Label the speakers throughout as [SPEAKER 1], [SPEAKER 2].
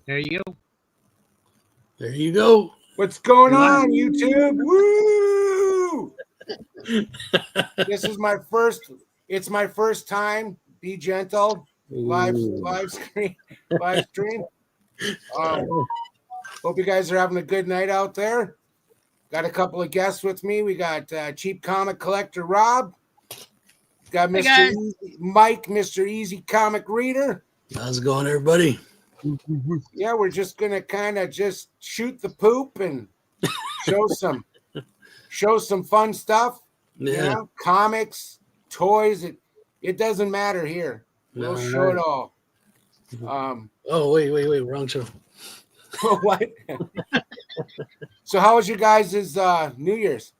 [SPEAKER 1] There you go.
[SPEAKER 2] There you go.
[SPEAKER 3] What's going
[SPEAKER 1] You're live.
[SPEAKER 3] on, YouTube? Woo! This is my first. It's my first time. Be gentle. Live stream. Live stream. Hope you guys are having a good night out there. Got a couple of guests with me. We got Cheap Comic Collector Rob. Got
[SPEAKER 1] Hey,
[SPEAKER 3] Mr.
[SPEAKER 1] guys.
[SPEAKER 3] Mike, Mr. Easy Comic Reader.
[SPEAKER 2] How's it going, everybody?
[SPEAKER 3] Yeah, we're just gonna kind of just shoot the poop and show some fun stuff.
[SPEAKER 2] Yeah.
[SPEAKER 3] You know, comics, toys. It doesn't matter here. We'll show it all.
[SPEAKER 2] Oh, wait, wrong show.
[SPEAKER 3] What? So how was your guys' New Year's?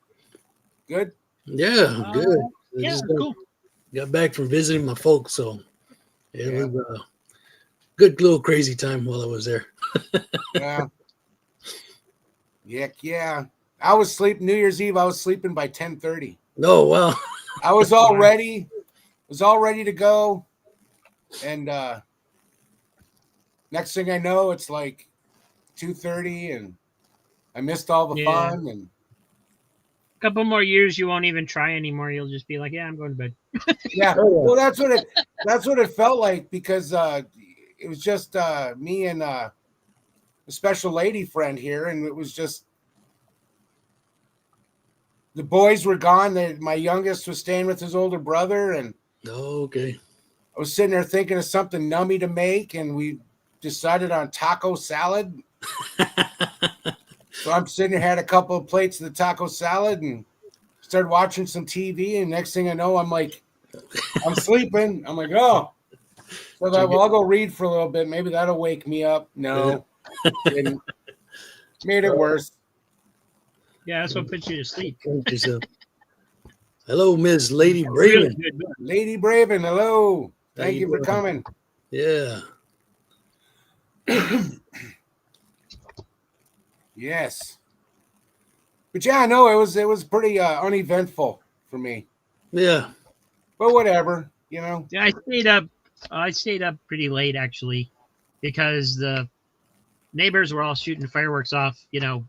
[SPEAKER 3] Good?
[SPEAKER 2] Yeah, good.
[SPEAKER 1] Yeah, cool.
[SPEAKER 2] Got back from visiting my folks, so it was a good little crazy time while I was there.
[SPEAKER 3] Yeah. Yeah. I was sleeping New Year's Eve. I was sleeping by 10:30.
[SPEAKER 2] Oh, wow.
[SPEAKER 3] I was all ready. Was all ready to go. And next thing I know, it's like 2:30 and I missed all the fun. And
[SPEAKER 1] a couple more years, you won't even try anymore. You'll just be like, "Yeah, I'm going to bed."
[SPEAKER 3] yeah, well, that's what it felt like, because it was just me and a special lady friend here, and it was just the boys were gone. My youngest was staying with his older brother, and
[SPEAKER 2] Okay.
[SPEAKER 3] I was sitting there thinking of something nummy to make, and we decided on taco salad. So I'm sitting there, had a couple of plates of the taco salad, and started watching some TV. And next thing I know, I'm sleeping. I'm like, oh. So I thought, well, I'll go read for a little bit. Maybe that'll wake me up. No, didn't. Made it worse.
[SPEAKER 1] Yeah, that's what puts you to sleep.
[SPEAKER 2] Hello, Miss Lady
[SPEAKER 1] Really
[SPEAKER 2] Braven.
[SPEAKER 1] good book.
[SPEAKER 3] Lady Braven, hello.
[SPEAKER 2] How
[SPEAKER 3] Thank
[SPEAKER 2] you
[SPEAKER 3] you for
[SPEAKER 2] doing?
[SPEAKER 3] coming.
[SPEAKER 2] Yeah.
[SPEAKER 3] Yes. But yeah, no, it was pretty uneventful for me.
[SPEAKER 2] Yeah.
[SPEAKER 3] But whatever, you know.
[SPEAKER 1] Yeah, I stayed up pretty late actually, because the neighbors were all shooting fireworks off. You know,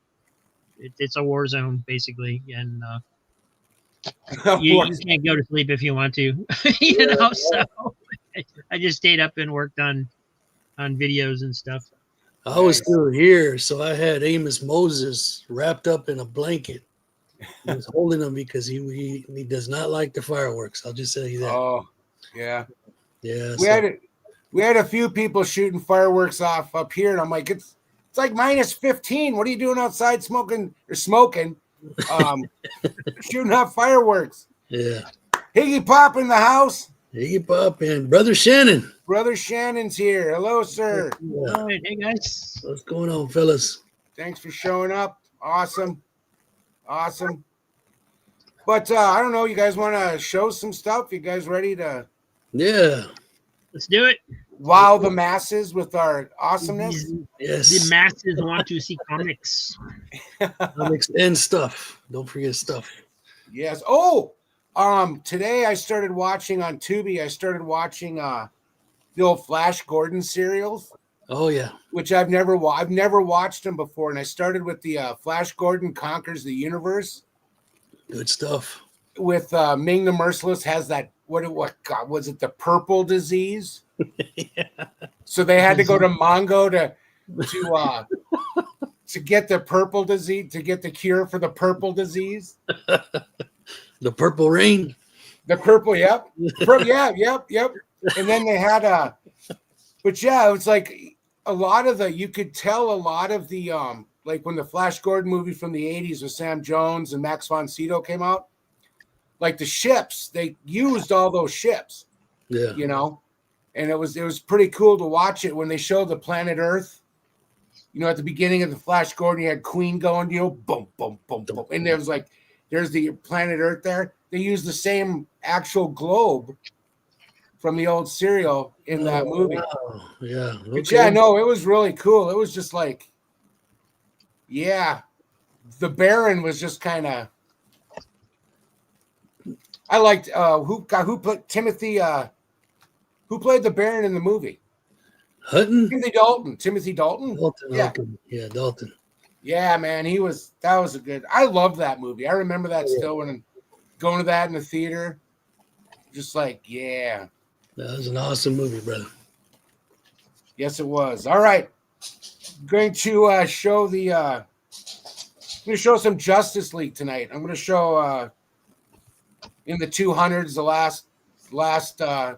[SPEAKER 1] it's a war zone basically, and you can't go to sleep if you want to. You know, so I just stayed up and worked on videos and stuff.
[SPEAKER 2] I was still here, so I had Amos Moses wrapped up in a blanket. He was holding him because he does not like the fireworks. I'll just tell you that.
[SPEAKER 3] Oh, yeah.
[SPEAKER 2] Yeah.
[SPEAKER 3] We had a few people shooting fireworks off up here, and I'm like, it's like minus 15. What are you doing outside smoking? Shooting off fireworks.
[SPEAKER 2] Yeah.
[SPEAKER 3] Higgy Pop in the house.
[SPEAKER 2] Higgy Pop and Brother Shannon.
[SPEAKER 3] Brother Shannon's here. Hello, sir.
[SPEAKER 2] Yeah.
[SPEAKER 1] All right, hey guys.
[SPEAKER 2] What's going on, fellas?
[SPEAKER 3] Thanks for showing up. Awesome. But I don't know. You guys want to show some stuff? You guys ready to?
[SPEAKER 2] Yeah.
[SPEAKER 1] Let's do it.
[SPEAKER 3] Wow the masses with our awesomeness.
[SPEAKER 2] Yes.
[SPEAKER 1] The masses want to see comics.
[SPEAKER 2] Comics and stuff. Don't forget stuff.
[SPEAKER 3] Yes. Oh, today I started watching on Tubi. I started watching the old Flash Gordon serials.
[SPEAKER 2] Oh yeah.
[SPEAKER 3] Which I've never watched them before, and I started with the Flash Gordon Conquers the Universe.
[SPEAKER 2] Good stuff.
[SPEAKER 3] With Ming the Merciless has that what God was it, the purple disease?
[SPEAKER 2] Yeah.
[SPEAKER 3] So they had to go to Mongo to get the purple disease, to get the cure for the purple disease.
[SPEAKER 2] The Purple Rain.
[SPEAKER 3] The purple, yep. Yep. And then they had but yeah, it was like a lot of you could tell a lot of the like when the Flash Gordon movie from the 80s with Sam Jones and Max von Sydow came out, like the ships, they used all those ships.
[SPEAKER 2] Yeah.
[SPEAKER 3] You know, and it was pretty cool to watch it when they showed the planet Earth. You know, at the beginning of the Flash Gordon, you had Queen going, you know, boom, boom, boom, boom. And there was like, there's the planet Earth there. They used the same actual globe from the old serial in that movie.
[SPEAKER 2] Wow. Yeah. Okay.
[SPEAKER 3] But yeah, no, it was really cool. It was just like, yeah, the Baron was just kind of. I liked who put Timothy. Who played the Baron in the movie?
[SPEAKER 2] Hutton?
[SPEAKER 3] Timothy Dalton.
[SPEAKER 2] Dalton.
[SPEAKER 3] Yeah.
[SPEAKER 2] Okay. Yeah, Dalton.
[SPEAKER 3] Yeah, man, that was a good. I love that movie. I remember that
[SPEAKER 2] Yeah.
[SPEAKER 3] still when going to that in the theater. Just like, yeah.
[SPEAKER 2] That was an awesome movie, brother.
[SPEAKER 3] Yes, it was. All right. Going to show I'm going to show some Justice League tonight. I'm going to show in the 200s the last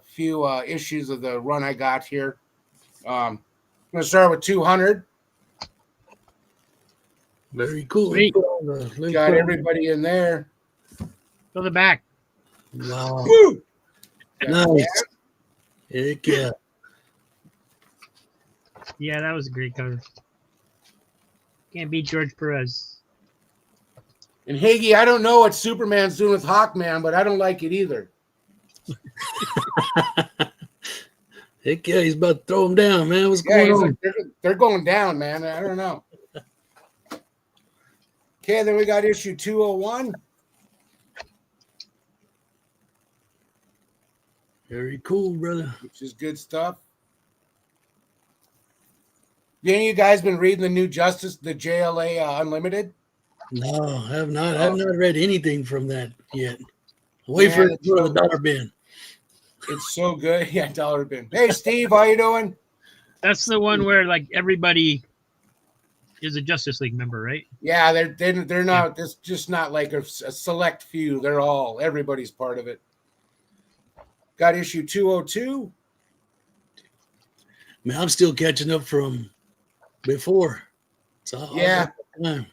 [SPEAKER 3] few issues of the run I got here. I'm going to start with 200.
[SPEAKER 2] Very cool.
[SPEAKER 1] Sweet.
[SPEAKER 3] Got everybody in there.
[SPEAKER 1] Go to the back.
[SPEAKER 2] Wow.
[SPEAKER 3] Woo!
[SPEAKER 2] Nice. Heck yeah.
[SPEAKER 1] Yeah, that was a great cover. Can't beat George Perez.
[SPEAKER 3] And Hagee, I don't know what Superman's doing with Hawkman, but I don't like it either.
[SPEAKER 2] Heck yeah, he's about to throw him down, man. What's going on?
[SPEAKER 3] Like, they're going down, man. I don't know. Okay, then we got issue 201.
[SPEAKER 2] Very cool, brother.
[SPEAKER 3] Which is good stuff. Any of you guys been reading the new Justice, the JLA Unlimited?
[SPEAKER 2] No, I have not. I have not read anything from that yet. Wait for it to go to the dollar bin.
[SPEAKER 3] It's so good. Yeah, dollar bin. Hey, Steve, how you doing?
[SPEAKER 1] That's the one where like everybody is a Justice League member, right?
[SPEAKER 3] Yeah, they're not. It's just not like a select few. Everybody's part of it. Got issue 202.
[SPEAKER 2] Man, I'm still catching up from before. So
[SPEAKER 3] Yeah.
[SPEAKER 2] I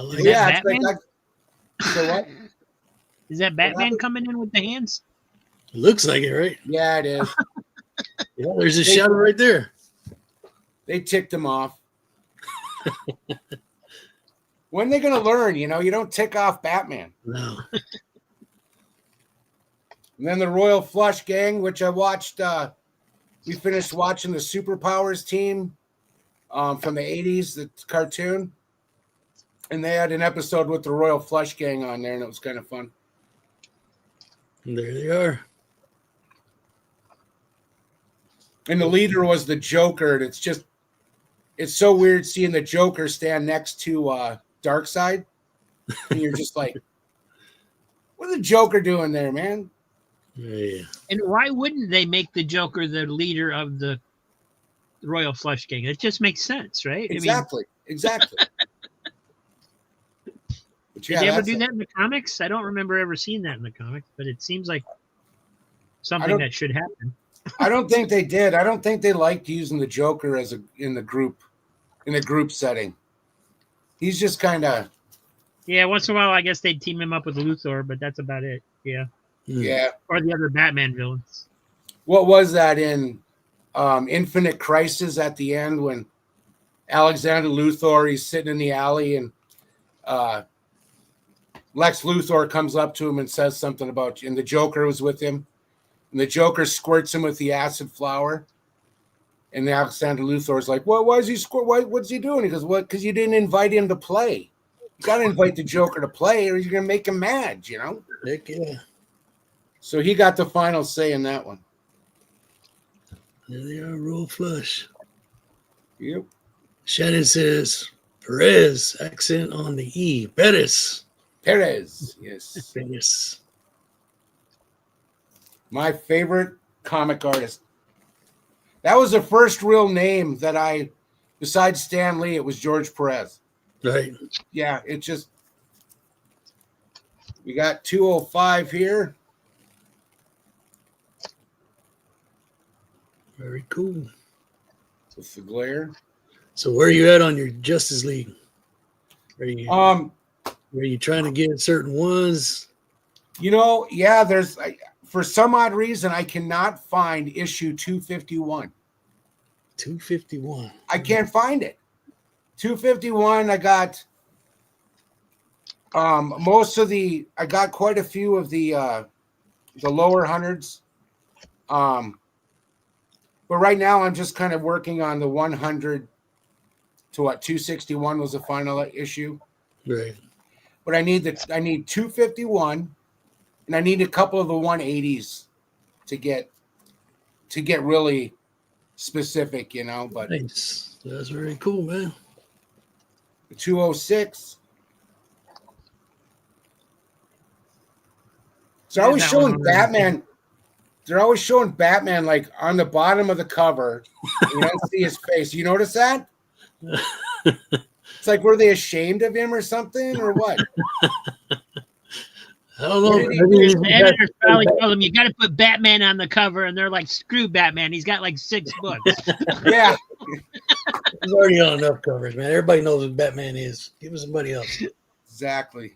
[SPEAKER 2] like
[SPEAKER 1] Is
[SPEAKER 2] it.
[SPEAKER 1] that
[SPEAKER 3] Yeah, it's like
[SPEAKER 1] Batman?
[SPEAKER 3] so what?
[SPEAKER 1] Is that Batman coming in with the hands?
[SPEAKER 2] Looks like it, right?
[SPEAKER 3] Yeah, it is.
[SPEAKER 2] Yeah, there's a shadow right there.
[SPEAKER 3] They ticked him off. When are they going to learn? You don't tick off Batman.
[SPEAKER 2] No.
[SPEAKER 3] And then the Royal Flush Gang, which I watched. We finished watching the Superpowers team from the 80s, the cartoon. And they had an episode with the Royal Flush Gang on there, and it was kind of fun.
[SPEAKER 2] And there they are.
[SPEAKER 3] And the leader was the Joker. And it's so weird seeing the Joker stand next to Darkseid. And you're just like, what's the Joker doing there, man?
[SPEAKER 2] Yeah.
[SPEAKER 1] And why wouldn't they make the Joker the leader of the Royal Flush Gang? It just makes sense, right?
[SPEAKER 3] Exactly. But
[SPEAKER 1] Did they ever do that in the comics? I don't remember ever seeing that in the comics, but it seems like something that should happen.
[SPEAKER 3] I don't think they did. I don't think they liked using the Joker in the group setting. He's just kind of
[SPEAKER 1] once in a while I guess they'd team him up with Luthor, but that's about it. Yeah.
[SPEAKER 3] Yeah.
[SPEAKER 1] Or the other Batman villains.
[SPEAKER 3] What was that in Infinite Crisis at the end when Alexander Luthor, he's sitting in the alley and Lex Luthor comes up to him and says something about you, and the Joker was with him, and the Joker squirts him with the acid flower, and Alexander Luthor's like, "Well, why is he what's he doing?" He goes, "What? Because you didn't invite him to play. You got to invite the Joker to play, or you're gonna make him mad,
[SPEAKER 2] Heck yeah.
[SPEAKER 3] So he got the final say in that one.
[SPEAKER 2] There they are, Royal Flush.
[SPEAKER 3] Yep.
[SPEAKER 2] Shannon says, Perez, accent on the E. Perez.
[SPEAKER 3] Perez, yes.
[SPEAKER 2] Perez.
[SPEAKER 3] My favorite comic artist. That was the first real name that besides Stan Lee, it was George Perez.
[SPEAKER 2] Right.
[SPEAKER 3] Yeah, we got 205 here.
[SPEAKER 2] Very cool.
[SPEAKER 3] With the glare.
[SPEAKER 2] So where are you at on your Justice League? Are you trying to get certain ones?
[SPEAKER 3] There's for some odd reason I cannot find issue 251.
[SPEAKER 2] 251.
[SPEAKER 3] I can't find it. 251, I got I got quite a few of the lower hundreds. But right now I'm just kind of working on the 100 to 261 was the final issue.
[SPEAKER 2] Right.
[SPEAKER 3] But I need 251 and I need a couple of the 180s to to get really specific, you know. But
[SPEAKER 2] Nice. That's very cool, man.
[SPEAKER 3] 206. So
[SPEAKER 1] Yeah,
[SPEAKER 3] always
[SPEAKER 1] that
[SPEAKER 3] showing
[SPEAKER 1] one was-
[SPEAKER 3] Batman. They're always showing Batman like on the bottom of the cover. You don't see his face. You notice that? It's like, were they ashamed of him or something, or what?
[SPEAKER 2] I don't know.
[SPEAKER 3] What did he
[SPEAKER 2] Maybe
[SPEAKER 3] do?
[SPEAKER 2] he's
[SPEAKER 1] The editors probably told them you got to put Batman on the cover, and they're like, "Screw Batman! He's got like 6 books."
[SPEAKER 3] Yeah.
[SPEAKER 2] He's already on enough covers, man. Everybody knows what Batman is. Give us somebody else.
[SPEAKER 3] Exactly.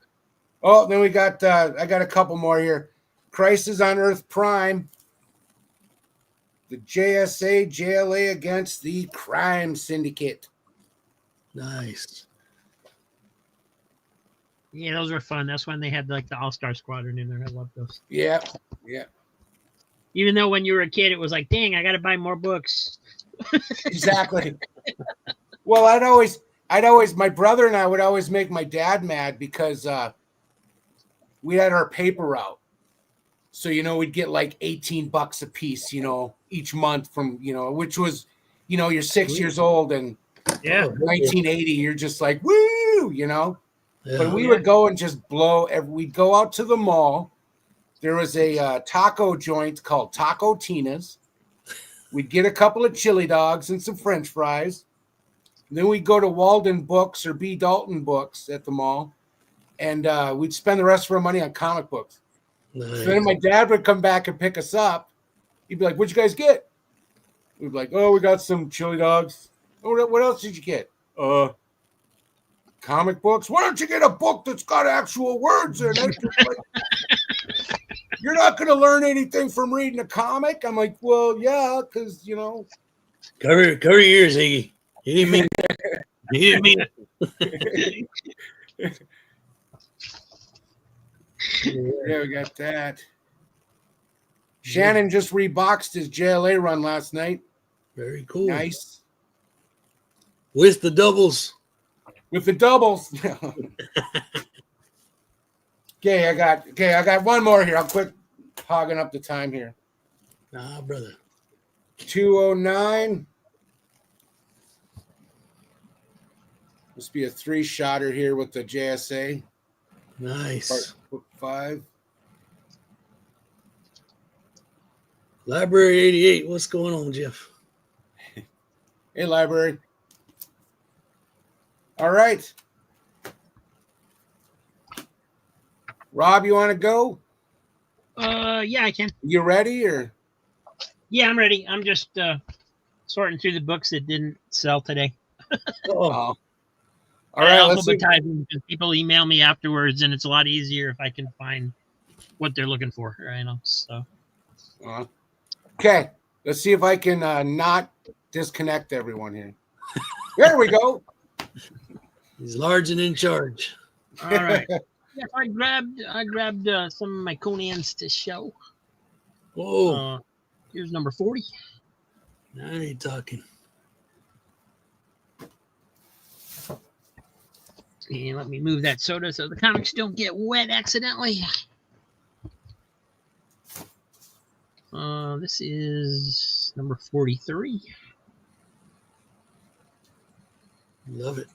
[SPEAKER 3] Oh, then we got I got a couple more here. Crisis on Earth Prime. The JSA JLA against the crime syndicate.
[SPEAKER 2] Nice.
[SPEAKER 1] Yeah, those were fun. That's when they had like the All-Star Squadron in there. I love those.
[SPEAKER 3] Yeah. Yeah.
[SPEAKER 1] Even though when you were a kid, it was like, dang, I got to buy more books.
[SPEAKER 3] Exactly. Well, I'd always my brother and I would always make my dad mad because we had our paper route. So, you know, we'd get like $18 a piece, you know, each month from, you know, which was, you know, you're 6 years old and
[SPEAKER 1] Yeah.
[SPEAKER 3] 1980, you're just like, woo, you know.
[SPEAKER 2] Yeah.
[SPEAKER 3] But we would go and just we'd go out to the mall. There was a taco joint called Taco Tina's. We'd get a couple of chili dogs and some French fries. Then we'd go to Walden Books or B. Dalton Books at the mall. And we'd spend the rest of our money on comic books.
[SPEAKER 2] Nice.
[SPEAKER 3] So then my dad would come back and pick us up. He'd be like, "What'd you guys get?" We'd be like, "Oh, we got some chili dogs." "Oh, what else did you get?" Comic books. "Why don't you get a book that's got actual words in it?" Like, "You're not going to learn anything from reading a comic." I'm like, "Well, yeah, because, you know."
[SPEAKER 2] Cover your ears, Iggy. He didn't mean it. He didn't mean it.
[SPEAKER 3] Yeah, we got that. Shannon just reboxed his JLA run last night.
[SPEAKER 2] Very cool.
[SPEAKER 3] Nice.
[SPEAKER 2] With the doubles.
[SPEAKER 3] With the doubles. Okay, I got one more here. I'll quit hogging up the time here.
[SPEAKER 2] Nah, brother.
[SPEAKER 3] 209. Must be a 3-shotter here with the JSA.
[SPEAKER 2] Nice.
[SPEAKER 3] Book 5.
[SPEAKER 2] Library 88. What's going on, Jeff?
[SPEAKER 3] Hey, library. All right. Rob, you want to go?
[SPEAKER 1] Yeah, I can.
[SPEAKER 3] You ready or?
[SPEAKER 1] Yeah, I'm ready. I'm just sorting through the books that didn't sell today.
[SPEAKER 2] Oh,
[SPEAKER 3] All right. Let's see.
[SPEAKER 1] Alphabetizing because people email me afterwards, and it's a lot easier if I can find what they're looking for. Right now, so
[SPEAKER 3] Okay. Let's see if I can not disconnect everyone here. There we go.
[SPEAKER 2] he's large and in charge.
[SPEAKER 1] all right. Yeah, I grabbed some of my Conans to show.
[SPEAKER 2] Oh,
[SPEAKER 1] Here's number 40.
[SPEAKER 2] now you're talking.
[SPEAKER 1] And let me move that soda so the comics don't get wet accidentally. This is number 43.
[SPEAKER 2] Love it.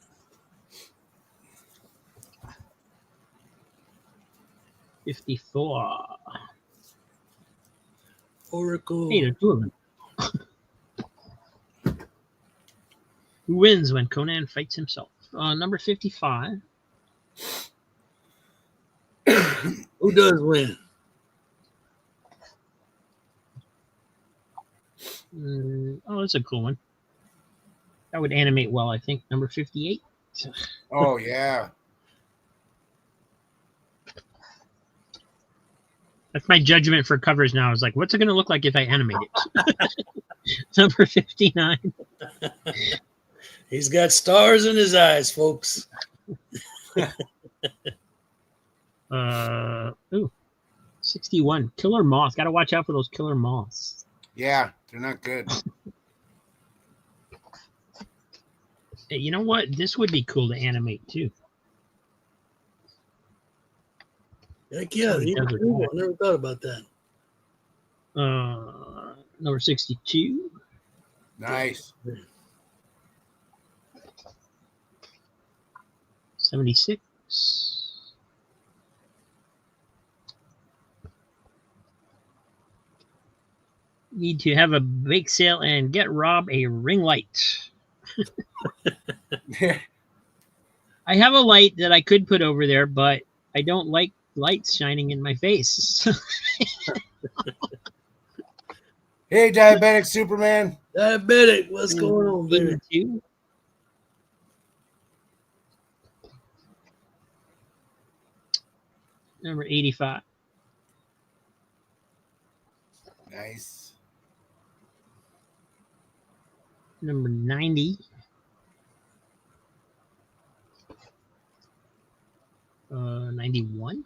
[SPEAKER 1] 54.
[SPEAKER 2] Oracle.
[SPEAKER 1] Hey, there are 2 of them. Who wins when Conan fights himself? Number 55.
[SPEAKER 2] Who does win?
[SPEAKER 1] Oh, that's a cool one. That would animate well, I think. Number 58.
[SPEAKER 3] Oh, yeah.
[SPEAKER 1] That's my judgment for covers now. I was like, what's it going to look like if I animate it? Number 59.
[SPEAKER 2] He's got stars in his eyes, folks.
[SPEAKER 1] Ooh, 61. Killer moths. Got to watch out for those killer moths.
[SPEAKER 3] Yeah, they're not good.
[SPEAKER 1] Hey, you know what? This would be cool to animate too.
[SPEAKER 2] Heck yeah,
[SPEAKER 1] Somebody
[SPEAKER 2] I
[SPEAKER 1] does it.
[SPEAKER 2] never thought about that.
[SPEAKER 1] Number 62.
[SPEAKER 3] Nice.
[SPEAKER 1] 76. Need to have a bake sale and get Rob a ring light. I have a light that I could put over there, but I don't like lights shining in my face.
[SPEAKER 3] Hey, diabetic Superman.
[SPEAKER 2] Diabetic, what's going on, baby?
[SPEAKER 1] 82. Number 85.
[SPEAKER 3] Nice.
[SPEAKER 1] Number 90. 91.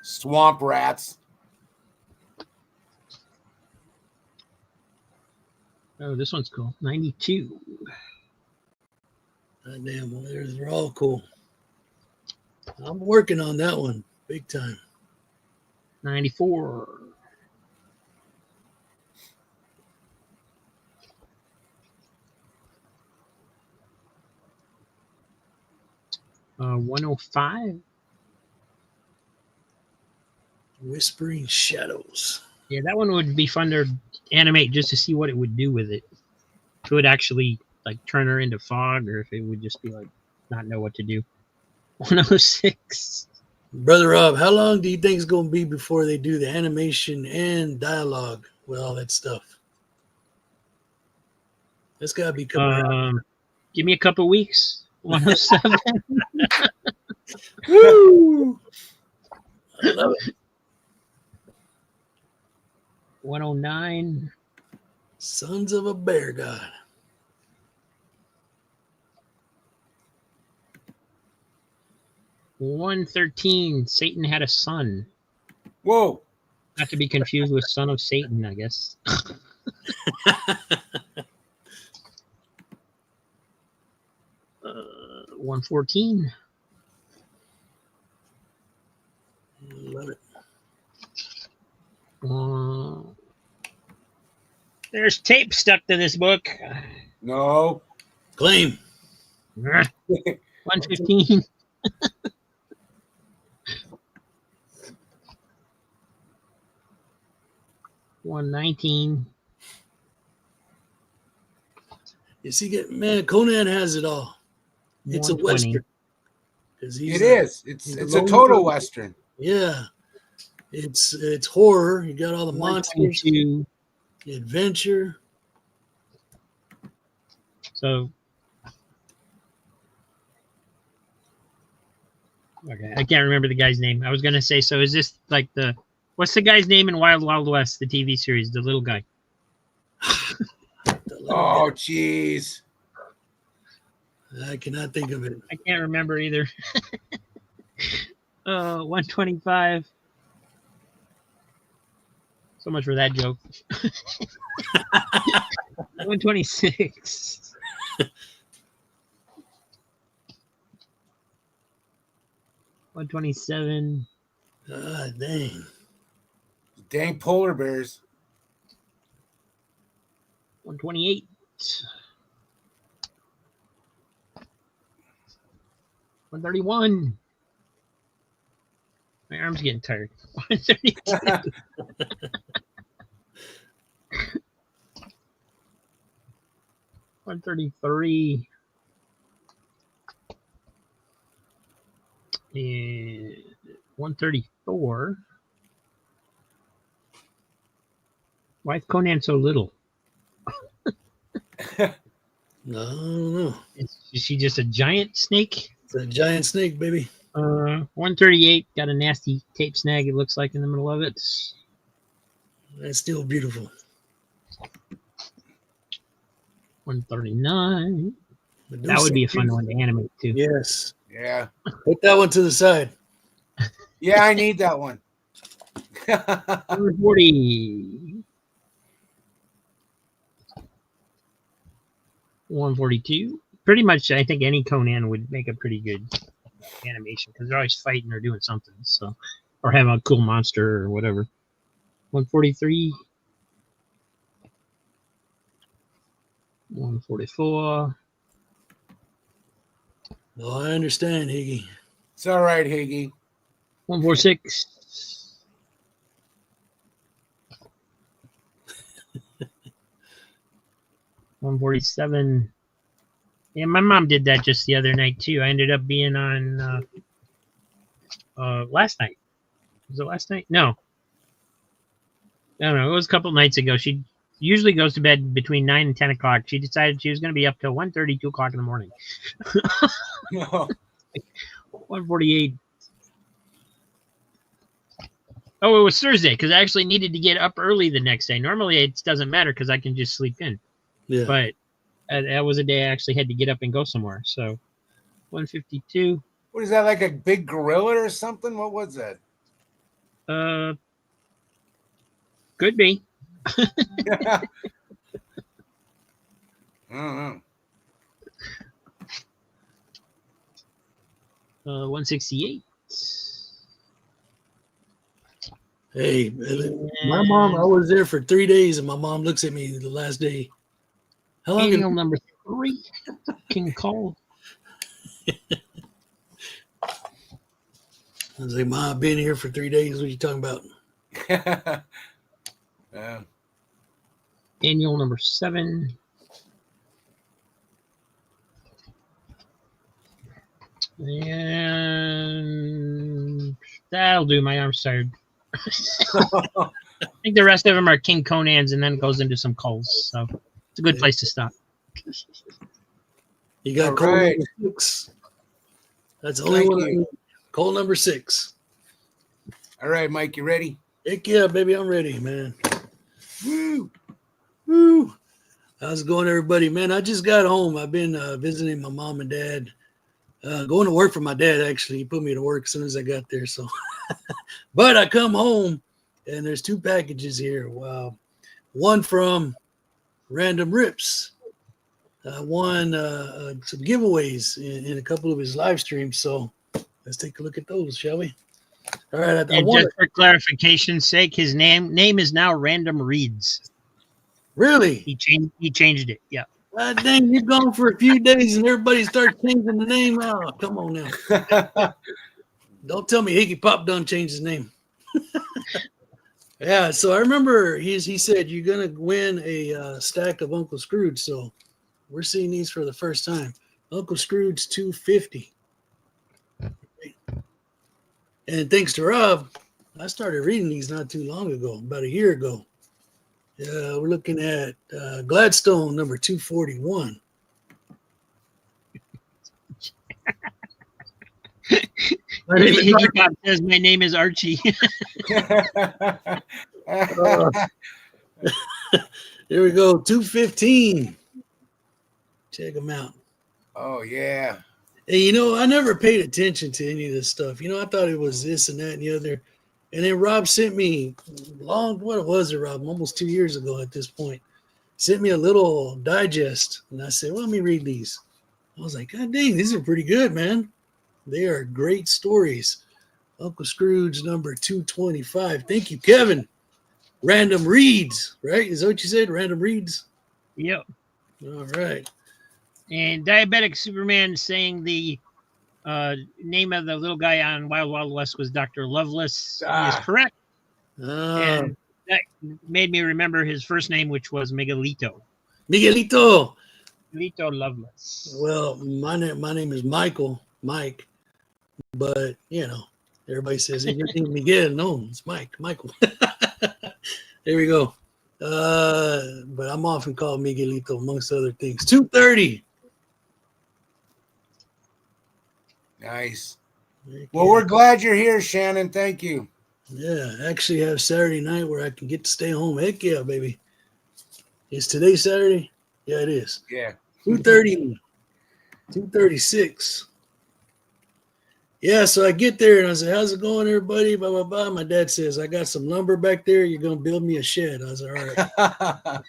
[SPEAKER 3] Swamp rats.
[SPEAKER 1] Oh, this one's cool. 92.
[SPEAKER 2] God damn, well, they're all cool. I'm working on that one big time.
[SPEAKER 1] 94. 105.
[SPEAKER 2] Whispering Shadows.
[SPEAKER 1] Yeah, that one would be fun to animate just to see what it would do with it. If it would actually like turn her into fog, or if it would just be like not know what to do. 106.
[SPEAKER 2] Brother Rob, how long do you think it's going to be before they do the animation and dialogue with all that stuff? That's got to be coming out.
[SPEAKER 1] Give me a couple weeks. 107.
[SPEAKER 2] Woo! I love it.
[SPEAKER 1] 109.
[SPEAKER 2] Sons of a Bear God.
[SPEAKER 1] 113. Satan had a son.
[SPEAKER 3] Whoa.
[SPEAKER 1] Not to be confused with Son of Satan, I guess. 114.
[SPEAKER 2] Love it.
[SPEAKER 1] There's tape stuck to this book.
[SPEAKER 3] No.
[SPEAKER 2] Claim.
[SPEAKER 1] 115. 119.
[SPEAKER 2] You see, man, Conan has it all. It's a
[SPEAKER 1] 120.
[SPEAKER 2] Western.
[SPEAKER 3] It is. It's a total Western.
[SPEAKER 2] Yeah. It's horror. You got all the monsters.
[SPEAKER 1] 122.
[SPEAKER 2] Adventure.
[SPEAKER 1] So, okay, I can't remember the guy's name. I was gonna say, so is this like what's the guy's name in Wild Wild West, the TV series, the little guy?
[SPEAKER 3] Oh, jeez.
[SPEAKER 2] I cannot think of it.
[SPEAKER 1] I can't remember either. 125. So much for that joke. 126. 127.
[SPEAKER 2] Ah, dang.
[SPEAKER 3] Dang polar bears.
[SPEAKER 1] 128. 131. My arm's getting tired. 132. 133. And 134. Why is Conan so little?
[SPEAKER 2] No, I don't know.
[SPEAKER 1] Is she just a giant snake?
[SPEAKER 2] It's a giant snake, baby.
[SPEAKER 1] 138. Got a nasty tape snag, it looks like, in the middle of it.
[SPEAKER 2] That's still beautiful.
[SPEAKER 1] 139. That would be a fun one to animate, too.
[SPEAKER 2] Yes.
[SPEAKER 3] Yeah.
[SPEAKER 2] Put that one to the side.
[SPEAKER 3] Yeah, I need that one.
[SPEAKER 1] 140. 142. Pretty much, I think any Conan would make a pretty good animation because they're always fighting or doing something. So, or have a cool monster or whatever. 143. 144.
[SPEAKER 2] Oh, I understand, Higgy.
[SPEAKER 3] It's all right, Higgy.
[SPEAKER 1] 146. 147. Yeah, my mom did that just the other night too. I ended up being on last night. Was it last night? No. I don't know. It was a couple nights ago. She usually goes to bed between 9 and 10 o'clock. She decided she was going to be up till 1:30, 2 o'clock in the morning.
[SPEAKER 3] No.
[SPEAKER 1] 148. Oh, it was Thursday because I actually needed to get up early the next day. Normally, it doesn't matter because I can just sleep in.
[SPEAKER 2] Yeah.
[SPEAKER 1] But that was a day I actually had to get up and go somewhere. So 152.
[SPEAKER 3] What is that, like a big gorilla or something? What was that?
[SPEAKER 1] Could be.
[SPEAKER 3] I don't know.
[SPEAKER 1] 168.
[SPEAKER 2] Hey, my mom, I was there for 3 days, and my mom looks at me the last day. How long?
[SPEAKER 1] Annual number 3. King Cole.
[SPEAKER 2] I was like, Mom, I've been here for 3 days. What are you talking about?
[SPEAKER 3] Yeah.
[SPEAKER 1] Annual number 7. And that'll do. My arm's tired. I think the rest of them are King Conans, and then it goes into some Coles. So it's a good place to stop.
[SPEAKER 2] You got
[SPEAKER 3] All
[SPEAKER 2] Cole
[SPEAKER 3] right.
[SPEAKER 2] number 6. That's the only
[SPEAKER 3] Thank
[SPEAKER 2] one. I
[SPEAKER 3] you.
[SPEAKER 2] need. Cole number 6.
[SPEAKER 3] All right, Mike, you ready?
[SPEAKER 2] Heck yeah, baby, I'm ready, man.
[SPEAKER 3] Woo!
[SPEAKER 2] Woo! How's it going, everybody? Man, I just got home. I've been visiting my mom and dad. Going to work for my dad, actually. He put me to work as soon as I got there. So, but I come home, and there's 2 packages here. Wow. One from Random Rips. One some giveaways in a couple of his live streams. So let's take a look at those, shall we? All right. I
[SPEAKER 1] And
[SPEAKER 2] want
[SPEAKER 1] just for clarification's sake, his name is now Random Reads.
[SPEAKER 2] really.
[SPEAKER 1] He changed it. Yeah.
[SPEAKER 2] God dang, you're gone for a few days and everybody starts changing the name. Oh, come on now. Don't tell me Higgy Pop done changed his name. Yeah, so I remember he said you're gonna win a stack of Uncle Scrooge. So we're seeing these for the first time. Uncle Scrooge 250. And thanks to Rob, I started reading these not too long ago, about a year ago. We're looking at Gladstone number 241.
[SPEAKER 1] Higgy Pop says my name is Archie.
[SPEAKER 2] Here we go, 215. Check them out.
[SPEAKER 3] Oh, yeah.
[SPEAKER 2] And you know, I never paid attention to any of this stuff. You know, I thought it was this and that and the other. And then Rob sent me what was it, Rob? Almost 2 years ago at this point. Sent me a little digest. And I said, well, let me read these. I was like, God dang, these are pretty good, man. They are great stories. Uncle Scrooge number 225. Thank you, Kevin. Random Reads, right? Is that what you said? Random Reads?
[SPEAKER 1] Yep.
[SPEAKER 2] All right.
[SPEAKER 1] And Diabetic Superman saying the name of the little guy on Wild Wild West was Dr. Lovelace. He is correct. And that made me remember his first name, which was Miguelito.
[SPEAKER 2] Miguelito.
[SPEAKER 1] Miguelito Lovelace.
[SPEAKER 2] Well, my name is Mike. But, you know, everybody says, hey, your name Miguel. No, it's Michael. There we go. But I'm often called Miguelito, amongst other things. 230.
[SPEAKER 3] Nice. Well, we're glad you're here, Shannon. Thank you.
[SPEAKER 2] Yeah, I actually have Saturday night where I can get to stay home. Heck yeah, baby. Is today Saturday? Yeah, it is.
[SPEAKER 3] Yeah.
[SPEAKER 2] 230. 236. Yeah, so I get there and I say, how's it going, everybody? Blah, blah, blah. My dad says, I got some lumber back there. You're going to build me a shed. I was like, all right.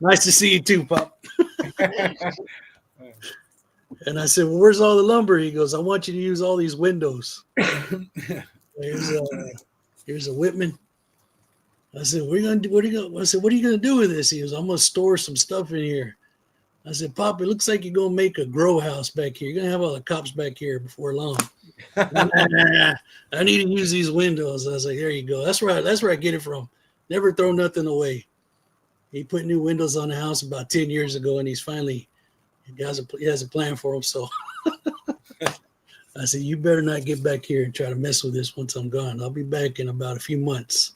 [SPEAKER 2] Nice to see you too, Pop. And I said, well, where's all the lumber? He goes, I want you to use all these windows. Here's a Whitman. I said, what are you going to do? I said, what are you going to do with this? He goes, I'm going to store some stuff in here. I said, Pop, it looks like you're gonna make a grow house back here. You're gonna have all the cops back here before long. I need to use these windows. I was like, there you go. That's where I get it from. Never throw nothing away. He put new windows on the house about 10 years ago, and he has a plan for them. So I said, you better not get back here and try to mess with this once I'm gone. I'll be back in about a few months.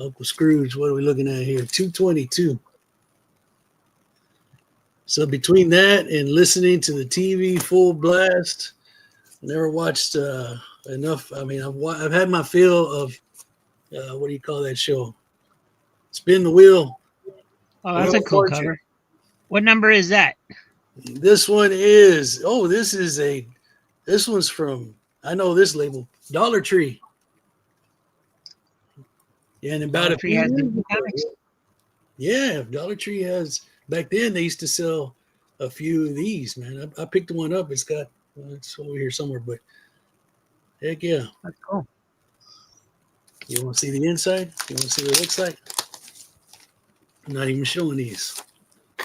[SPEAKER 2] Uncle Scrooge, what are we looking at here? 222. So between that and listening to the TV full blast, never watched enough. I mean, I've had my fill of what do you call that show? Spin the Wheel.
[SPEAKER 1] Oh, that's a cool cover. What number is that?
[SPEAKER 2] This one is this one's from, I know this label, Dollar Tree. Yeah, and about
[SPEAKER 1] Dollar Tree has the comics.
[SPEAKER 2] Yeah, Dollar Tree has. Back then, they used to sell a few of these, man. I picked one up. It's over here somewhere, but heck yeah.
[SPEAKER 1] That's cool.
[SPEAKER 2] You want to see the inside? You want to see what it looks like? I'm not even showing these.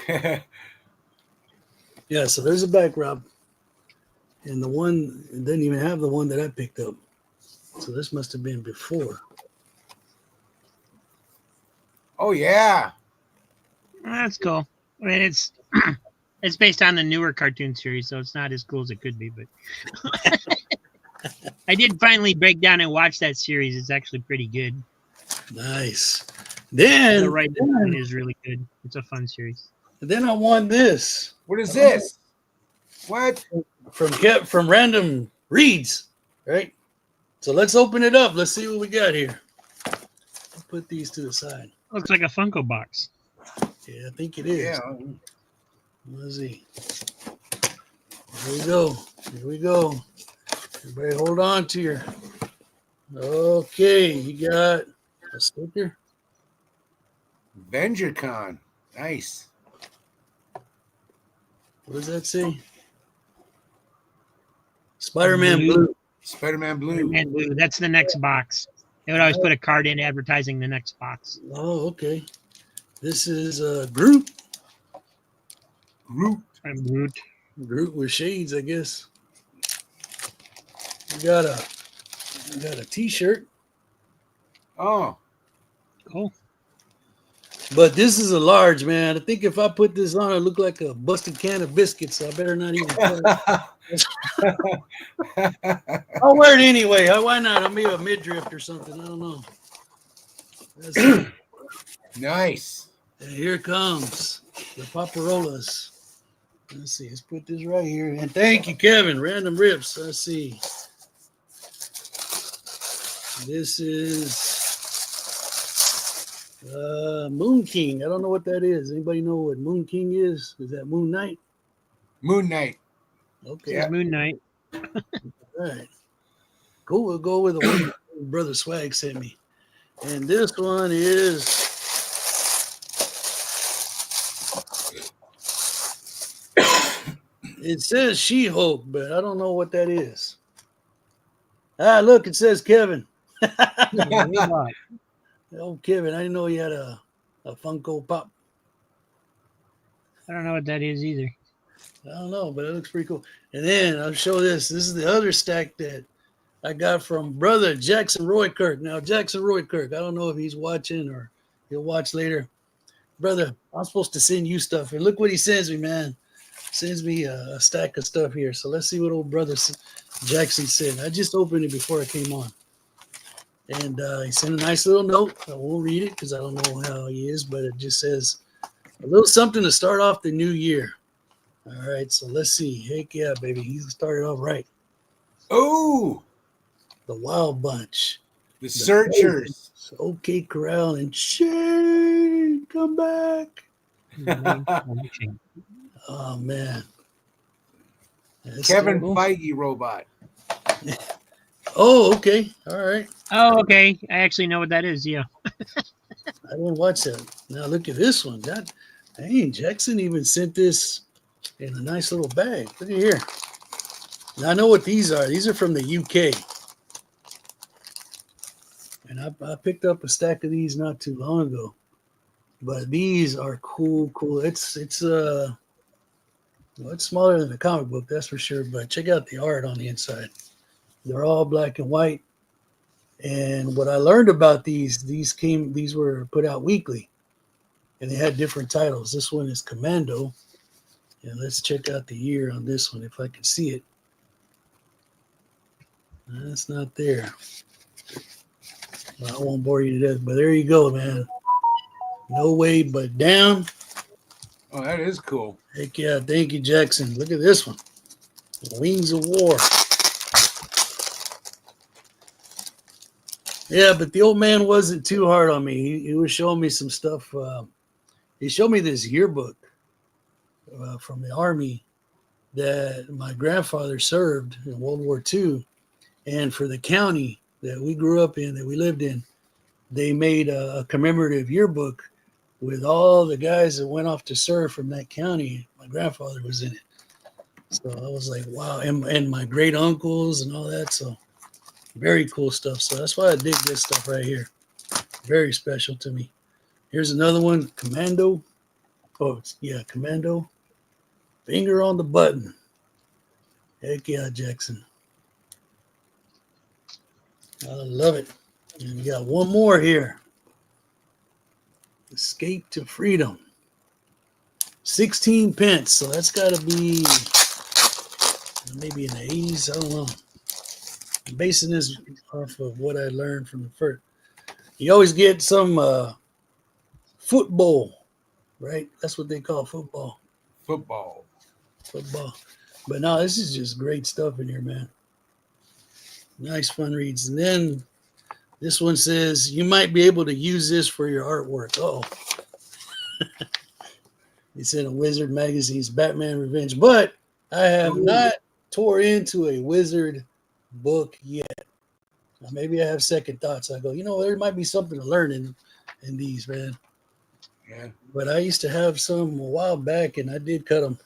[SPEAKER 2] Yeah, so there's a back, Rob. And the one, it didn't even have the one that I picked up. So this must have been before.
[SPEAKER 3] Oh, yeah.
[SPEAKER 1] That's cool. I mean, it's it's based on the newer cartoon series, so it's not as cool as it could be. But I did finally break down and watch that series. It's actually pretty good.
[SPEAKER 2] Nice. Then
[SPEAKER 1] the right design is really good. It's a fun series.
[SPEAKER 2] Then I won this.
[SPEAKER 3] What is this? What?
[SPEAKER 2] From Random Reads, right? So let's open it up. Let's see what we got here. I'll put these to the side.
[SPEAKER 1] Looks like a Funko box.
[SPEAKER 2] Yeah, I think it is.
[SPEAKER 3] Yeah.
[SPEAKER 2] Let's see. Here we go. Here we go. Everybody hold on to your. Okay, you got a sticker.
[SPEAKER 3] VengerCon. Nice.
[SPEAKER 2] What does that say? Spider-Man Blue.
[SPEAKER 3] Spider-Man Blue.
[SPEAKER 1] Spider-Man Blue. That's the next box. They would always put a card in advertising the next box.
[SPEAKER 2] Oh, okay. This is Groot.
[SPEAKER 1] I'm Groot.
[SPEAKER 2] Groot with shades, I guess. We got a T-shirt.
[SPEAKER 3] Oh.
[SPEAKER 1] Cool.
[SPEAKER 2] But this is a large, man. I think if I put this on, I look like a busted can of biscuits. So I better not even put it. I'll wear it anyway. Why not? I'll be a midriff or something. I don't know.
[SPEAKER 3] Nice.
[SPEAKER 2] And here comes the Paparolas. Let's see. Let's put this right here. And thank you, Kevin. Random Rips. Let's see. This is Moon King. I don't know what that is. Anybody know what Moon King is? Is that Moon Knight?
[SPEAKER 3] Moon Knight.
[SPEAKER 1] Okay. Yeah. Moon Knight.
[SPEAKER 2] All right. Cool. We'll go with the one Brother Swag sent me. And this one is it says She-Hulk, but I don't know what that is. Look, it says Kevin. Oh, Kevin, I didn't know you had a Funko Pop.
[SPEAKER 1] I don't know what that is either.
[SPEAKER 2] I don't know, but it looks pretty cool. And then I'll show this. This is the other stack that I got from brother Jackson Roykirk. Now, Jackson Roykirk, I don't know if he's watching or he'll watch later. Brother, I'm supposed to send you stuff. And look what he sends me, man. Sends me a stack of stuff here. So let's see what old brother Jackson said. I just opened it before I came on. And he sent a nice little note. I won't read it because I don't know how he is, but it just says a little something to start off the new year. All right, so let's see. Heck yeah, baby. He started off right.
[SPEAKER 3] Oh,
[SPEAKER 2] the Wild Bunch.
[SPEAKER 3] The Searchers.
[SPEAKER 2] OK Corral and Shane, come back. Oh, man. That's
[SPEAKER 3] Kevin Feige robot.
[SPEAKER 2] Oh, okay. All right.
[SPEAKER 1] Oh, okay. I actually know what that is. Yeah.
[SPEAKER 2] I didn't watch that. Now look at this one. Dang, Jackson even sent this in a nice little bag. Look at here. Now I know what these are. These are from the UK. And I picked up a stack of these not too long ago. But these are cool. It's well, it's smaller than a comic book, that's for sure. But check out the art on the inside. They're all black and white. And what I learned about these were put out weekly, and they had different titles. This one is Commando. And let's check out the year on this one if I can see it. That's not there. Well, I won't bore you to death, but there you go, man. No Way But Down.
[SPEAKER 3] Oh, that is cool.
[SPEAKER 2] Heck yeah, thank you, Jackson. Look at this one. Wings of War. Yeah, but the old man wasn't too hard on me. He was showing me some stuff. He showed me this yearbook from the Army that my grandfather served in World War II. And for the county that we grew up in, that we lived in, they made a commemorative yearbook with all the guys that went off to serve from that county. My grandfather was in it. So I was like, wow. And my great uncles and all that. So very cool stuff. So that's why I dig this stuff right here. Very special to me. Here's another one, Commando. Oh, yeah, Commando. Finger on the button. Heck yeah, Jackson. I love it. And we got one more here. Escape to Freedom. 16 pence. So that's got to be maybe in the 80s. I don't know. I'm basing this off of what I learned from the first. You always get some football, right? That's what they call football.
[SPEAKER 3] Football.
[SPEAKER 2] But no, this is just great stuff in here, man. Nice fun reads. And then this one says, you might be able to use this for your artwork. Oh. It's in a Wizard magazine's Batman Revenge. But I have not tore into a Wizard book yet. Now, maybe I have second thoughts. I go, there might be something to learn in these, man.
[SPEAKER 3] Yeah.
[SPEAKER 2] But I used to have some a while back, and I did cut them.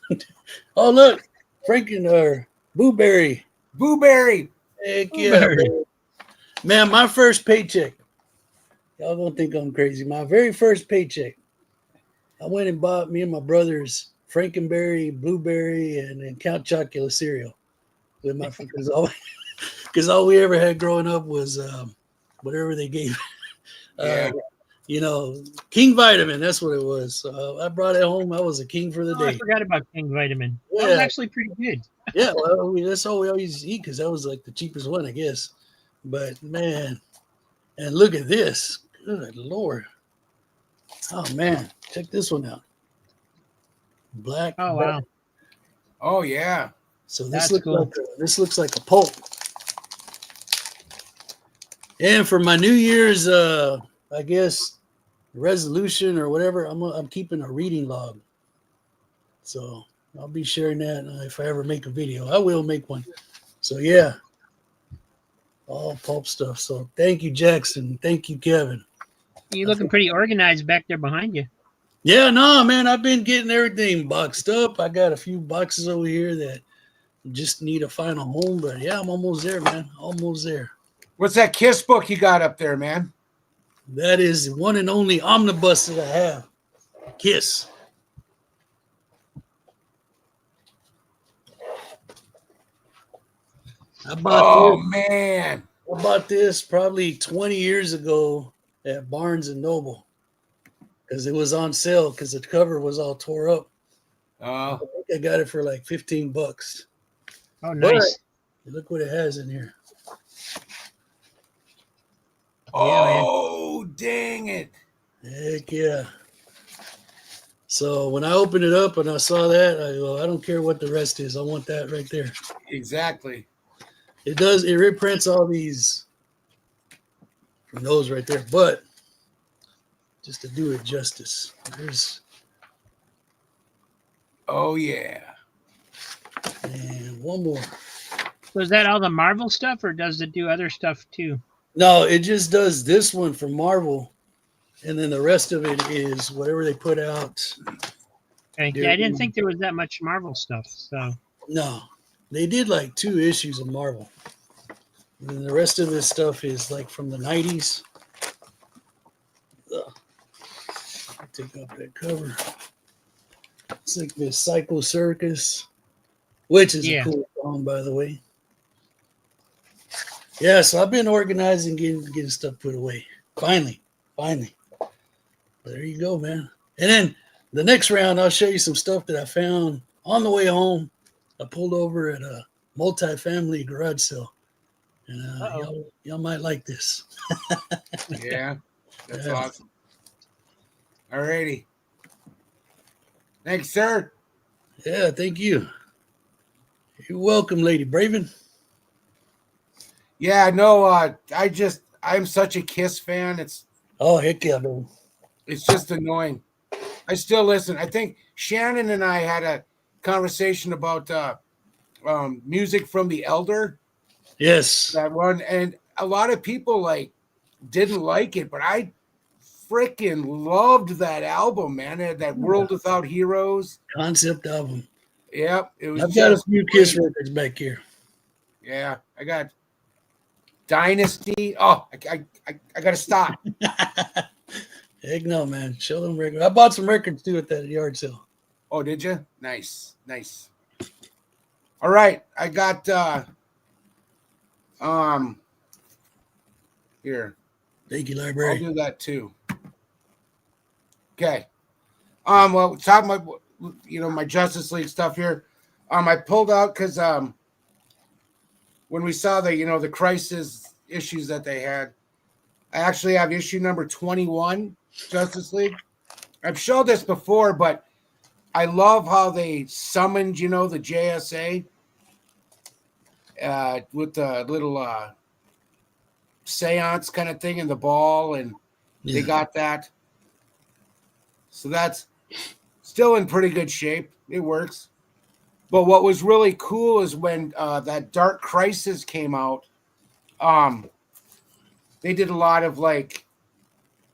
[SPEAKER 2] Oh, look. Booberry.
[SPEAKER 3] Booberry.
[SPEAKER 2] Heck yeah. Man, my first paycheck. Y'all gonna think I'm crazy. My very first paycheck. I went and bought me and my brothers Frankenberry, Blueberry, and Count Chocula cereal. With my because all we ever had growing up was whatever they gave.
[SPEAKER 3] Yeah.
[SPEAKER 2] King Vitamin. That's what it was. So I brought it home. I was a king for the day.
[SPEAKER 1] I forgot about King Vitamin.
[SPEAKER 2] Yeah.
[SPEAKER 1] That was actually pretty good.
[SPEAKER 2] Yeah, well, that's all we always eat because that was like the cheapest one, I guess. But man, and look at this. Good Lord. Oh man, check this one out. Black.
[SPEAKER 1] Oh wow.
[SPEAKER 3] Oh yeah.
[SPEAKER 2] So
[SPEAKER 1] That's
[SPEAKER 2] this
[SPEAKER 1] cool.
[SPEAKER 2] looks like a pulp. And for my New Year's, I guess resolution or whatever, I'm keeping a reading log. So I'll be sharing that if I ever make a video. I will make one. So yeah, all pulp stuff. So thank you, Jackson. Thank you, Kevin.
[SPEAKER 1] You're looking pretty organized back there behind you.
[SPEAKER 2] Yeah, no, man, I've been getting everything boxed up. I got a few boxes over here that just need a final home. But yeah, I'm almost there, man. Almost there.
[SPEAKER 3] What's that Kiss book you got up there, man?
[SPEAKER 2] That is the one and only omnibus that I have. Kiss. I bought this probably 20 years ago at Barnes and Noble because it was on sale because the cover was all tore up. I think I got it for like $15.
[SPEAKER 1] Oh, nice.
[SPEAKER 2] But look what it has in here.
[SPEAKER 3] Oh, dang it.
[SPEAKER 2] Heck yeah. So when I opened it up and I saw that, I go, I don't care what the rest is. I want that right there.
[SPEAKER 3] Exactly.
[SPEAKER 2] It reprints all these from those right there. But just to do it justice,
[SPEAKER 3] Oh, yeah.
[SPEAKER 2] And one more.
[SPEAKER 1] So is that all the Marvel stuff, or does it do other stuff too?
[SPEAKER 2] No, it just does this one for Marvel. And then the rest of it is whatever they put out.
[SPEAKER 1] Okay. Yeah, I didn't think there was that much Marvel stuff. So
[SPEAKER 2] no, they did like 2 issues of Marvel. And then the rest of this stuff is like from the 90s. take off that cover. It's like this Psycho Circus, which is a cool song, by the way. Yeah, so I've been organizing, getting stuff put away. Finally. There you go, man. And then the next round, I'll show you some stuff that I found on the way home. I pulled over at a multi-family garage sale. And y'all might like this.
[SPEAKER 3] Yeah, that's awesome. All righty. Thanks, sir.
[SPEAKER 2] Yeah, thank you. You're welcome, Lady Braven.
[SPEAKER 3] Yeah, no, I'm such a Kiss fan.
[SPEAKER 2] Heck yeah, bro.
[SPEAKER 3] It's just annoying. I still listen. I think Shannon and I had a conversation about music from the Elder.
[SPEAKER 2] Yes.
[SPEAKER 3] That one. And a lot of people didn't like it, but I freaking loved that album, man. It had that World Without Heroes
[SPEAKER 2] concept album.
[SPEAKER 3] Yep. It was.
[SPEAKER 2] I've got a few Kiss records back here.
[SPEAKER 3] Yeah, I got Dynasty. Oh, I got to stop.
[SPEAKER 2] Heck no, man. Show them records. I bought some records too at that yard sale.
[SPEAKER 3] Oh, did you? Nice. All right, I got here.
[SPEAKER 2] Thank you, library.
[SPEAKER 3] I'll do that too. Okay. Well, talking about my Justice League stuff here. I pulled out because when we saw the Crisis issues that they had, I actually have issue number 21, Justice League. I've showed this before, but I love how they summoned, the JSA with the little seance kind of thing in the ball, and they got that. So that's still in pretty good shape. It works. But what was really cool is when that Dark Crisis came out, they did a lot of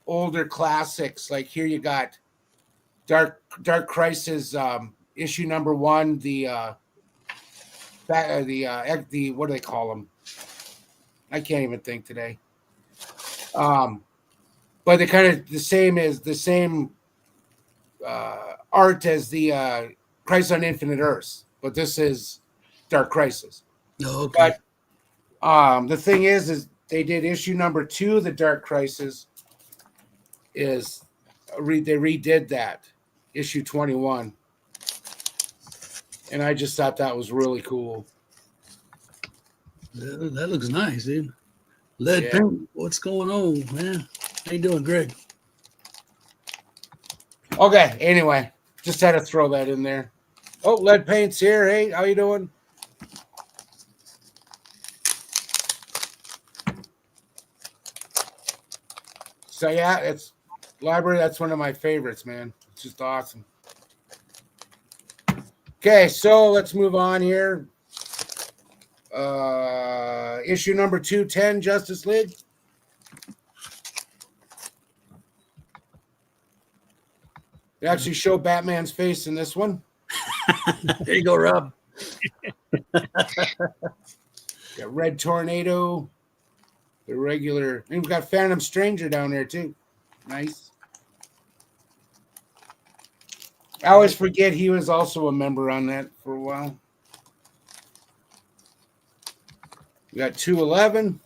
[SPEAKER 3] older classics. Like here you got Dark Crisis issue number 1, the what do they call them? I can't even think today. But they're kind of the same art as the Crisis on Infinite Earths, but this is Dark Crisis.
[SPEAKER 2] Oh, okay.
[SPEAKER 3] But the thing is they did issue number 2, the Dark Crisis. They redid that issue 21, and I just thought that was really cool.
[SPEAKER 2] That looks nice, dude. Lead paint. What's going on, man? How you doing, Greg?
[SPEAKER 3] Okay. Anyway, just had to throw that in there. Oh, Lead Paint's here. Hey, how you doing? So yeah, it's library. That's one of my favorites, man. It's just awesome. Okay, so let's move on here. Issue number 210, Justice League. They actually show Batman's face in this one.
[SPEAKER 2] There you go, Rob.
[SPEAKER 3] Got Red Tornado. The regular. And we've got Phantom Stranger down there too. Nice. I always forget he was also a member on that for a while. We got 211.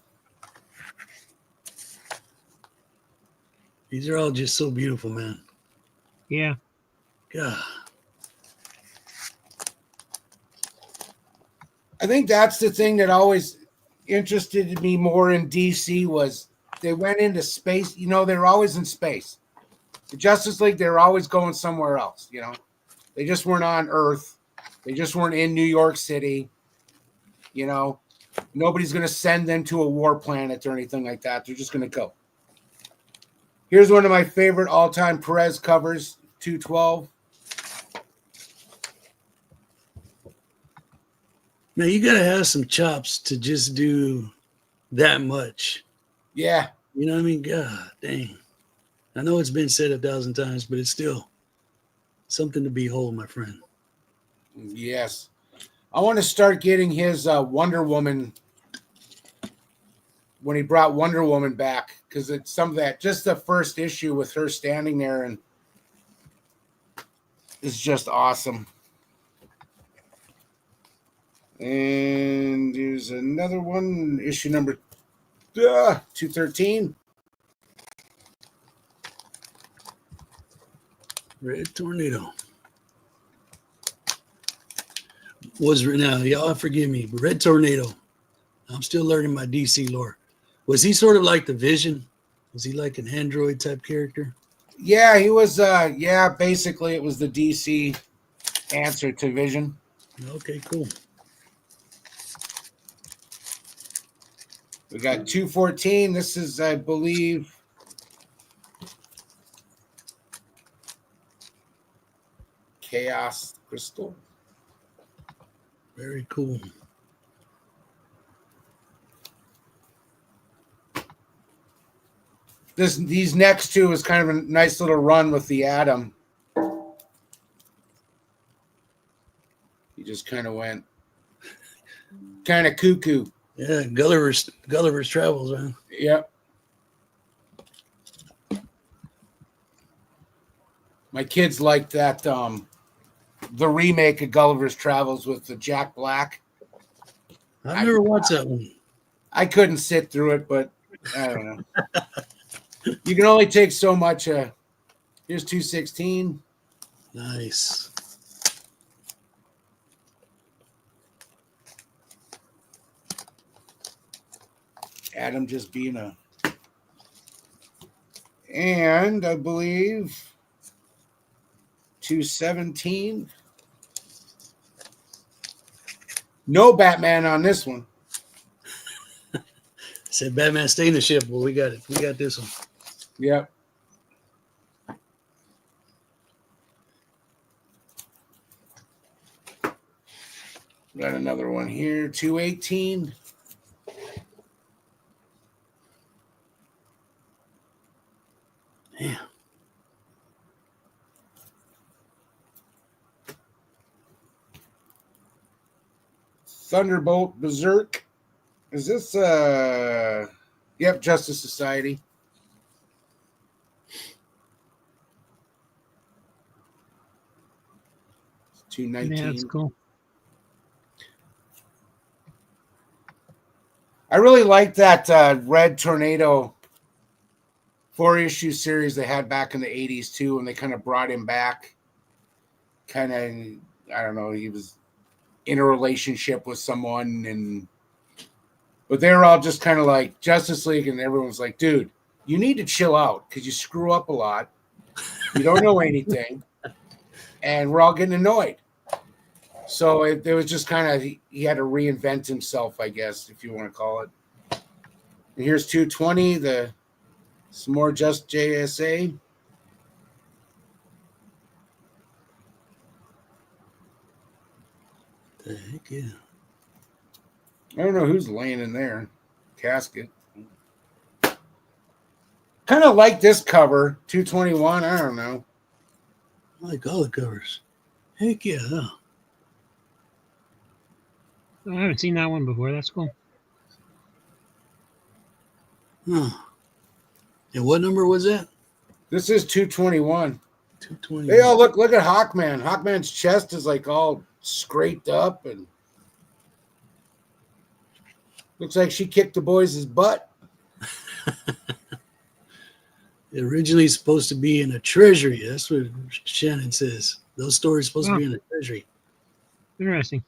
[SPEAKER 2] These are all just so beautiful, man.
[SPEAKER 1] Yeah.
[SPEAKER 2] God.
[SPEAKER 3] I think that's the thing that always interested me more in DC was they went into space. They were always in space. The Justice League, they were always going somewhere else. They just weren't on Earth. They just weren't in New York City. Nobody's going to send them to a war planet or anything like that. They're just going to go. Here's one of my favorite all-time Perez covers, 212.
[SPEAKER 2] Man, you got to have some chops to just do that much.
[SPEAKER 3] Yeah.
[SPEAKER 2] You know what I mean? God dang. I know it's been said 1,000 times, but it's still something to behold, my friend.
[SPEAKER 3] Yes. I want to start getting his Wonder Woman when he brought Wonder Woman back, because it's some of that, just the first issue with her standing there and is just awesome. And there's another one, issue number 213.
[SPEAKER 2] Red Tornado. Now, y'all forgive me, but Red Tornado. I'm still learning my DC lore. Was he sort of like the Vision? Was he like an android type character?
[SPEAKER 3] Yeah, he was. Basically, it was the DC answer to Vision.
[SPEAKER 2] Okay, cool.
[SPEAKER 3] We got 214. This is, I believe, Chaos Crystal.
[SPEAKER 2] Very cool.
[SPEAKER 3] These next two is kind of a nice little run with the Atom. He just kind of went kind of cuckoo.
[SPEAKER 2] Yeah, Gulliver's Travels, man.
[SPEAKER 3] Yep. My kids liked that the remake of Gulliver's Travels with the Jack Black.
[SPEAKER 2] I've never watched that one.
[SPEAKER 3] I couldn't sit through it, but I don't know. You can only take so much. Here's 216.
[SPEAKER 2] Nice.
[SPEAKER 3] Adam just being a. And I believe 217. No Batman on this one.
[SPEAKER 2] Said Batman stay in the ship. Well, we got it. We got this one.
[SPEAKER 3] Yep. Got another one here. 218.
[SPEAKER 2] Yeah.
[SPEAKER 3] Thunderbolt Berserk. Is this yep, Justice Society. It's 219.
[SPEAKER 1] Yeah, that's cool.
[SPEAKER 3] I really like that Red Tornado 4-issue series they had back in the 80s too, and they kind of brought him back. Kind of, I don't know, he was in a relationship with someone, but they were all just kind of like Justice League, and everyone was like, dude, you need to chill out because you screw up a lot. You don't know anything, and we're all getting annoyed. So it was just kind of, he had to reinvent himself, I guess, if you want to call it. And here's 220, some more Just JSA.
[SPEAKER 2] The heck yeah.
[SPEAKER 3] I don't know who's laying in there. Casket. Kind of like this cover, 221. I don't know.
[SPEAKER 2] I like all the covers. Heck yeah. Huh?
[SPEAKER 1] I haven't seen that one before. That's cool.
[SPEAKER 2] Huh. And what number was that?
[SPEAKER 3] This is 221.
[SPEAKER 2] 220.
[SPEAKER 3] Hey, oh, look at Hawkman. Hawkman's chest is like all scraped up and looks like she kicked the boys' butt.
[SPEAKER 2] Originally supposed to be in a treasury. That's what Shannon says. Those stories supposed to be in a treasury.
[SPEAKER 1] Interesting.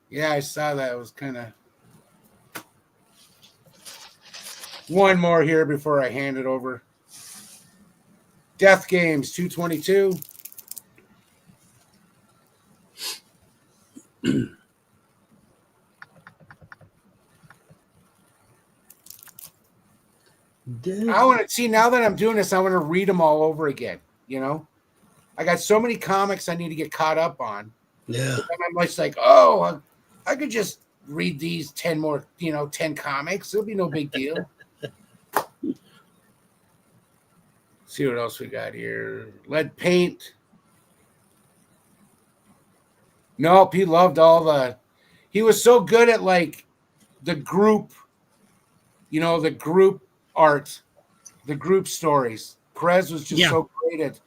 [SPEAKER 3] Yeah, I saw that. It was kind of. One more here before I hand it over. Death Games 222. I want to see, now that I'm doing this, I want to read them all over again. You know, I got so many comics I need to get caught up on.
[SPEAKER 2] Yeah.
[SPEAKER 3] And I'm just like, oh, I could just read these 10 more, 10 comics. It'll be no big deal. See what else we got here. Lead Paint. Nope, he loved he was so good at like the group, the group art, the group stories. Perez was just so great at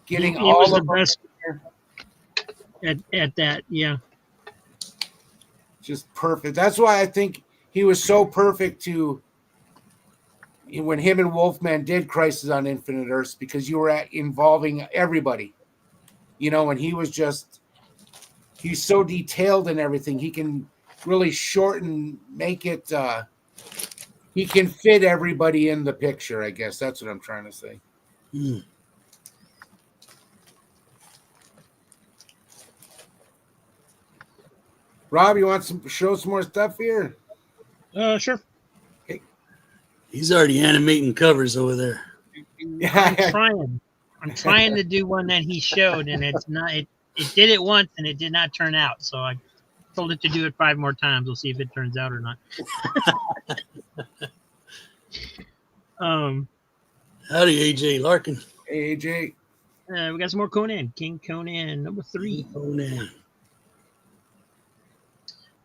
[SPEAKER 3] getting
[SPEAKER 1] he
[SPEAKER 3] all
[SPEAKER 1] was the
[SPEAKER 3] of them.
[SPEAKER 1] best at that. Yeah.
[SPEAKER 3] Just perfect. That's why I think he was so perfect to when him and Wolfman did Crisis on Infinite Earths, because you were involving everybody, and he's so detailed in everything. He can really shorten, make it, he can fit everybody in the picture, I guess. That's what I'm trying to say.
[SPEAKER 2] Hmm.
[SPEAKER 3] Rob, you want show some more stuff here?
[SPEAKER 1] Sure.
[SPEAKER 3] Okay.
[SPEAKER 2] He's already animating covers over there.
[SPEAKER 1] I'm trying to do one that he showed, and it's not. It did it once, and it did not turn out. So I told it to do it 5 more times. We'll see if it turns out or not.
[SPEAKER 2] Howdy, AJ Larkin.
[SPEAKER 3] Hey, AJ.
[SPEAKER 1] We got some more Conan. King Conan, number 3.
[SPEAKER 2] Conan.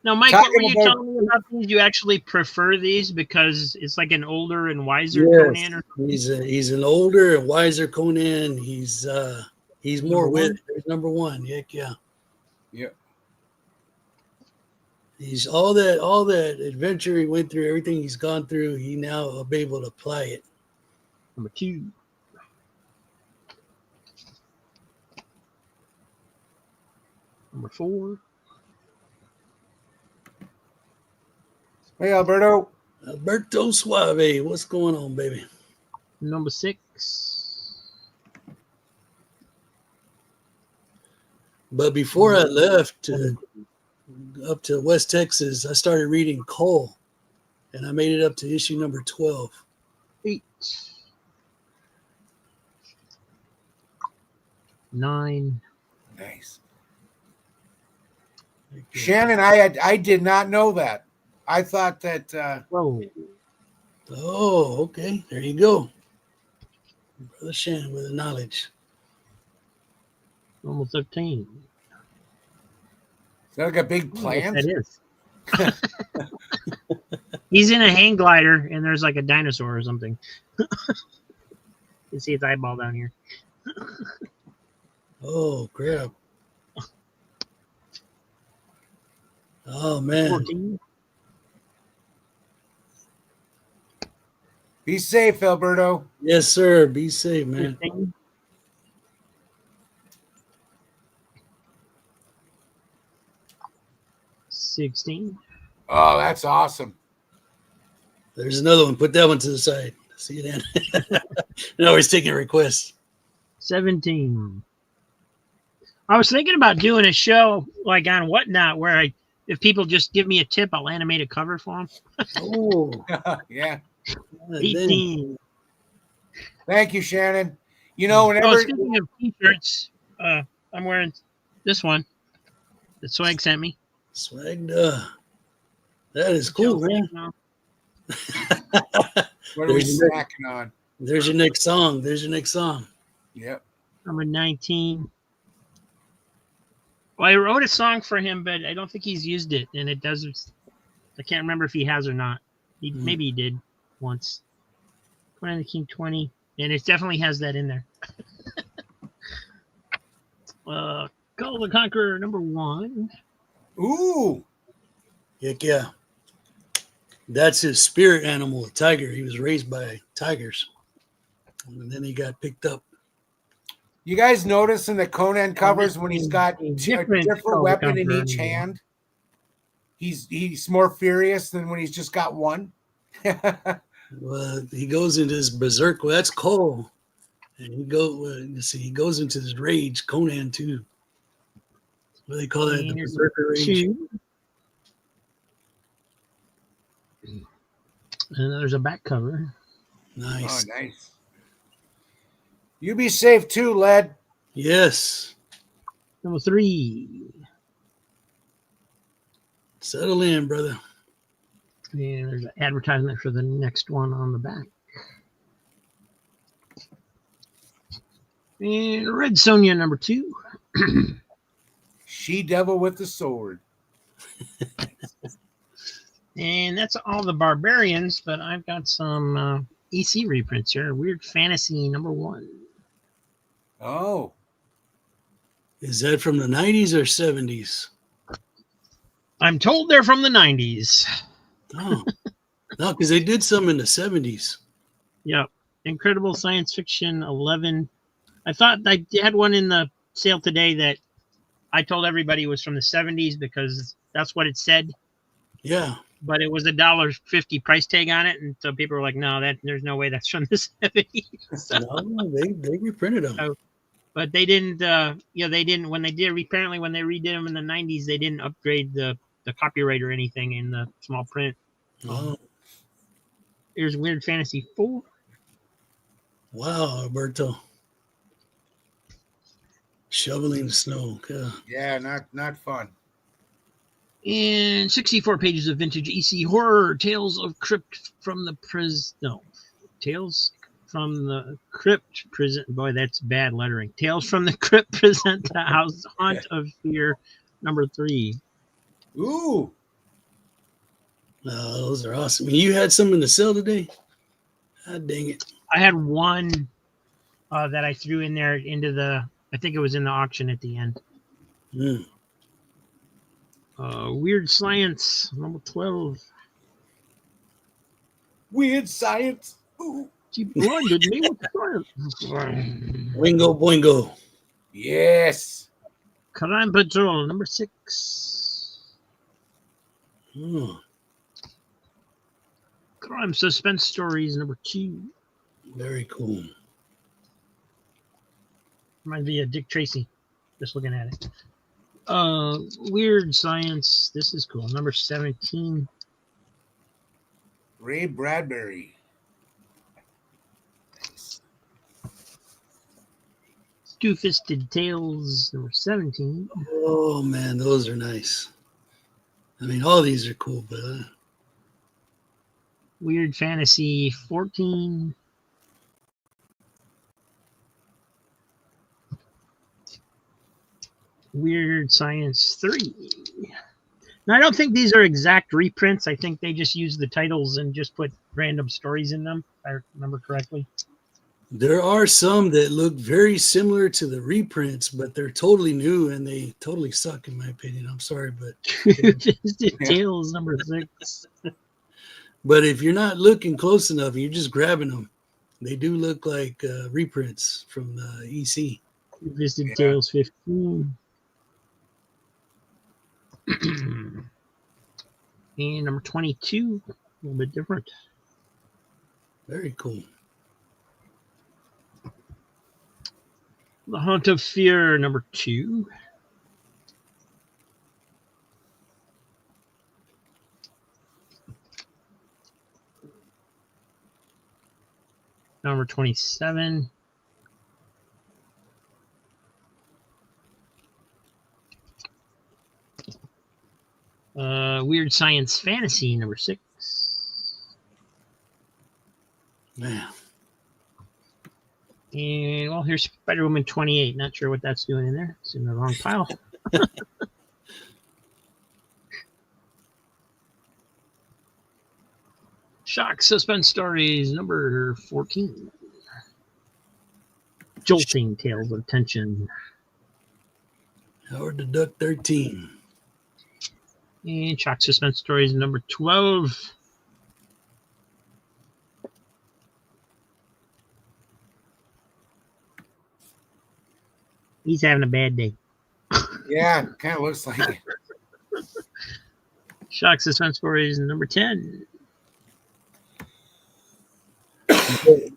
[SPEAKER 1] Now, Mike, what were you telling me about these? You actually prefer these because it's like an older and wiser Conan? Or
[SPEAKER 2] he's an older and wiser Conan. He's more with number 1. Heck yeah.
[SPEAKER 3] Yep.
[SPEAKER 2] He's all that adventure he went through, everything he's gone through, he now will be able to apply it.
[SPEAKER 1] Number 2. Number 4.
[SPEAKER 3] Hey, Alberto.
[SPEAKER 2] Alberto Suave. What's going on, baby?
[SPEAKER 1] Number 6.
[SPEAKER 2] But before I left up to West Texas, I started reading Cole, and I made it up to issue number 12.
[SPEAKER 1] 8. 9.
[SPEAKER 3] Nice. Shannon, I did not know that. I thought that.
[SPEAKER 1] Whoa.
[SPEAKER 2] Oh, okay. There you go. Brother Shannon with the knowledge.
[SPEAKER 1] Almost 13.
[SPEAKER 3] Is that like a big plant?
[SPEAKER 1] That is. He's in a hang glider, and there's like a dinosaur or something. You can see its eyeball down here.
[SPEAKER 2] Oh, crap. Oh, man.
[SPEAKER 1] 14.
[SPEAKER 3] Be safe, Alberto.
[SPEAKER 2] Yes, sir. Be safe, man.
[SPEAKER 1] 15. 16.
[SPEAKER 3] Oh, that's awesome.
[SPEAKER 2] There's another one. Put that one to the side. See you then. No, he's taking requests.
[SPEAKER 1] 17. I was thinking about doing a show like on Whatnot where if people just give me a tip, I'll animate a cover for them.
[SPEAKER 2] Oh,
[SPEAKER 3] yeah.
[SPEAKER 1] 18.
[SPEAKER 3] Thank you, Shannon. Whenever.
[SPEAKER 1] Speaking of t-shirts, I'm wearing this one that Swag sent me.
[SPEAKER 2] Swagged up. That is cool, man.
[SPEAKER 3] What are we snacking on?
[SPEAKER 2] There's your next song.
[SPEAKER 3] Yep.
[SPEAKER 1] Number 19. Well, I wrote a song for him, but I don't think he's used it, and it doesn't. I can't remember if he has or not. Maybe he did once. 20 the King 20, and it definitely has that in there. Call the Conqueror, number 1.
[SPEAKER 3] Ooh.
[SPEAKER 2] Heck yeah. That's his spirit animal, a tiger. He was raised by tigers. And then he got picked up.
[SPEAKER 3] You guys notice in the Conan covers when he's got a different weapon in each hand, he's more furious than when he's just got one.
[SPEAKER 2] Well, he goes into his berserk. Well, that's Cole. And he goes into this rage, Conan too. What do they call that? The berserker rage.
[SPEAKER 1] And there's a back cover.
[SPEAKER 2] Nice.
[SPEAKER 3] Oh, nice. You be safe too, lad.
[SPEAKER 2] Yes.
[SPEAKER 1] Number 3.
[SPEAKER 2] Settle in, brother.
[SPEAKER 1] And there's an advertisement for the next one on the back. And Red Sonja, number 2.
[SPEAKER 3] She-Devil with the sword.
[SPEAKER 1] And that's all the Barbarians, but I've got some EC reprints here. Weird Fantasy, number 1.
[SPEAKER 3] Oh,
[SPEAKER 2] Is that from the 90s or 70s?
[SPEAKER 1] I'm told they're from the 90s.
[SPEAKER 2] Oh, no, because they did some in the 70s.
[SPEAKER 1] Yep. Incredible Science Fiction 11. I thought I had one in the sale today that I told everybody was from the 70s because that's what it said.
[SPEAKER 2] Yeah.
[SPEAKER 1] But it was $1.50 price tag on it, and so people were like, "No, there's no way that's from the 70s." So,
[SPEAKER 2] No, they reprinted them.
[SPEAKER 1] but they didn't. They didn't when they did. Apparently, when they redid them in the 90s, they didn't upgrade the copyright or anything in the small print.
[SPEAKER 2] Oh,
[SPEAKER 1] Here's Weird Fantasy 4.
[SPEAKER 2] wow, Alberto. Shoveling snow. God.
[SPEAKER 3] yeah, not fun.
[SPEAKER 1] And 64 pages of vintage EC horror, Tales of Crypt from the Prison. No, Tales from the Crypt present. Boy, that's bad lettering. Tales from the Crypt present the House Haunt of Fear number 3.
[SPEAKER 3] Ooh,
[SPEAKER 2] Oh, those are awesome. You had some in the sale today? God dang it.
[SPEAKER 1] I had one that I threw in there into the. I think it was in the auction at the end.
[SPEAKER 2] Mm.
[SPEAKER 1] Weird Science number 12.
[SPEAKER 3] weird science. Ooh.
[SPEAKER 1] She blinded me with science.
[SPEAKER 2] Wingo boingo.
[SPEAKER 3] Yes.
[SPEAKER 1] Crime Patrol number 6.
[SPEAKER 2] Oh,
[SPEAKER 1] Crime Suspense Stories number 2.
[SPEAKER 2] very cool.
[SPEAKER 1] Reminds me of Dick Tracy, just looking at it. Weird Science. This is cool. Number 17.
[SPEAKER 3] Ray Bradbury. Nice.
[SPEAKER 1] Two-Fisted Tales number 17.
[SPEAKER 2] Oh, man, those are nice. I mean, all these are cool, but
[SPEAKER 1] Weird Fantasy 14. Weird Science 3. Now, I don't think these are exact reprints. I think they just use the titles and just put random stories in them, if I remember correctly.
[SPEAKER 2] there are some that look very similar to the reprints, but they're totally new and they totally suck, in my opinion. I'm sorry, but
[SPEAKER 1] Two-Fisted Tales number 6.
[SPEAKER 2] but if you're not looking close enough, you're just grabbing them. They do look like reprints from the EC.
[SPEAKER 1] Two-Fisted Tales 15. And number 22, a little bit different.
[SPEAKER 2] Very cool.
[SPEAKER 1] The Haunt of Fear number 2. Number 27. Weird Science Fantasy number 6.
[SPEAKER 2] Man.
[SPEAKER 1] And well, here's Spider-Woman 28. Not sure what that's doing in there. It's in the wrong pile. Shock Suspense Stories number 14. Jolting Tales of Tension.
[SPEAKER 2] Howard the Duck 13.
[SPEAKER 1] And Shock Suspense Stories number 12. He's having a bad day.
[SPEAKER 3] Yeah, kind of looks like it.
[SPEAKER 1] Shock Suspense Stories number 10.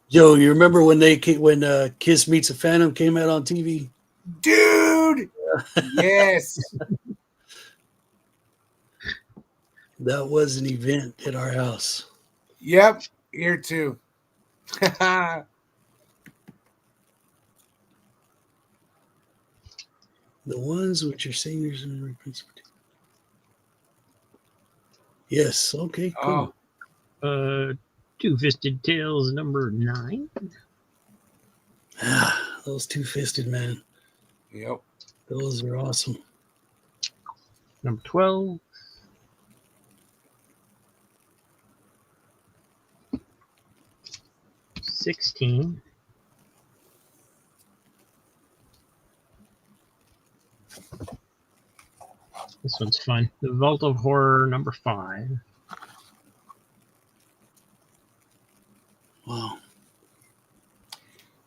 [SPEAKER 2] Joe, you remember when Kiss Meets a Phantom came out on TV?
[SPEAKER 3] Dude! Yes.
[SPEAKER 2] That was an event at our house.
[SPEAKER 3] Yep, here too.
[SPEAKER 2] The ones which are seniors and reprints. Yes, okay, cool.
[SPEAKER 3] Oh,
[SPEAKER 1] Two-Fisted Tales number 9.
[SPEAKER 2] Ah, those two-fisted, man.
[SPEAKER 3] yep.
[SPEAKER 2] Those are awesome.
[SPEAKER 1] Number 12. $16. This one's fun. The Vault of Horror #5.
[SPEAKER 2] Wow.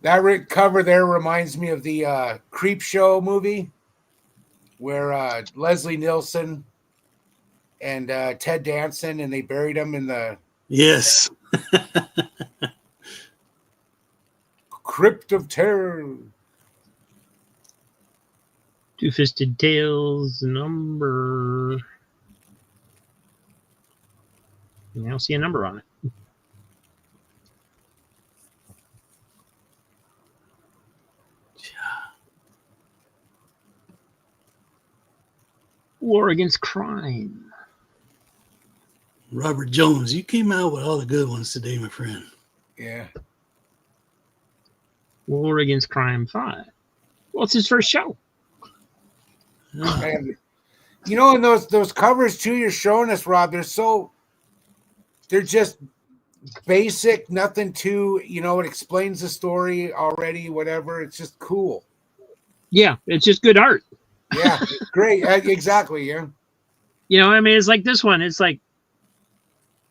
[SPEAKER 3] That cover there reminds me of the Creep Show movie where Leslie Nielsen and Ted Danson, and they buried him in the
[SPEAKER 2] Yes.
[SPEAKER 3] Crypt of Terror.
[SPEAKER 1] Two-Fisted Tales number. I don't see a number on it. War Against Crime.
[SPEAKER 2] Robert Jones, you came out with all the good ones today, my friend.
[SPEAKER 3] Yeah.
[SPEAKER 1] War Against Crime 5. Well, it's his first show.
[SPEAKER 3] And, you know, and those covers too you're showing us, Rob, they're just basic, nothing too, you know, it explains the story already, whatever. It's just cool.
[SPEAKER 1] Yeah, it's just good art.
[SPEAKER 3] Yeah, great. Exactly, yeah.
[SPEAKER 1] You know, I mean, it's like this one. It's like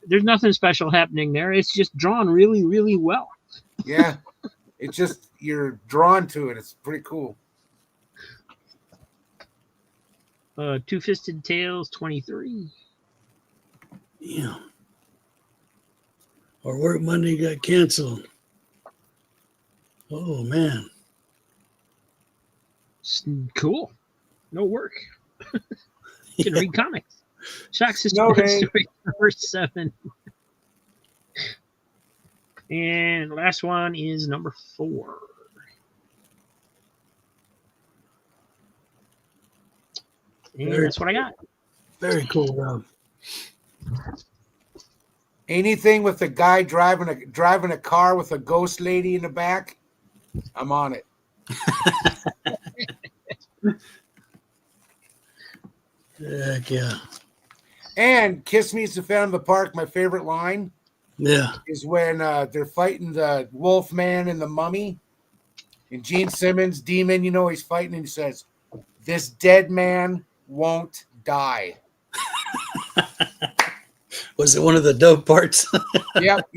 [SPEAKER 1] there's nothing special happening there. It's just drawn really, really well.
[SPEAKER 3] Yeah. It's just you're drawn to it. It's pretty cool.
[SPEAKER 1] Two-Fisted Tales 23.
[SPEAKER 2] Yeah. Our work Monday got canceled. Oh, man.
[SPEAKER 1] Cool. No work. Can read comics. Shock System
[SPEAKER 3] No day.
[SPEAKER 1] Story #7. And last one is #4. And that's what I got.
[SPEAKER 2] Very cool, Rob.
[SPEAKER 3] Anything with a guy driving a car with a ghost lady in the back, I'm on it.
[SPEAKER 2] Heck yeah.
[SPEAKER 3] And Kiss Meets the Phantom of the Park, my favorite line
[SPEAKER 2] Yeah.
[SPEAKER 3] is when they're fighting the Wolf Man and the Mummy. And Gene Simmons, Demon, you know, he's fighting and he says, "This dead man won't die."
[SPEAKER 2] Was it one of the dub parts?
[SPEAKER 3] Yep.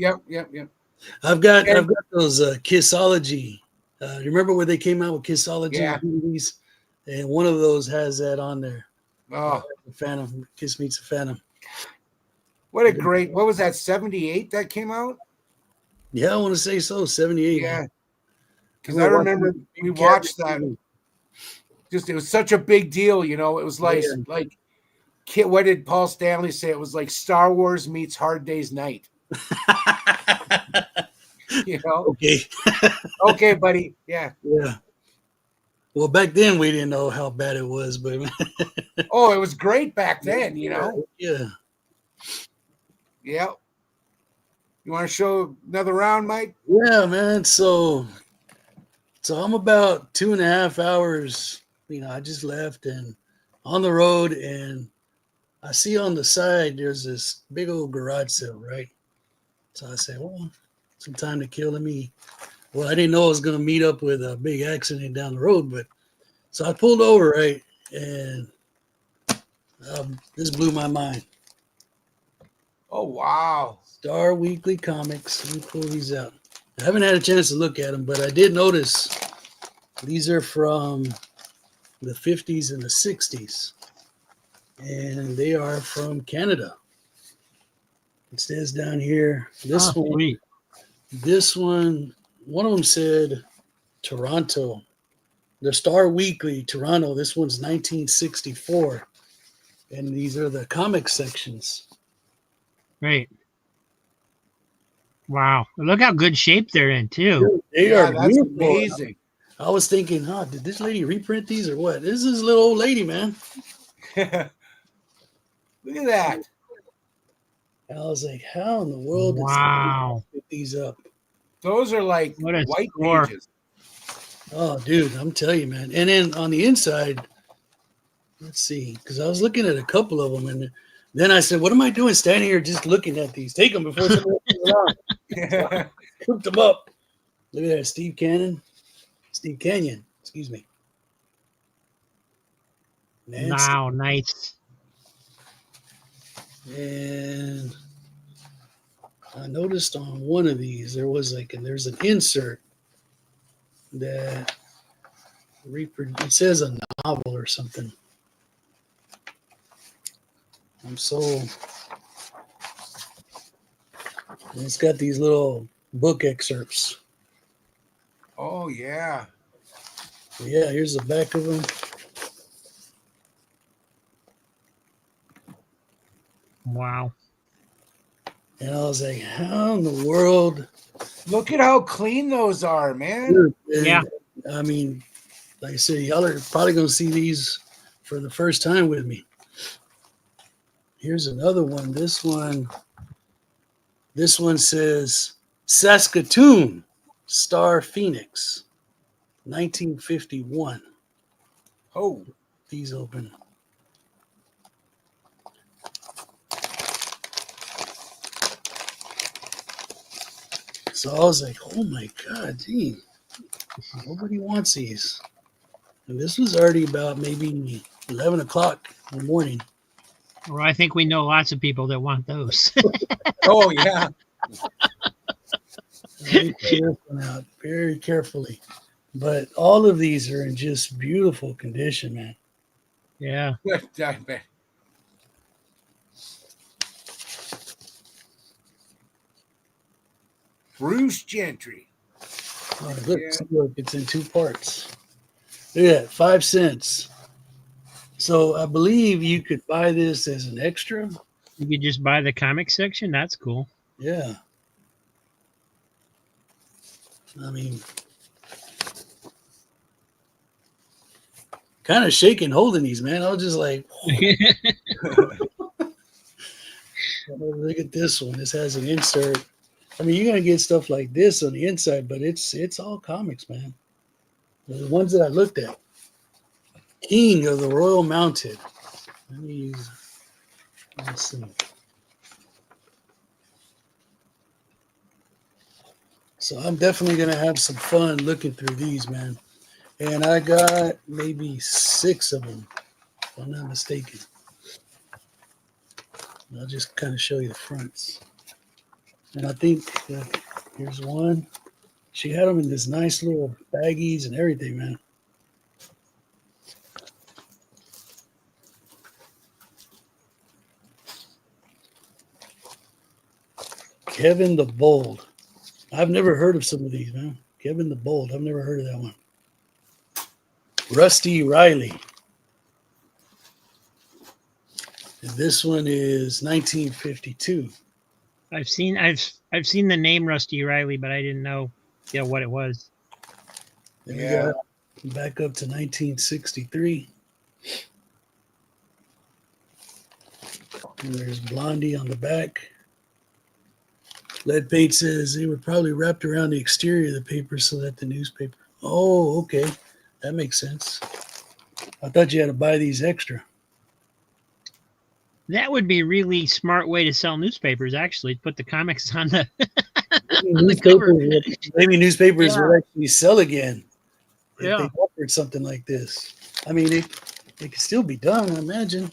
[SPEAKER 2] I've got those Kissology. You remember where they came out with Kissology
[SPEAKER 3] Yeah.
[SPEAKER 2] movies? And one of those has that on there.
[SPEAKER 3] Oh,
[SPEAKER 2] The Phantom, Kiss Meets the Phantom.
[SPEAKER 3] what a great, what was that, 78 that came out?
[SPEAKER 2] Yeah, I want to say so. 78.
[SPEAKER 3] Yeah. Because I remember we watched that. Just, it was such a big deal, you know. It was like, what did Paul Stanley say? It was like Star Wars meets Hard Day's Night. You know?
[SPEAKER 2] Okay.
[SPEAKER 3] Okay, buddy. Yeah.
[SPEAKER 2] Yeah. Well, back then we didn't know how bad it was, but
[SPEAKER 3] Oh, it was great back then, you know?
[SPEAKER 2] Yeah.
[SPEAKER 3] Yeah. You want to show another round, Mike?
[SPEAKER 2] Yeah, man. So I'm about 2.5 hours. You know, I just left and on the road, and I see on the side there's this big old garage sale, right? So I said, well, some time to kill. Well, I didn't know I was going to meet up with a big accident down the road, but so I pulled over, right? And this blew my mind.
[SPEAKER 3] Oh, wow.
[SPEAKER 2] Star Weekly Comics. Let me pull these out. I haven't had a chance to look at them, but I did notice these are from the 50s and the 60s. And they are from Canada. It says down here, this one, one of them said Toronto. The Star Weekly, Toronto. This one's 1964. And these are the comic sections.
[SPEAKER 1] Right. Wow. Look how good shape they're in, too.
[SPEAKER 2] They are
[SPEAKER 3] that's
[SPEAKER 2] beautiful.
[SPEAKER 3] amazing.
[SPEAKER 2] I was thinking, did this lady reprint these or what? This is a little old lady, man.
[SPEAKER 3] Look at that.
[SPEAKER 2] I was like, how in the world did
[SPEAKER 1] Wow.
[SPEAKER 2] pick these up?
[SPEAKER 3] Those are like
[SPEAKER 1] What a
[SPEAKER 3] white
[SPEAKER 1] score.
[SPEAKER 3] pages.
[SPEAKER 2] Oh, dude, I'm telling you, man. And then on the inside, let's see, because I was looking at a couple of them, and then I said, what am I doing standing here just looking at these? Take them before someone else comes around. Cooked them up. Look at that, Steve Canyon, excuse me. Nancy.
[SPEAKER 1] Wow, nice.
[SPEAKER 2] And I noticed on one of these there's an insert that it says a novel or something. It's got these little book excerpts.
[SPEAKER 3] Oh yeah.
[SPEAKER 2] Yeah, here's the back of them.
[SPEAKER 1] Wow.
[SPEAKER 2] And I was like, how in the world?
[SPEAKER 3] Look at how clean those are, man.
[SPEAKER 2] And,
[SPEAKER 1] Yeah.
[SPEAKER 2] I mean, like I said, y'all are probably going to see these for the first time with me. Here's another one. This one says Saskatoon, Star Phoenix, 1951.
[SPEAKER 3] Oh,
[SPEAKER 2] These open. So I was like, oh my God, gee, nobody wants these. And this was already about maybe 11 o'clock in the morning.
[SPEAKER 1] Well, I think we know lots of people that want those.
[SPEAKER 3] oh yeah.
[SPEAKER 2] Let me pull this one out very carefully. But all of these are in just beautiful condition, man.
[SPEAKER 1] Yeah.
[SPEAKER 3] Bruce Gentry.
[SPEAKER 2] Oh, look, it's in two parts. Look at that, 5 cents. So I believe you could buy this as an extra.
[SPEAKER 1] You could just buy the comic section. That's cool.
[SPEAKER 2] Yeah. I mean, kind of shaking holding these, man. I was just like, look at this one. This has an insert. I mean, you're gonna get stuff like this on the inside, but it's all comics, man. The ones that I looked at. King of the Royal Mounted. Let's see. So I'm definitely gonna have some fun looking through these, man. And I got maybe 6 of them, if I'm not mistaken. I'll just kind of show you the fronts. And I think here's one. She had them in this nice little baggies and everything, man. Kevin the Bold. I've never heard of some of these, man. Kevin the Bold. I've never heard of that one. Rusty Riley. And this one is 1952.
[SPEAKER 1] I've seen the name Rusty Riley, but I didn't know what it was.
[SPEAKER 2] Then we got back up to 1963. And there's Blondie on the back. Lead paint says they were probably wrapped around the exterior of the paper so that the newspaper. Oh, okay. That makes sense. I thought you had to buy these extra.
[SPEAKER 1] That would be a really smart way to sell newspapers, actually. Put the comics on the,
[SPEAKER 2] Maybe newspapers would actually sell again if they offered something like this. I mean, it could still be done, I imagine.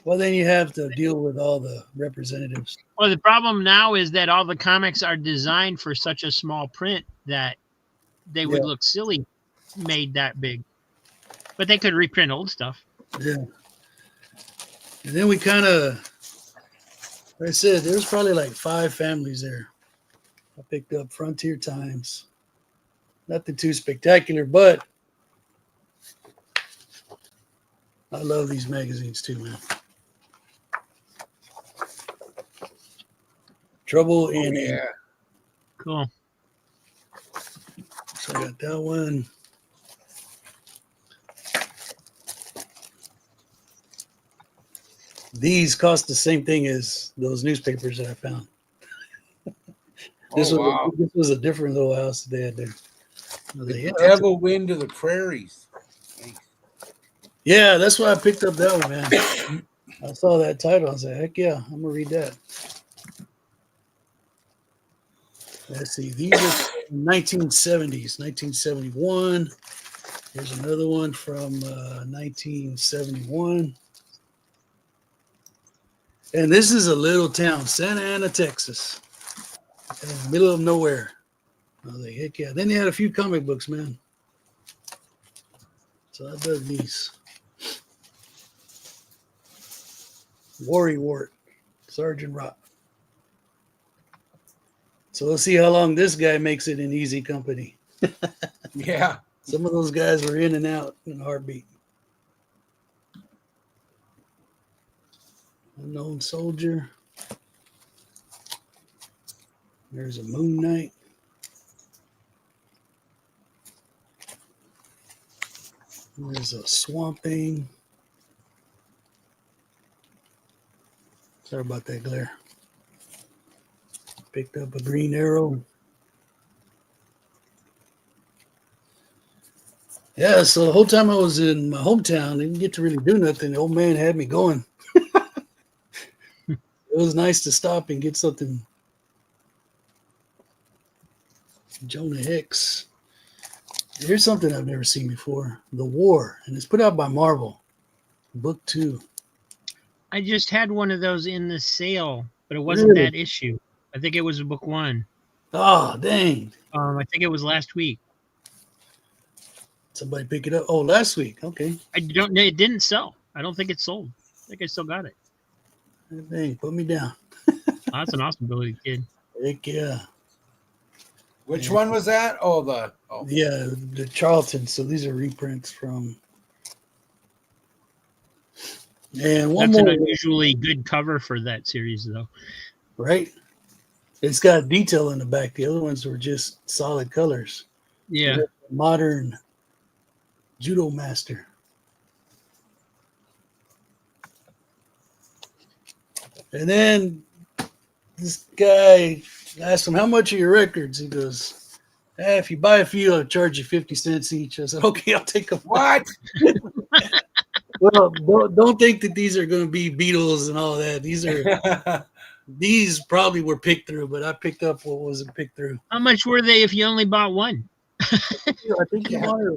[SPEAKER 2] Well, then you have to deal with all the representatives.
[SPEAKER 1] Well, the problem now is that all the comics are designed for such a small print that they would look silly made that big. But they could reprint old stuff.
[SPEAKER 2] Yeah. And then we kind of, like I said, there's probably like 5 families there. I picked up Frontier Times. Nothing too spectacular, but I love these magazines too, man. Trouble in Ink.
[SPEAKER 1] Cool.
[SPEAKER 2] So I got that one. These cost the same thing as those newspapers that I found. This was a different little house that they had there.
[SPEAKER 3] The Devil Wind of the Prairies.
[SPEAKER 2] Yeah, that's why I picked up that one, man. I saw that title. I was like, heck yeah, I'm gonna read that. Let's see. These are 1970s, 1971. Here's another one from 1971. And this is a little town, Santa Ana, Texas. In the middle of nowhere. I was like, heck yeah. Then they had a few comic books, man. So I dug these. Worrywart, Sergeant Rock. So let's see how long this guy makes it in Easy Company.
[SPEAKER 3] Yeah.
[SPEAKER 2] Some of those guys were in and out in a heartbeat. Unknown Soldier. There's a Moon Knight. There's a Swamp Thing. Sorry about that glare. Picked up a Green Arrow. Yeah, so the whole time I was in my hometown, I didn't get to really do nothing. The old man had me going. It was nice to stop and get something. Jonah Hex. Here's something I've never seen before. The War, and it's put out by Marvel. Book 2.
[SPEAKER 1] I just had one of those in the sale, but it wasn't
[SPEAKER 2] Really?
[SPEAKER 1] that issue. I think it was book 1.
[SPEAKER 2] Oh, dang.
[SPEAKER 1] I think it was last week.
[SPEAKER 2] Somebody pick it up. Oh, last week. Okay.
[SPEAKER 1] I don't know. It didn't sell. I don't think it's sold. I think I still got it.
[SPEAKER 2] Dang, put me down.
[SPEAKER 1] Oh, that's an awesome ability, kid.
[SPEAKER 2] Heck yeah.
[SPEAKER 3] Which one was that? Oh,
[SPEAKER 2] Yeah, the Charlton. So these are reprints from. And one
[SPEAKER 1] That's
[SPEAKER 2] more.
[SPEAKER 1] an unusually good cover for that series, though.
[SPEAKER 2] Right? It's got detail in the back. The other ones were just solid colors.
[SPEAKER 1] Yeah.
[SPEAKER 2] Modern Judo Master. And then this guy asked him, how much are your records? He goes, if you buy a few, I'll charge you 50 cents each. I said, okay, I'll take them.
[SPEAKER 3] what?
[SPEAKER 2] Well, don't think that these are going to be Beatles and all that. These probably were picked through, but I picked up what wasn't picked through.
[SPEAKER 1] How much were they if you only bought one?
[SPEAKER 2] I think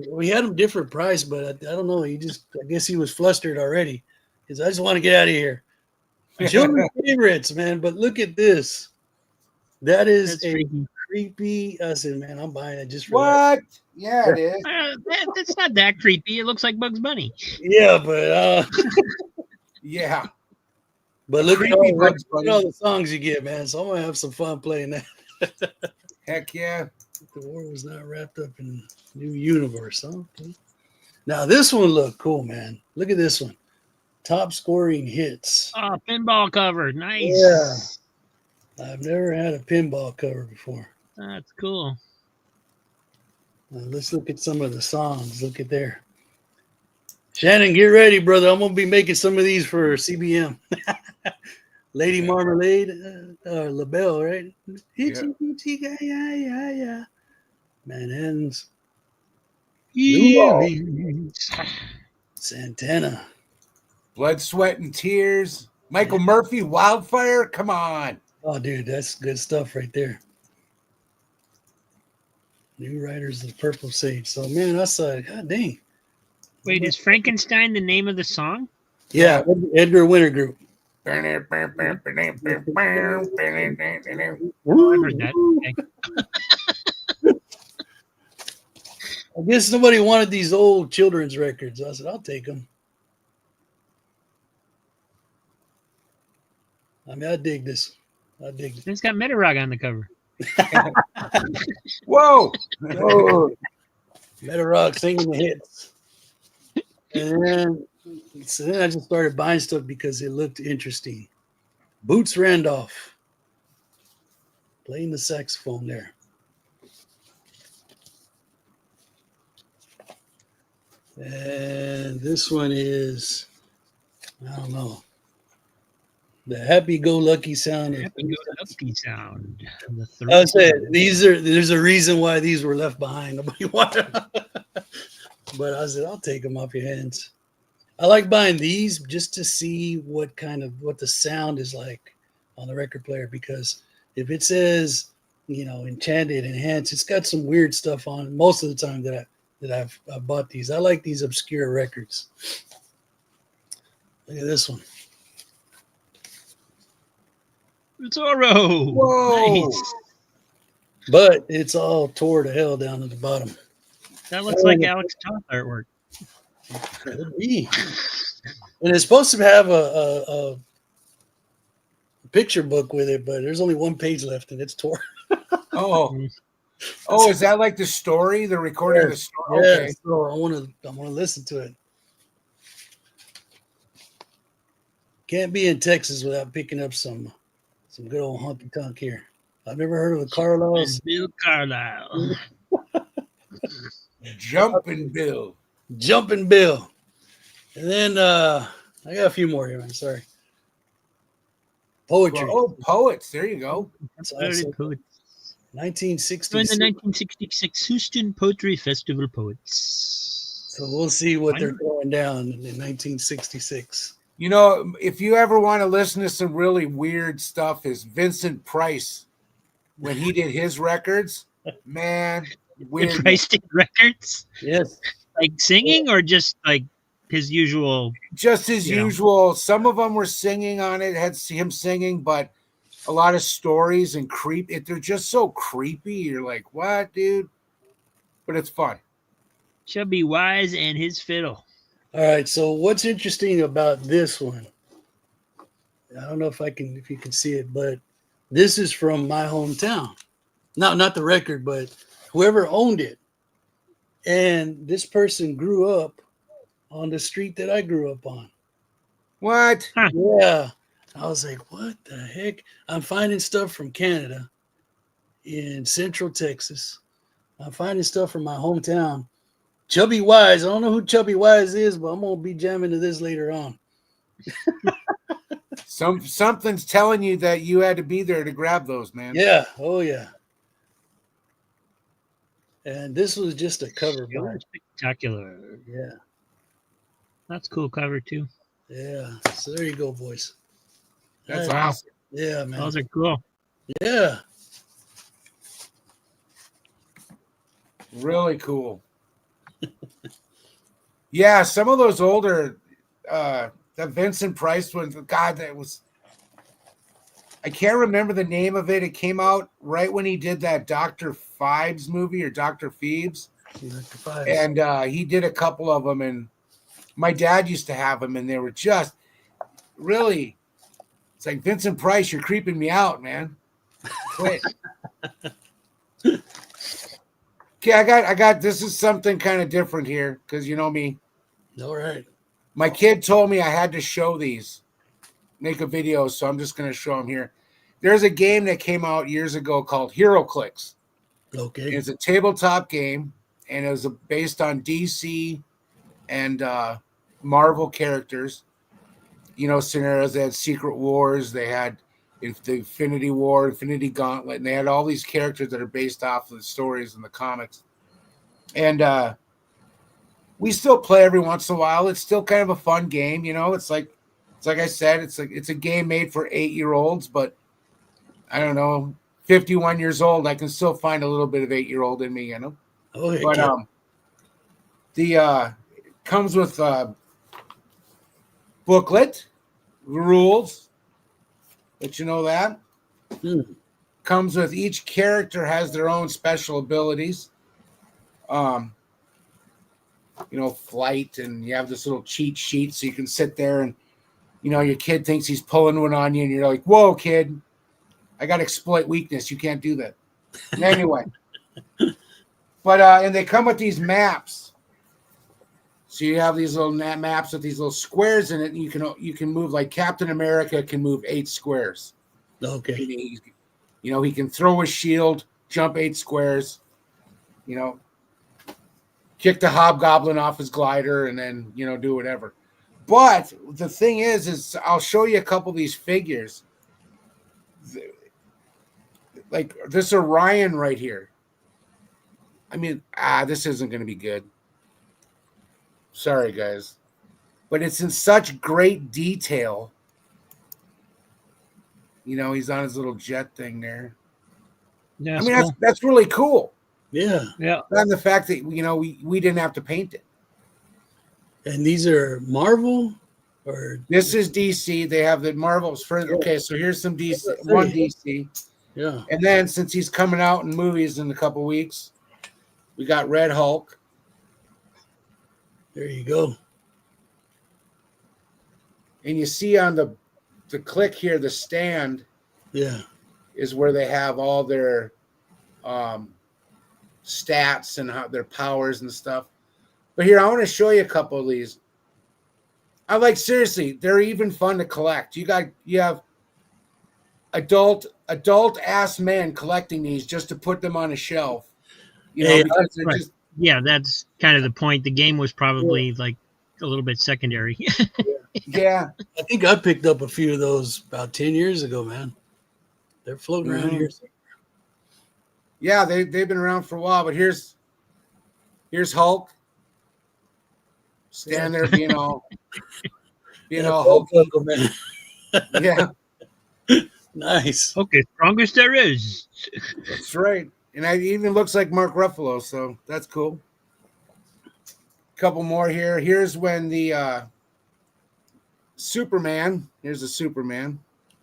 [SPEAKER 2] we had them different price, but I don't know. I guess he was flustered already because I just want to get out of here. Children's favorites, man. But look at this. That is
[SPEAKER 1] That's
[SPEAKER 2] creepy. I said, man, I'm buying it just for
[SPEAKER 3] What? Yeah, it is.
[SPEAKER 1] That's not that creepy. It looks like Bugs Bunny.
[SPEAKER 2] that. Yeah, but
[SPEAKER 3] Yeah.
[SPEAKER 2] but look at
[SPEAKER 3] Creepy
[SPEAKER 2] all,
[SPEAKER 3] Bugs
[SPEAKER 2] look at all the songs you get, man. So I'm gonna have some fun playing that.
[SPEAKER 3] Heck yeah.
[SPEAKER 2] The war was not wrapped up in new universe, huh? Okay. Now this one looked cool, man. Look at this one. Top scoring hits.
[SPEAKER 1] Oh, pinball cover. Nice.
[SPEAKER 2] Yeah. I've never had a pinball cover before.
[SPEAKER 1] That's cool.
[SPEAKER 2] Let's look at some of the songs. Look at there. Shannon, get ready, brother. I'm going to be making some of these for CBM. Lady Marmalade, LaBelle, right? Yeah. Manhattan's. Santana.
[SPEAKER 3] Blood, Sweat, and Tears. Michael Murphy, Wildfire. Come on.
[SPEAKER 2] Oh, dude, that's good stuff right there. New Riders of the Purple Sage. So, man, I saw it. God dang.
[SPEAKER 1] Wait, is Frankenstein the name of the song?
[SPEAKER 2] Yeah, Edgar Winter Group.
[SPEAKER 3] Oh,
[SPEAKER 1] Oh, I heard that. Okay.
[SPEAKER 2] I guess somebody wanted these old children's records. I said, I'll take them. I mean, I dig this.
[SPEAKER 1] It's got Metarog on the cover.
[SPEAKER 3] Whoa.
[SPEAKER 2] Metal Rock singing the hits. And then I just started buying stuff because it looked interesting. Boots Randolph playing the saxophone there. And this one is, I don't know, the happy-go-lucky sound.
[SPEAKER 1] Happy-go-lucky sound.
[SPEAKER 2] I said there's a reason why these were left behind. Nobody wanted them. But I said, I'll take them off your hands. I like buying these just to see what the sound is like on the record player, because if it says, enchanted, enhanced, it's got some weird stuff on most of the time that that I bought these. I like these obscure records. Look at this one.
[SPEAKER 1] Zorro.
[SPEAKER 3] Whoa.
[SPEAKER 1] Nice.
[SPEAKER 2] But it's all tore to hell down at the bottom.
[SPEAKER 1] That looks like Alex Toth artwork.
[SPEAKER 2] Could be. And it's supposed to have a picture book with it, but there's only one page left and it's tore.
[SPEAKER 3] Oh. Oh, is that like the story? The recording of the story?
[SPEAKER 2] Yeah,
[SPEAKER 3] Okay.
[SPEAKER 2] so I want to listen to it. Can't be in Texas without picking up some good old honky tonk here. I've never heard of the Carlos.
[SPEAKER 1] Bill Carlisle.
[SPEAKER 3] Jumping Bill.
[SPEAKER 2] Jumping Bill. And then I got a few more here, man. Sorry. Poetry.
[SPEAKER 3] Oh, poets. There you go.
[SPEAKER 2] That's
[SPEAKER 1] Very
[SPEAKER 2] awesome.
[SPEAKER 1] poet.
[SPEAKER 2] 1966.
[SPEAKER 1] Joined the 1966 Houston Poetry Festival Poets.
[SPEAKER 2] So we'll see what they're throwing down in 1966.
[SPEAKER 3] You know, if you ever want to listen to some really weird stuff, is Vincent Price when he did his records. Man, weird.
[SPEAKER 1] Price did records?
[SPEAKER 2] Yes.
[SPEAKER 1] Like singing or just like his usual?
[SPEAKER 3] Just his
[SPEAKER 1] you know.
[SPEAKER 3] usual. Some of them were singing on it, had him singing, but a lot of stories and they're just so creepy. You're like, what, dude? But it's fun.
[SPEAKER 1] Chubby Wise and his fiddle.
[SPEAKER 2] All right. So what's interesting about this one? I don't know if you can see it, but this is from my hometown. Not the record, but whoever owned it. And this person grew up on the street that I grew up on.
[SPEAKER 3] What?
[SPEAKER 1] Huh.
[SPEAKER 2] Yeah. I was like, what the heck? I'm finding stuff from Canada in Central Texas. I'm finding stuff from my hometown. Chubby Wise. I don't know who Chubby Wise is, but I'm going to be jamming to this later on.
[SPEAKER 3] Something's telling you that you had to be there to grab those, man.
[SPEAKER 2] Yeah. Oh, yeah. And this was just a cover.
[SPEAKER 1] Spectacular.
[SPEAKER 2] Yeah.
[SPEAKER 1] That's a cool cover too.
[SPEAKER 2] Yeah. So there you go, boys.
[SPEAKER 3] That's
[SPEAKER 2] Right.
[SPEAKER 3] awesome.
[SPEAKER 2] Yeah, man.
[SPEAKER 1] Those are cool.
[SPEAKER 2] Yeah.
[SPEAKER 3] Really cool. Yeah, some of those older that Vincent Price ones, God, I can't remember the name of it. It came out right when he did that Dr. Phibes movie or Dr. Phoebes. And he did a couple of them, and my dad used to have them, and they were just really, it's like, Vincent Price, you're creeping me out, man. Quit. Okay, I got this is something kind of different here because you know me.
[SPEAKER 2] All right.
[SPEAKER 3] My kid told me I had to show these, make a video, so I'm just going to show them here. There's a game that came out years ago called Herclx.
[SPEAKER 2] Okay.
[SPEAKER 3] It's a tabletop game, and it was based on DC and Marvel characters. You know, scenarios. They had Secret Wars. They had the Infinity War, Infinity Gauntlet, and they had all these characters that are based off of the stories in the comics. And we still play every once in a while. It's still kind of a fun game, you know. It's like I said, it's a game made for 8-year-olds, but I don't know, 51 years old, I can still find a little bit of 8-year-old in me, you know.
[SPEAKER 2] Oh, yeah.
[SPEAKER 3] But the comes with booklet, rules. Let you know that. Comes with each character has their own special abilities. You know, flight, and you have this little cheat sheet so you can sit there and, you know, your kid thinks he's pulling one on you, and you're like, whoa, kid, I got to exploit weakness. You can't do that. Anyway. But and they come with these maps. So you have these little maps with these little squares in it, and you can move, like Captain America can move 8 squares.
[SPEAKER 2] Okay.
[SPEAKER 3] You know, he can throw his shield, jump 8 squares, you know, kick the hobgoblin off his glider, and then, you know, do whatever. But the thing is I'll show you a couple of these figures. Like this Orion right here. I mean, this isn't going to be good. Sorry, guys. But it's in such great detail. You know, he's on his little jet thing there.
[SPEAKER 1] Yeah,
[SPEAKER 3] I mean, that's really cool.
[SPEAKER 2] Yeah.
[SPEAKER 1] Yeah.
[SPEAKER 3] And the fact that we didn't have to paint it.
[SPEAKER 2] And these are Marvel, or
[SPEAKER 3] This is DC. They have the Marvels for okay. So here's some DC, one DC,
[SPEAKER 2] yeah.
[SPEAKER 3] and then since he's coming out in movies in a couple weeks, we got Red Hulk.
[SPEAKER 2] There you go.
[SPEAKER 3] And you see on the click here, the stand
[SPEAKER 2] Yeah.
[SPEAKER 3] is where they have all their stats and how their powers and stuff. But here, I want to show you a couple of these. I like, seriously, they're even fun to collect. You have adult ass men collecting these just to put them on a shelf. Because they're
[SPEAKER 1] right.
[SPEAKER 3] just
[SPEAKER 1] Yeah, that's kind of the point. The game was probably like a little bit secondary.
[SPEAKER 3] yeah.
[SPEAKER 2] I think I picked up a few of those about 10 years ago, man. They're floating around here.
[SPEAKER 3] Yeah, they've been around for a while, but here's Hulk. Stand there being all Hulk.
[SPEAKER 2] Man.
[SPEAKER 3] Yeah.
[SPEAKER 2] Nice.
[SPEAKER 1] Okay, strongest there is.
[SPEAKER 3] That's right. And it even looks like Mark Ruffalo, so that's cool. Couple more here. Here's when the Superman. Here's the Superman.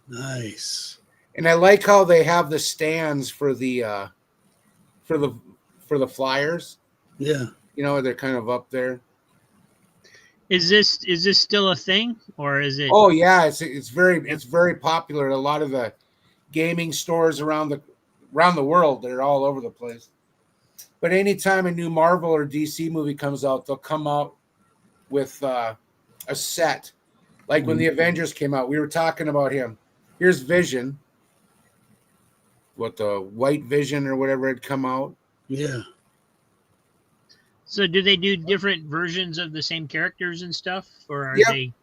[SPEAKER 2] Nice.
[SPEAKER 3] And I like how they have the stands for the flyers.
[SPEAKER 2] Yeah.
[SPEAKER 3] They're kind of up there.
[SPEAKER 1] Is this still a thing, or is it?
[SPEAKER 3] Oh yeah, it's very popular at a lot of the gaming stores around the world. They're all over the place. But anytime a new Marvel or DC movie comes out, they'll come out with a set. Like when the Avengers came out, we were talking about him. Here's Vision. What, the White Vision or whatever had come out.
[SPEAKER 2] Yeah.
[SPEAKER 1] So do they do different versions of the same characters and stuff, or are they?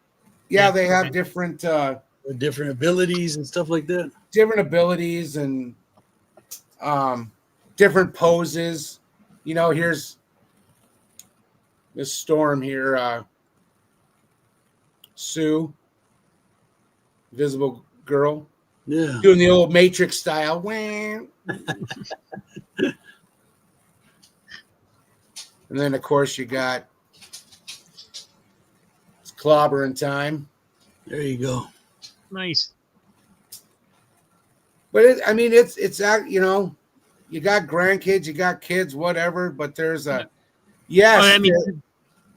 [SPEAKER 3] Yeah, they have different
[SPEAKER 2] abilities and stuff like that.
[SPEAKER 3] Different abilities and different poses. Here's this Storm here. Sue, Invisible Girl.
[SPEAKER 2] Yeah.
[SPEAKER 3] Doing the old Matrix style. And then, of course, you got it's clobbering time.
[SPEAKER 2] There you go.
[SPEAKER 1] Nice.
[SPEAKER 3] But it's you got grandkids, you got kids, whatever. But there's yes,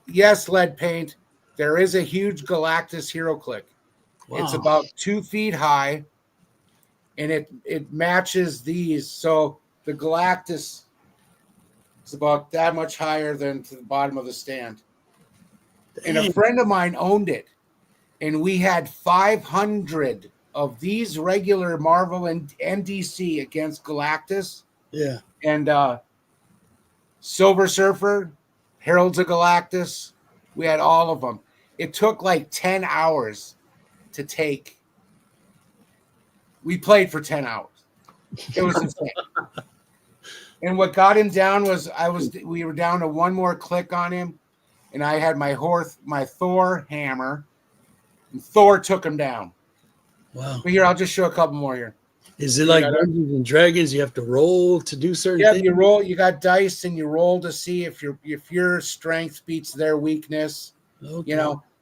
[SPEAKER 3] yes, lead paint. There is a huge Galactus Herclx. Wow. It's about 2 feet high, and it matches these. So the Galactus is about that much higher than to the bottom of the stand. Dang. And a friend of mine owned it, and we had 500 of these regular Marvel and DC against Galactus.
[SPEAKER 2] Yeah.
[SPEAKER 3] And Silver Surfer, Heralds of Galactus. We had all of them. It took like 10 hours to take. We played for 10 hours. It was insane. And what got him down was we were down to one more click on him, and I had my Thor hammer, and Thor took him down.
[SPEAKER 2] Wow.
[SPEAKER 3] But here, I'll just show a couple more here.
[SPEAKER 2] Is it like Dungeons and Dragons? You have to roll to do certain things?
[SPEAKER 3] Yeah, you roll. You got dice, and you roll to see if your strength beats their weakness. Okay.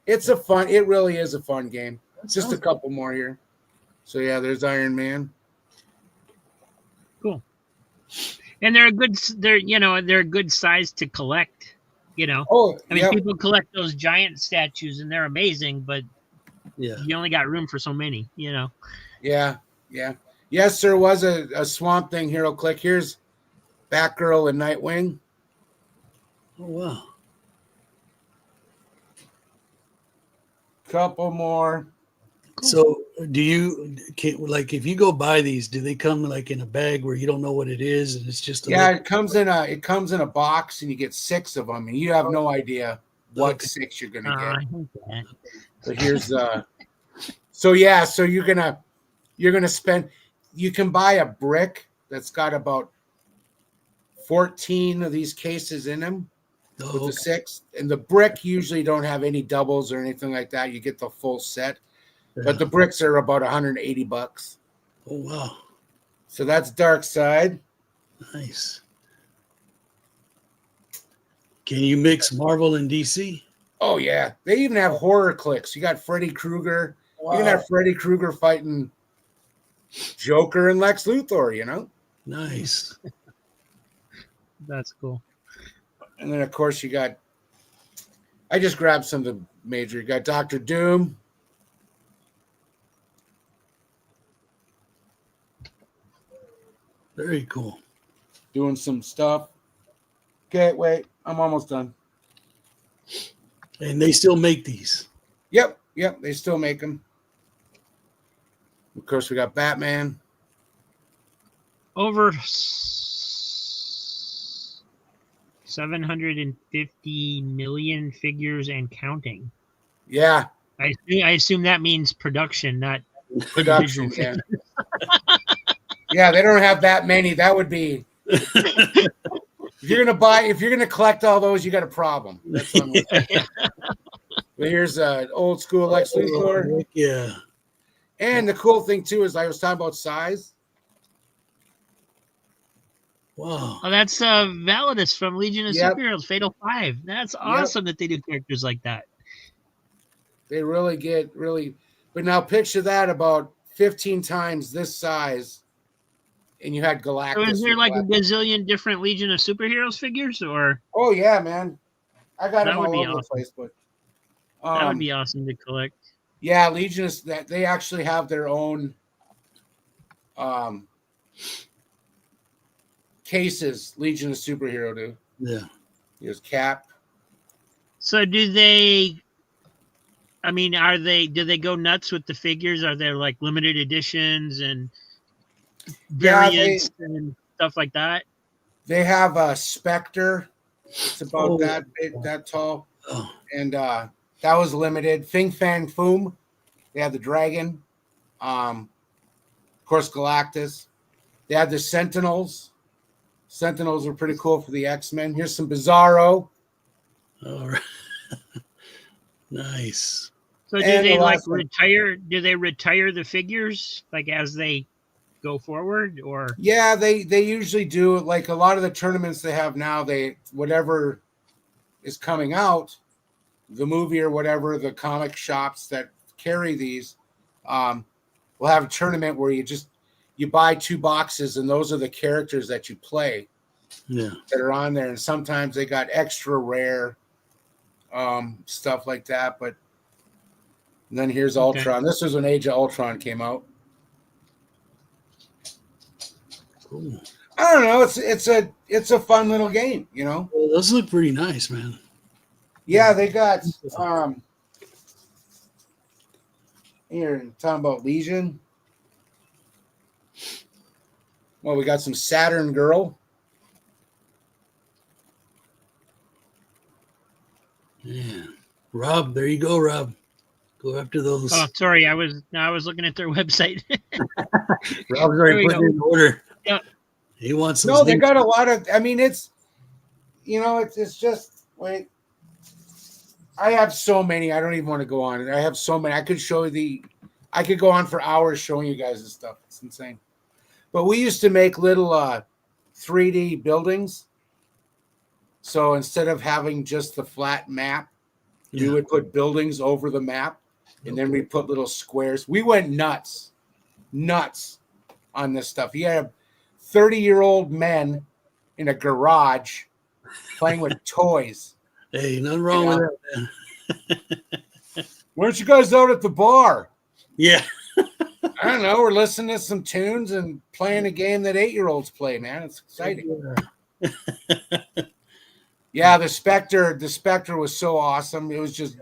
[SPEAKER 3] It's it really is a fun game. Just a couple more here. So yeah, there's Iron Man.
[SPEAKER 1] Cool. And they're a good size to collect.
[SPEAKER 3] Oh,
[SPEAKER 1] I mean, people collect those giant statues, and they're amazing, but you only got room for so many. Yeah. Yes, there was a Swamp Thing Herclx. Here's Batgirl and Nightwing.
[SPEAKER 2] Oh wow.
[SPEAKER 3] Couple more.
[SPEAKER 1] Cool.
[SPEAKER 2] So if you go buy these, do they come like in a bag where you don't know what it is and it's just
[SPEAKER 3] it comes in a box and you get 6 of them and you have no idea what 6 you're gonna get. But here's so you're gonna spend. You can buy a brick that's got about 14 of these cases in them. With the 6, and the brick usually don't have any doubles or anything like that. You get the full set, but the bricks are about $180.
[SPEAKER 2] Oh wow!
[SPEAKER 3] So that's Dark Side.
[SPEAKER 2] Nice. Can you mix Marvel and DC?
[SPEAKER 3] Oh yeah, they even have Herclx. You got Freddy Krueger.
[SPEAKER 2] Wow.
[SPEAKER 3] You can have Freddy Krueger fighting Joker and Lex Luthor. You know.
[SPEAKER 2] Nice.
[SPEAKER 1] That's cool.
[SPEAKER 3] And then of course you got. I just grabbed some of the major. You got Doctor Doom.
[SPEAKER 2] Very cool.
[SPEAKER 3] Doing some stuff. Okay, wait. I'm almost done.
[SPEAKER 2] And they still make these.
[SPEAKER 3] Yep. They still make them. Of course, we got Batman.
[SPEAKER 1] Over 750 million figures and counting.
[SPEAKER 3] Yeah,
[SPEAKER 1] I assume that means production, not
[SPEAKER 3] production.
[SPEAKER 1] individual
[SPEAKER 3] Yeah. Yeah, they don't have that many. That would be. If you're gonna collect all those, you got a problem. That's what I'm looking at. But here's old school Lex Luthor.
[SPEAKER 2] Yeah.
[SPEAKER 3] And the cool thing too is I was talking about size.
[SPEAKER 2] Wow.
[SPEAKER 1] Oh, that's Validus from Legion of
[SPEAKER 3] Yep.
[SPEAKER 1] Superheroes, Fatal 5. That's awesome that they do characters like that.
[SPEAKER 3] They really get really. But now picture that about 15 times this size, and you had Galactus.
[SPEAKER 1] So is there like a gazillion different Legion of Superheroes figures, or?
[SPEAKER 3] Oh yeah, man. I got
[SPEAKER 1] That
[SPEAKER 3] them
[SPEAKER 1] would
[SPEAKER 3] all
[SPEAKER 1] be
[SPEAKER 3] over the
[SPEAKER 1] awesome.
[SPEAKER 3] place, but
[SPEAKER 1] That would be awesome to collect.
[SPEAKER 3] yeah, Legion is that they actually have their own cases. Legion of Superhero do.
[SPEAKER 2] Yeah.
[SPEAKER 3] Here's Cap.
[SPEAKER 1] So do they? I mean, do they go nuts with the figures? Are there like limited editions and variants and stuff like that?
[SPEAKER 3] They have a Spectre. It's about that big, that tall,
[SPEAKER 2] Oh.
[SPEAKER 3] and that was limited. Fing Fang Foom. They had the dragon. Of course, Galactus. They had the Sentinels. Sentinels are pretty cool for the X-Men. Here's some Bizarro.
[SPEAKER 2] All right. Nice.
[SPEAKER 1] So do
[SPEAKER 3] And
[SPEAKER 1] they
[SPEAKER 3] the
[SPEAKER 1] like
[SPEAKER 3] last one.
[SPEAKER 1] retire? Do they retire the figures like as they go forward, or?
[SPEAKER 3] Yeah, they usually do. Like a lot of the tournaments they have now, they whatever is coming out, the movie or whatever, the comic shops that carry these, will have a tournament where you buy 2 boxes and those are the characters that you play.
[SPEAKER 2] Yeah.
[SPEAKER 3] That are on there, and sometimes they got extra rare stuff like that. But and then here's Ultron. This was when Age of Ultron came out.
[SPEAKER 2] Cool.
[SPEAKER 3] I don't know. It's a fun little game, you know.
[SPEAKER 2] Well, those look pretty nice, man.
[SPEAKER 3] Yeah, they got here talking about Legion. Well, we got some Saturn Girl.
[SPEAKER 2] Yeah. Rob, there you go, Rob. Go after those.
[SPEAKER 1] Oh, sorry, I was looking at their website.
[SPEAKER 2] Rob's already putting in order.
[SPEAKER 1] Yeah.
[SPEAKER 2] He wants
[SPEAKER 3] No, they got a lot of. I mean, it's just wait. I have so many. I don't even want to go on. I have so many. I could show you I could go on for hours showing you guys this stuff. It's insane. But we used to make little 3D buildings. So instead of having just the flat map, we would put buildings over the map, and then we put little squares. We went nuts on this stuff. You had 30-year-old men in a garage playing with toys.
[SPEAKER 2] Hey, nothing wrong with that, man.
[SPEAKER 3] Why aren't you guys out at the bar?
[SPEAKER 2] Yeah.
[SPEAKER 3] I don't know. We're listening to some tunes and playing a game that 8-year-olds play, man. It's exciting. Yeah, the Spectre was so awesome. It was just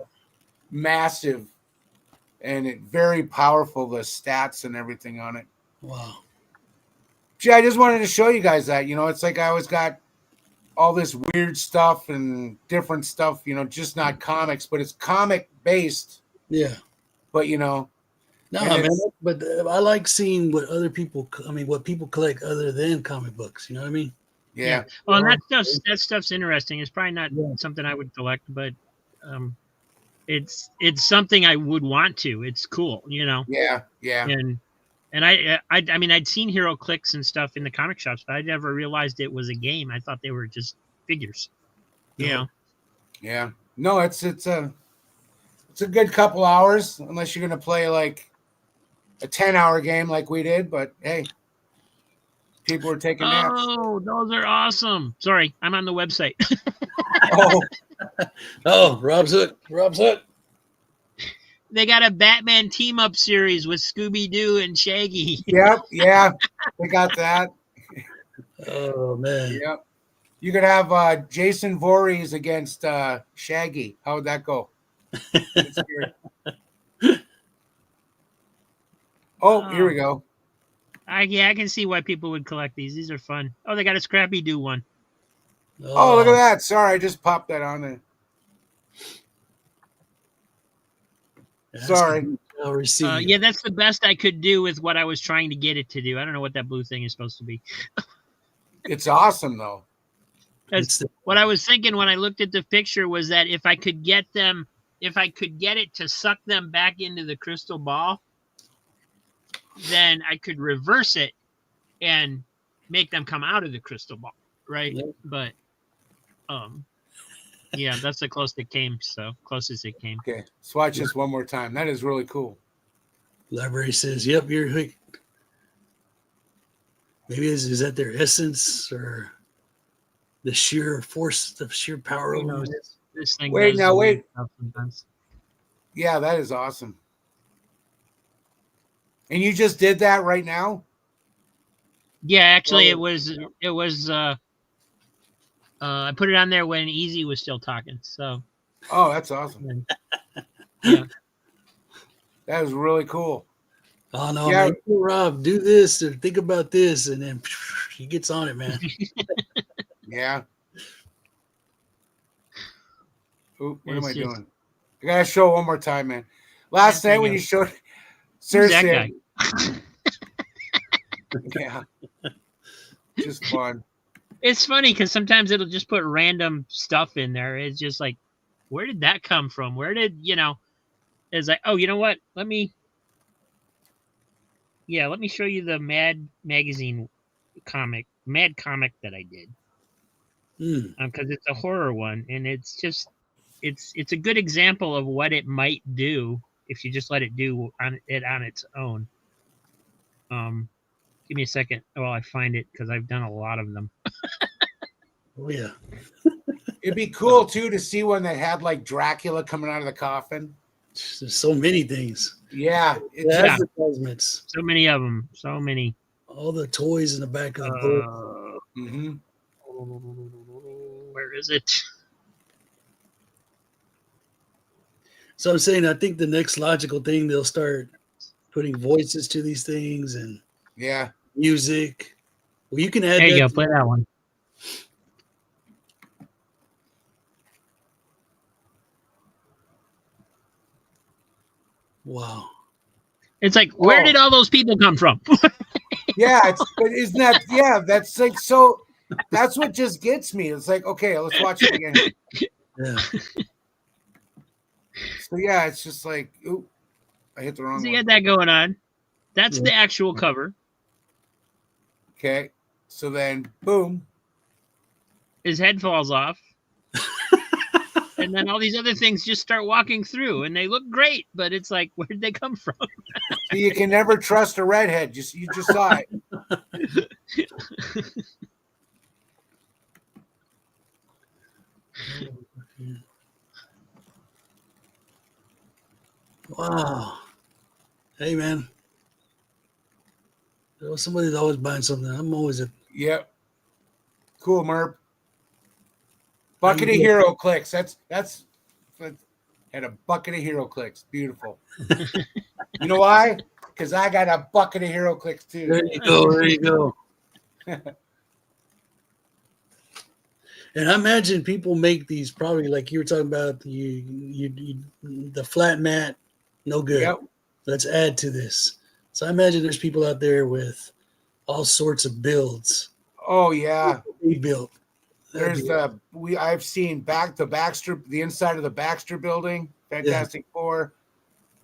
[SPEAKER 3] massive and very powerful, the stats and everything on it.
[SPEAKER 2] Wow.
[SPEAKER 3] Gee, I just wanted to show you guys that. It's like I always got all this weird stuff and different stuff, just not comics, but it's comic based.
[SPEAKER 2] Yeah.
[SPEAKER 3] But,
[SPEAKER 2] No, man, but I like seeing what what people collect other than comic books. You know what I mean?
[SPEAKER 3] Yeah.
[SPEAKER 1] Well, and that stuff's interesting. It's probably not something I would collect, but it's something I would want to. It's cool, Yeah. And I mean, I'd seen Herclx and stuff in the comic shops, but I never realized it was a game. I thought they were just figures. Yeah.
[SPEAKER 3] Yeah. No, it's a good couple hours unless you're gonna play like a 10-hour game like we did. But hey, people were taking naps.
[SPEAKER 1] Oh, those are awesome. Sorry, I'm on the website.
[SPEAKER 3] Oh,
[SPEAKER 2] Oh, Rob's Hook. Rob's Hook.
[SPEAKER 1] They got a Batman team up series with Scooby Doo and Shaggy.
[SPEAKER 3] yep, yeah, we got that.
[SPEAKER 2] Oh man.
[SPEAKER 3] Yep. You could have Jason Voorhees against Shaggy. How would that go? Oh, here we go.
[SPEAKER 1] I can see why people would collect these. These are fun. Oh, they got a Scrappy Doo one.
[SPEAKER 3] Oh, look at that. Sorry, I just popped that on there. Sorry.
[SPEAKER 2] I'll receive.
[SPEAKER 1] Yeah, that's the best I could do with what I was trying to get it to do. I don't know what that blue thing is supposed to be.
[SPEAKER 3] It's awesome though.
[SPEAKER 1] What I was thinking when I looked at the picture was that if I could get it to suck them back into the crystal ball, then I could reverse it and make them come out of the crystal ball, right?
[SPEAKER 2] Yep.
[SPEAKER 1] But yeah, that's the closest it came. Closest it came.
[SPEAKER 3] Okay, swatch this one more time. That is really cool.
[SPEAKER 2] Library says, "Yep, you're hooked." Maybe is that their essence or the sheer force, the sheer power of
[SPEAKER 1] This thing.
[SPEAKER 3] Wait, now wait.
[SPEAKER 1] Sometimes.
[SPEAKER 3] Yeah, that is awesome. And you just did that right now?
[SPEAKER 1] Yeah, actually, it was. I put it on there when Easy was still talking. So.
[SPEAKER 3] Oh, that's awesome.
[SPEAKER 1] Yeah.
[SPEAKER 3] That was really cool.
[SPEAKER 2] Oh no,
[SPEAKER 3] Yeah.
[SPEAKER 2] man, Rob, do this or think about this, and then he gets on it, man.
[SPEAKER 3] Yeah. Ooh, what am I doing? I gotta show one more time, man. Last night when you showed, seriously, yeah, just fun.
[SPEAKER 1] It's funny because sometimes it'll just put random stuff in there. It's just like, where did that come from? Where did It's like, oh, you know what? Let me show you the Mad Magazine comic that I did. Because it's a horror one, and it's just it's a good example of what it might do if you just let it do on its own. Give me a second while I find it because I've done a lot of them.
[SPEAKER 2] Oh yeah,
[SPEAKER 3] it'd be cool too to see one that had like Dracula coming out of the coffin.
[SPEAKER 2] There's so many things.
[SPEAKER 3] Yeah,
[SPEAKER 2] advertisements.
[SPEAKER 1] So many of them. So many.
[SPEAKER 2] All the toys in the back of the book.
[SPEAKER 3] Mm-hmm.
[SPEAKER 1] Where is it?
[SPEAKER 2] So I'm saying, I think the next logical thing, they'll start putting voices to these things and music. Well, you can add.
[SPEAKER 1] There you go. Play that one.
[SPEAKER 2] Wow.
[SPEAKER 1] It's like, where did all those people come from?
[SPEAKER 3] Yeah, but isn't that? Yeah, that's like so. That's what just gets me. It's like, okay, let's watch it again.
[SPEAKER 2] Yeah.
[SPEAKER 3] So yeah, it's just like, ooh, I hit the wrong one.
[SPEAKER 1] So you got that going on. That's the actual cover.
[SPEAKER 3] Okay, so then, boom,
[SPEAKER 1] his head falls off, and then all these other things just start walking through, and they look great, but it's like, where did they come from?
[SPEAKER 3] So you can never trust a redhead. You just saw it.
[SPEAKER 2] Wow. Hey, man. Somebody's always buying something. I'm always
[SPEAKER 3] Yep. Cool, Merp. Bucket of Herclx. That's had a bucket of Herclx. Beautiful. You know why? Because I got a bucket of Herclx too.
[SPEAKER 2] There you go. There you go. And I imagine people make these probably like you were talking about the flat mat, no good.
[SPEAKER 3] Yep.
[SPEAKER 2] Let's add to this. So I imagine there's people out there with all sorts of builds.
[SPEAKER 3] Oh yeah.
[SPEAKER 2] They built.
[SPEAKER 3] There's I've seen the inside of the Baxter building, Fantastic Four.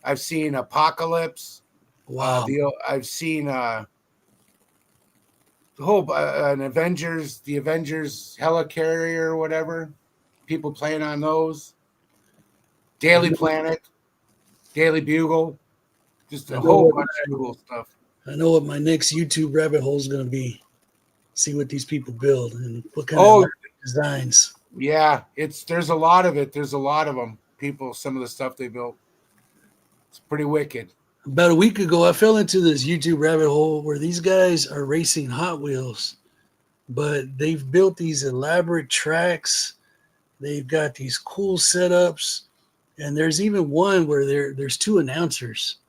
[SPEAKER 3] I've seen Apocalypse.
[SPEAKER 2] Wow.
[SPEAKER 3] I've seen the whole the Avengers helicarrier or whatever. people playing on those. Daily Planet, Daily Bugle, just a whole bunch of cool stuff.
[SPEAKER 2] I know what my next YouTube rabbit hole is going to be. See what these people build and what kind of designs.
[SPEAKER 3] Yeah, there's a lot of it. There's a lot of them. People, some of the stuff they built. It's pretty wicked.
[SPEAKER 2] About a week ago, I fell into this YouTube rabbit hole where these guys are racing Hot Wheels, but they've built these elaborate tracks. They've got these cool setups, and there's even one where there's two announcers,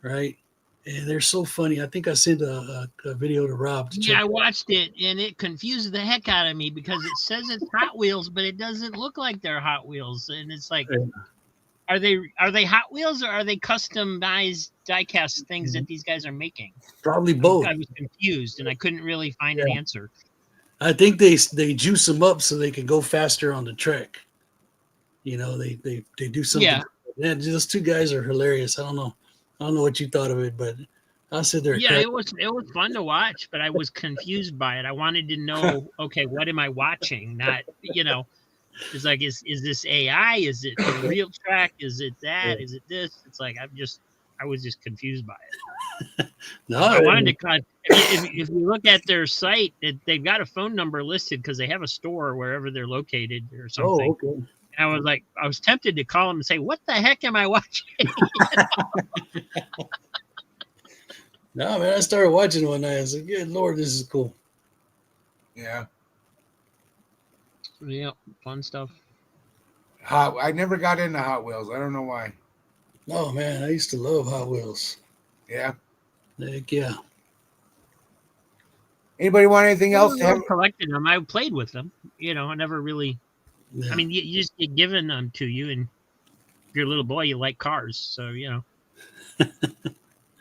[SPEAKER 2] right? And they're so funny. I think I sent a video to Rob.
[SPEAKER 1] I watched it, and it confused the heck out of me because it says it's Hot Wheels, but it doesn't look like they're Hot Wheels, and it's like. Yeah. Are they Hot Wheels or are they customized die-cast things that these guys are making?
[SPEAKER 2] Probably both.
[SPEAKER 1] I was confused and I couldn't really find an answer.
[SPEAKER 2] I think they juice them up so they can go faster on the track. You know, they do something. Yeah, those two guys are hilarious. I don't know what you thought of it, but I said they're
[SPEAKER 1] it was fun to watch, but I was confused by it. I wanted to know, okay, what am I watching? Not, it's like, is this AI? Is it a real track? Is it that? Is it this? It's like I was just confused by it.
[SPEAKER 2] No,
[SPEAKER 1] I wanted to if you look at their site, they've got a phone number listed because they have a store wherever they're located or something.
[SPEAKER 2] Oh, okay.
[SPEAKER 1] And I was tempted to call them and say, "What the heck am I watching?"
[SPEAKER 2] No, man, I started watching one night. I said, "Good Lord, this is cool."
[SPEAKER 3] Yeah.
[SPEAKER 1] Yeah, fun stuff.
[SPEAKER 3] I never got into Hot Wheels. I don't know why.
[SPEAKER 2] Oh man, I used to love Hot Wheels.
[SPEAKER 3] Yeah.
[SPEAKER 2] Heck yeah.
[SPEAKER 3] Anybody want anything else to have?
[SPEAKER 1] Collected them. I played with them. I never really.
[SPEAKER 2] Yeah.
[SPEAKER 1] I mean, you just get given them to you, and if you're a little boy, you like cars, so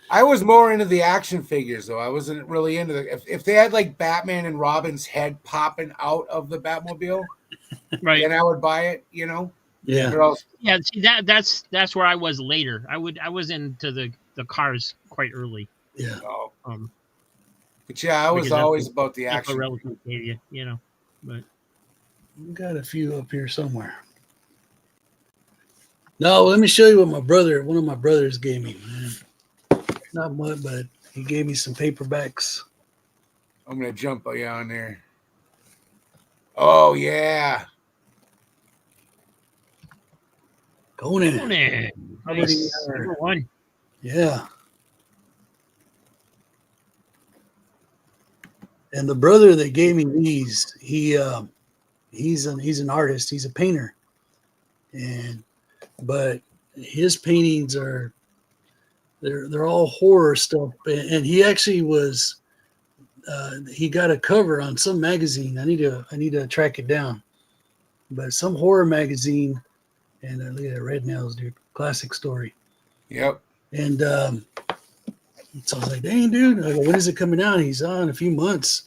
[SPEAKER 3] I was more into the action figures, though. I wasn't really into if they had like Batman and Robin's head popping out of the Batmobile,
[SPEAKER 1] right?
[SPEAKER 3] Then I would buy it.
[SPEAKER 2] Yeah.
[SPEAKER 1] Yeah. See, that's where I was later. I was into the cars quite early.
[SPEAKER 2] Yeah.
[SPEAKER 3] Oh. But yeah, I was always about the action.
[SPEAKER 1] But
[SPEAKER 2] we got a few up here somewhere. No, let me show you what one of my brothers gave me, man. Not much, but he gave me some paperbacks.
[SPEAKER 3] I'm gonna jump on there. Oh yeah.
[SPEAKER 2] Conan.
[SPEAKER 1] Nice. Number one.
[SPEAKER 2] Yeah. And the brother that gave me these, he's an artist. He's a painter, but his paintings are they're all horror stuff. And he actually was he got a cover on some magazine. I need to track it down, but some horror magazine. And look at that, Red Nails, dude, classic story.
[SPEAKER 3] Yep.
[SPEAKER 2] And so I was like, dang, dude, I go, when is it coming out? He's on a few months.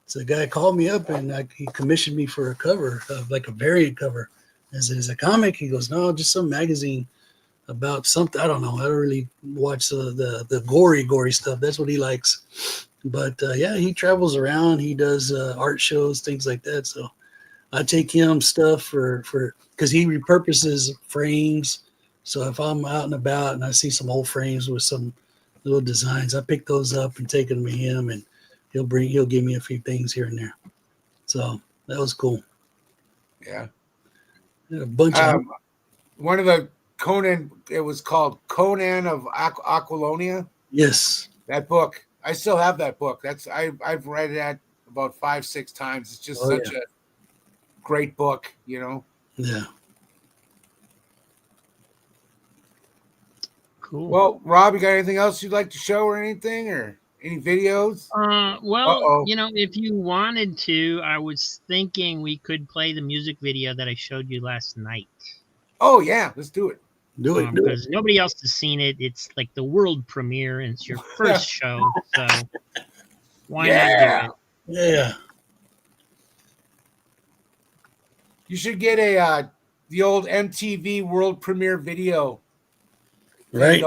[SPEAKER 2] So the guy called me up and he commissioned me for a cover, like a variant cover. Is it a comic? He goes, no, just some magazine about something. I don't know. I don't really watch the gory stuff. That's what he likes. But yeah, he travels around. He does art shows, things like that. So I take him stuff for because he repurposes frames. So if I'm out and about and I see some old frames with some little designs, I pick those up and take them to him, and he'll give me a few things here and there. So that was cool.
[SPEAKER 3] Yeah.
[SPEAKER 2] A bunch of
[SPEAKER 3] one of the Conan. It was called Conan of Aquilonia.
[SPEAKER 2] Yes.
[SPEAKER 3] That book. I still have that book. I've read that about 5-6 times. It's just such a great book,
[SPEAKER 2] Yeah.
[SPEAKER 1] Cool.
[SPEAKER 3] Well, Rob, you got anything else you'd like to show or anything, or any videos?
[SPEAKER 1] Well, if you wanted to, I was thinking we could play the music video that I showed you last night.
[SPEAKER 3] Oh yeah, let's do it.
[SPEAKER 2] Do it.
[SPEAKER 1] Because nobody else has seen it. It's like the world premiere, and it's your first show, so why not do it?
[SPEAKER 2] Yeah.
[SPEAKER 3] You should get the old MTV world premiere video.
[SPEAKER 2] Right.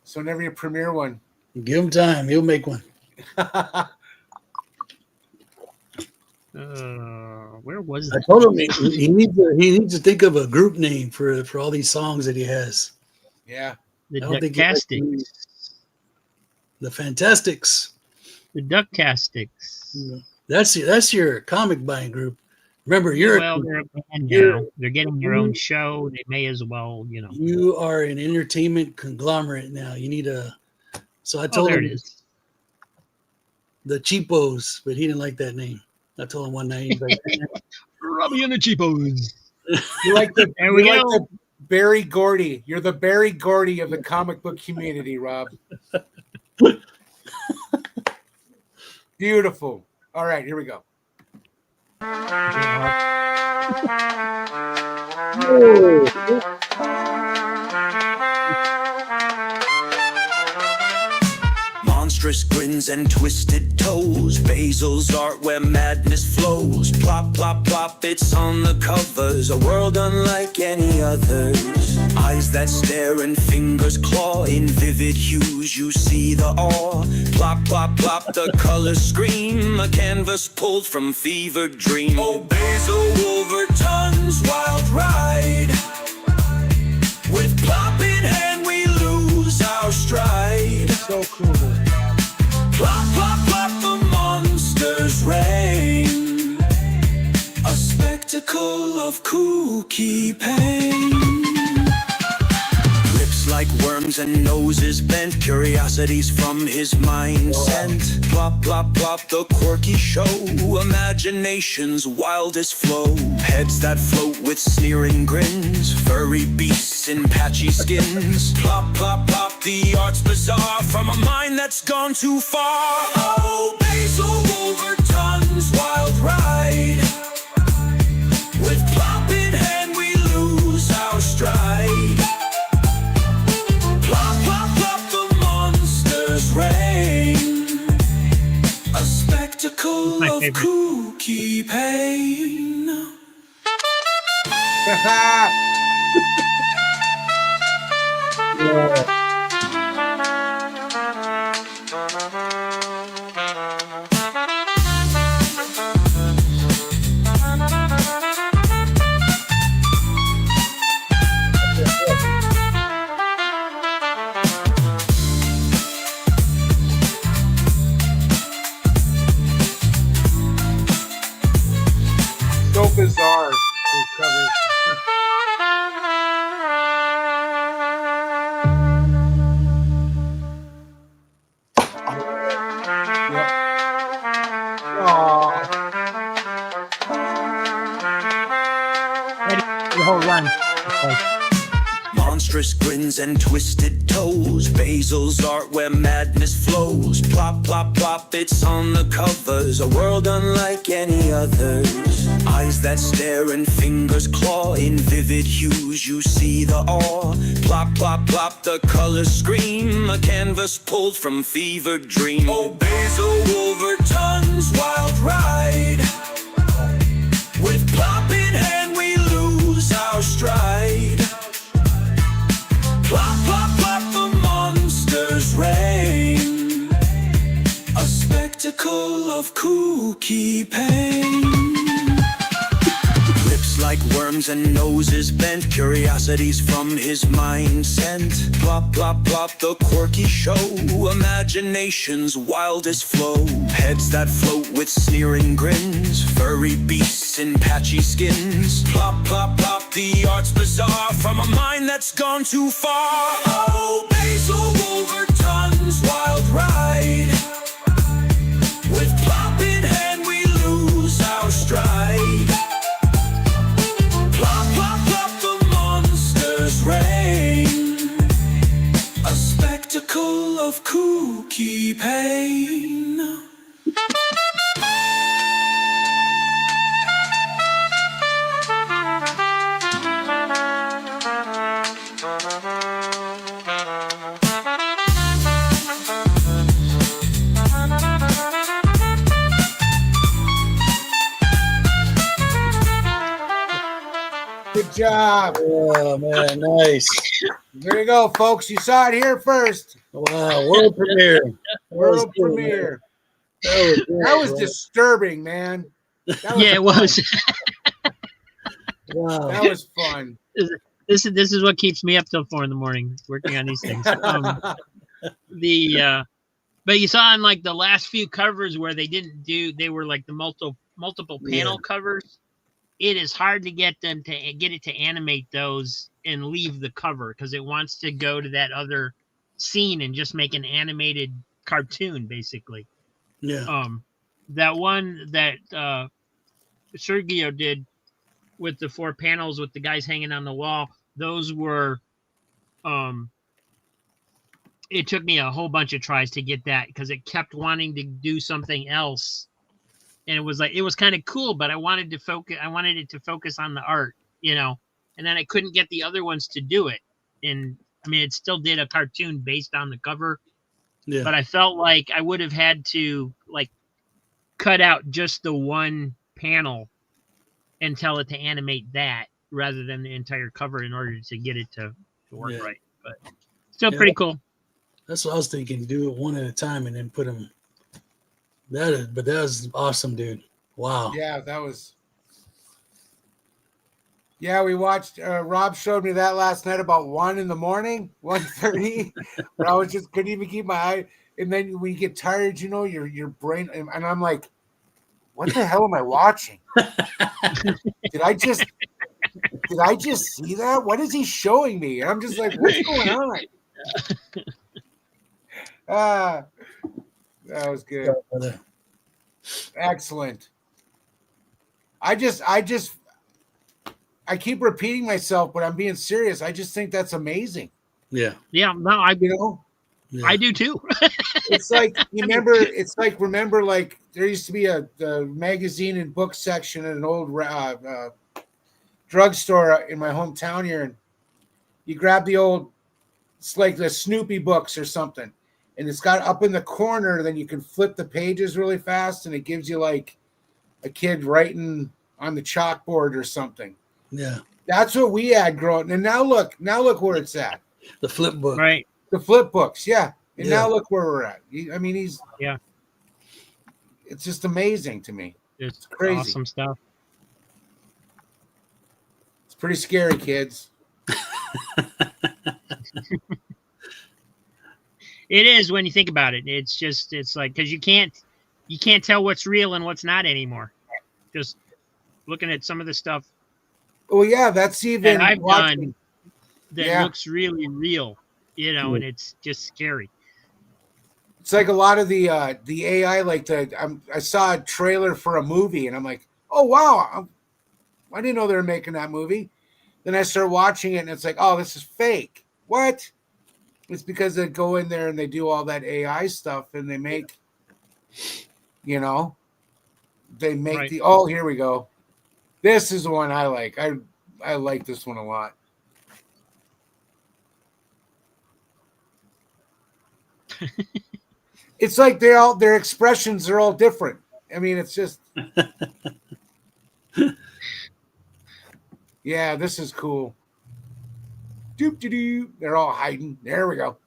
[SPEAKER 3] So whenever you premiere one,
[SPEAKER 2] give him time. He'll make one.
[SPEAKER 1] Where was
[SPEAKER 2] I
[SPEAKER 1] that?
[SPEAKER 2] told him he needs to think of a group name for all these songs that he has.
[SPEAKER 3] Yeah.
[SPEAKER 1] The
[SPEAKER 2] I don't think he likes
[SPEAKER 1] Duckcastics.
[SPEAKER 2] the Fantastics.
[SPEAKER 1] The Duckcastics.
[SPEAKER 2] That's your comic buying group. Remember,
[SPEAKER 1] Yeah, well, they're a band
[SPEAKER 2] you're-
[SPEAKER 1] now. They're getting their own show. They may as well, you know.
[SPEAKER 2] you are an entertainment conglomerate now. You need a. So I
[SPEAKER 1] Oh,
[SPEAKER 2] told
[SPEAKER 1] there
[SPEAKER 2] him
[SPEAKER 1] it is.
[SPEAKER 2] the Cheapos, but he didn't like that name. I told him one night, he's like,
[SPEAKER 1] Robbie and the Cheapos.
[SPEAKER 3] You like the
[SPEAKER 1] There we
[SPEAKER 3] you like
[SPEAKER 1] go.
[SPEAKER 3] the Barry Gordy. You're the Barry Gordy of the comic book community, Rob. Beautiful. All right, here we go.
[SPEAKER 4] Monstrous grins and twisted toes. Basil's art where madness flows. Plop, plop, plop, it's on the covers. A world unlike any others. Eyes that stare and fingers claw. In vivid hues you see the awe. Plop, plop, plop, the colors scream. A canvas pulled from fevered dream. Oh, Basil Wolverton's wild ride. With plop in hand we lose our stride.
[SPEAKER 3] So cool.
[SPEAKER 4] Plop, plop, plop, the monsters reign. A spectacle of kooky pain. Lips like worms and noses bent. Curiosities from his mind sent. Plop, plop, plop, the quirky show. Imagination's wildest flow. Heads that float with sneering grins. Furry beasts in patchy skins. Plop, plop, plop, the art's bizarre. From a mind that's gone too far. Oh, Basil Wolverton's wild ride. With plop in hand we lose our stride. Plop, plop, plop, the monsters reign. A spectacle
[SPEAKER 1] My
[SPEAKER 4] of
[SPEAKER 1] favorite.
[SPEAKER 4] kooky pain.
[SPEAKER 3] So bizarre. These covers. Aw.
[SPEAKER 1] The whole run. It's like,
[SPEAKER 4] Monstrous grins and twisted toes. Basil's art where madness flows. Plop, plop, plop, it's on the covers. A world unlike any others. Eyes that stare and fingers claw. In vivid hues you see the awe. Plop, plop, plop, the colors scream. A canvas pulled from fevered dream. Oh, Basil Wolverton's wild ride. With plop in hand we lose our stride. Plop, plop, plop, the monsters reign. A spectacle of kooky pain. Lips like worms and noses bent. Curiosities from his mind sent. Plop, plop, plop, the quirky show. Imagination's wildest flow. Heads that float with sneering grins. Furry beasts in patchy skins. Plop, plop, plop, the art's bizarre. From a mind that's gone too far. Oh, Basil Wolverton's wild ride. With plop in hand we lose our stride. Plop, plop, plop, the monsters reign. A spectacle of kooky pain.
[SPEAKER 3] Good job.
[SPEAKER 2] oh man, nice.
[SPEAKER 3] There you go, folks. You saw it here first.
[SPEAKER 2] Wow, world premiere.
[SPEAKER 3] World
[SPEAKER 2] good,
[SPEAKER 3] premiere.
[SPEAKER 2] man. That was
[SPEAKER 3] That was disturbing, man. That
[SPEAKER 1] Yeah, it
[SPEAKER 3] fun.
[SPEAKER 1] was.
[SPEAKER 2] Wow.
[SPEAKER 3] That was fun.
[SPEAKER 1] This is what keeps me up till 4 a.m. working on these things. But you saw on like the last few covers where they were like the multiple panel covers. It is hard to get it to animate those and leave the cover because it wants to go to that other scene and just make an animated cartoon basically.
[SPEAKER 2] Yeah.
[SPEAKER 1] That one that Sergio did with the 4 panels with the guys hanging on the wall, those were it took me a whole bunch of tries to get that because it kept wanting to do something else. And it was kind of cool, but I wanted it to focus on the art, and then I couldn't get the other ones to do it. And I mean, it still did a cartoon based on the cover,
[SPEAKER 2] Yeah.
[SPEAKER 1] but I felt like I would have had to like cut out just the one panel and tell it to animate that rather than the entire cover in order to get it to work right. But still pretty cool.
[SPEAKER 2] That's what I was thinking. Do it one at a time and then put them. But that was awesome, dude. Wow.
[SPEAKER 3] Yeah, that was. Yeah, we watched. Rob showed me that last night about 1 a.m, 1:30. Where I was just couldn't even keep my eye. And then when you get tired, your brain, and I'm like, what the hell am I watching? Did I just see that? What is he showing me? And I'm just like, what's going on? That was good. Excellent. I keep repeating myself, but I'm being serious. I just think that's amazing.
[SPEAKER 2] Yeah.
[SPEAKER 1] Yeah. No, I do too.
[SPEAKER 3] It's like remember like there used to be a magazine and book section at an old drugstore in my hometown here, and you grab it's like the Snoopy books or something, and it's got up in the corner. Then you can flip the pages really fast, and it gives you like a kid writing on the chalkboard or something.
[SPEAKER 2] Yeah.
[SPEAKER 3] That's what we had growing. And now look where it's at.
[SPEAKER 2] The flip book.
[SPEAKER 1] Right.
[SPEAKER 3] The flip books, yeah. And now look where we're at. It's just amazing to me.
[SPEAKER 1] It's
[SPEAKER 3] crazy.
[SPEAKER 1] Awesome stuff.
[SPEAKER 3] It's pretty scary, kids.
[SPEAKER 1] It is when you think about it. It's like because you can't tell what's real and what's not anymore. Just looking at some of the stuff.
[SPEAKER 3] Oh yeah, that's even
[SPEAKER 1] that I've done that looks really real, and it's just scary.
[SPEAKER 3] It's like a lot of the AI, like I saw a trailer for a movie, and I'm like, oh wow, I didn't know they were making that movie. Then I start watching it, and it's like, oh, this is fake. What? It's because they go in there and they do all that AI stuff, and they make, right. Oh, here we go. This is the one I like. I like this one a lot. It's like their expressions are all different. I mean, it's just yeah, this is cool. Doop doo doo. They're all hiding. There we go.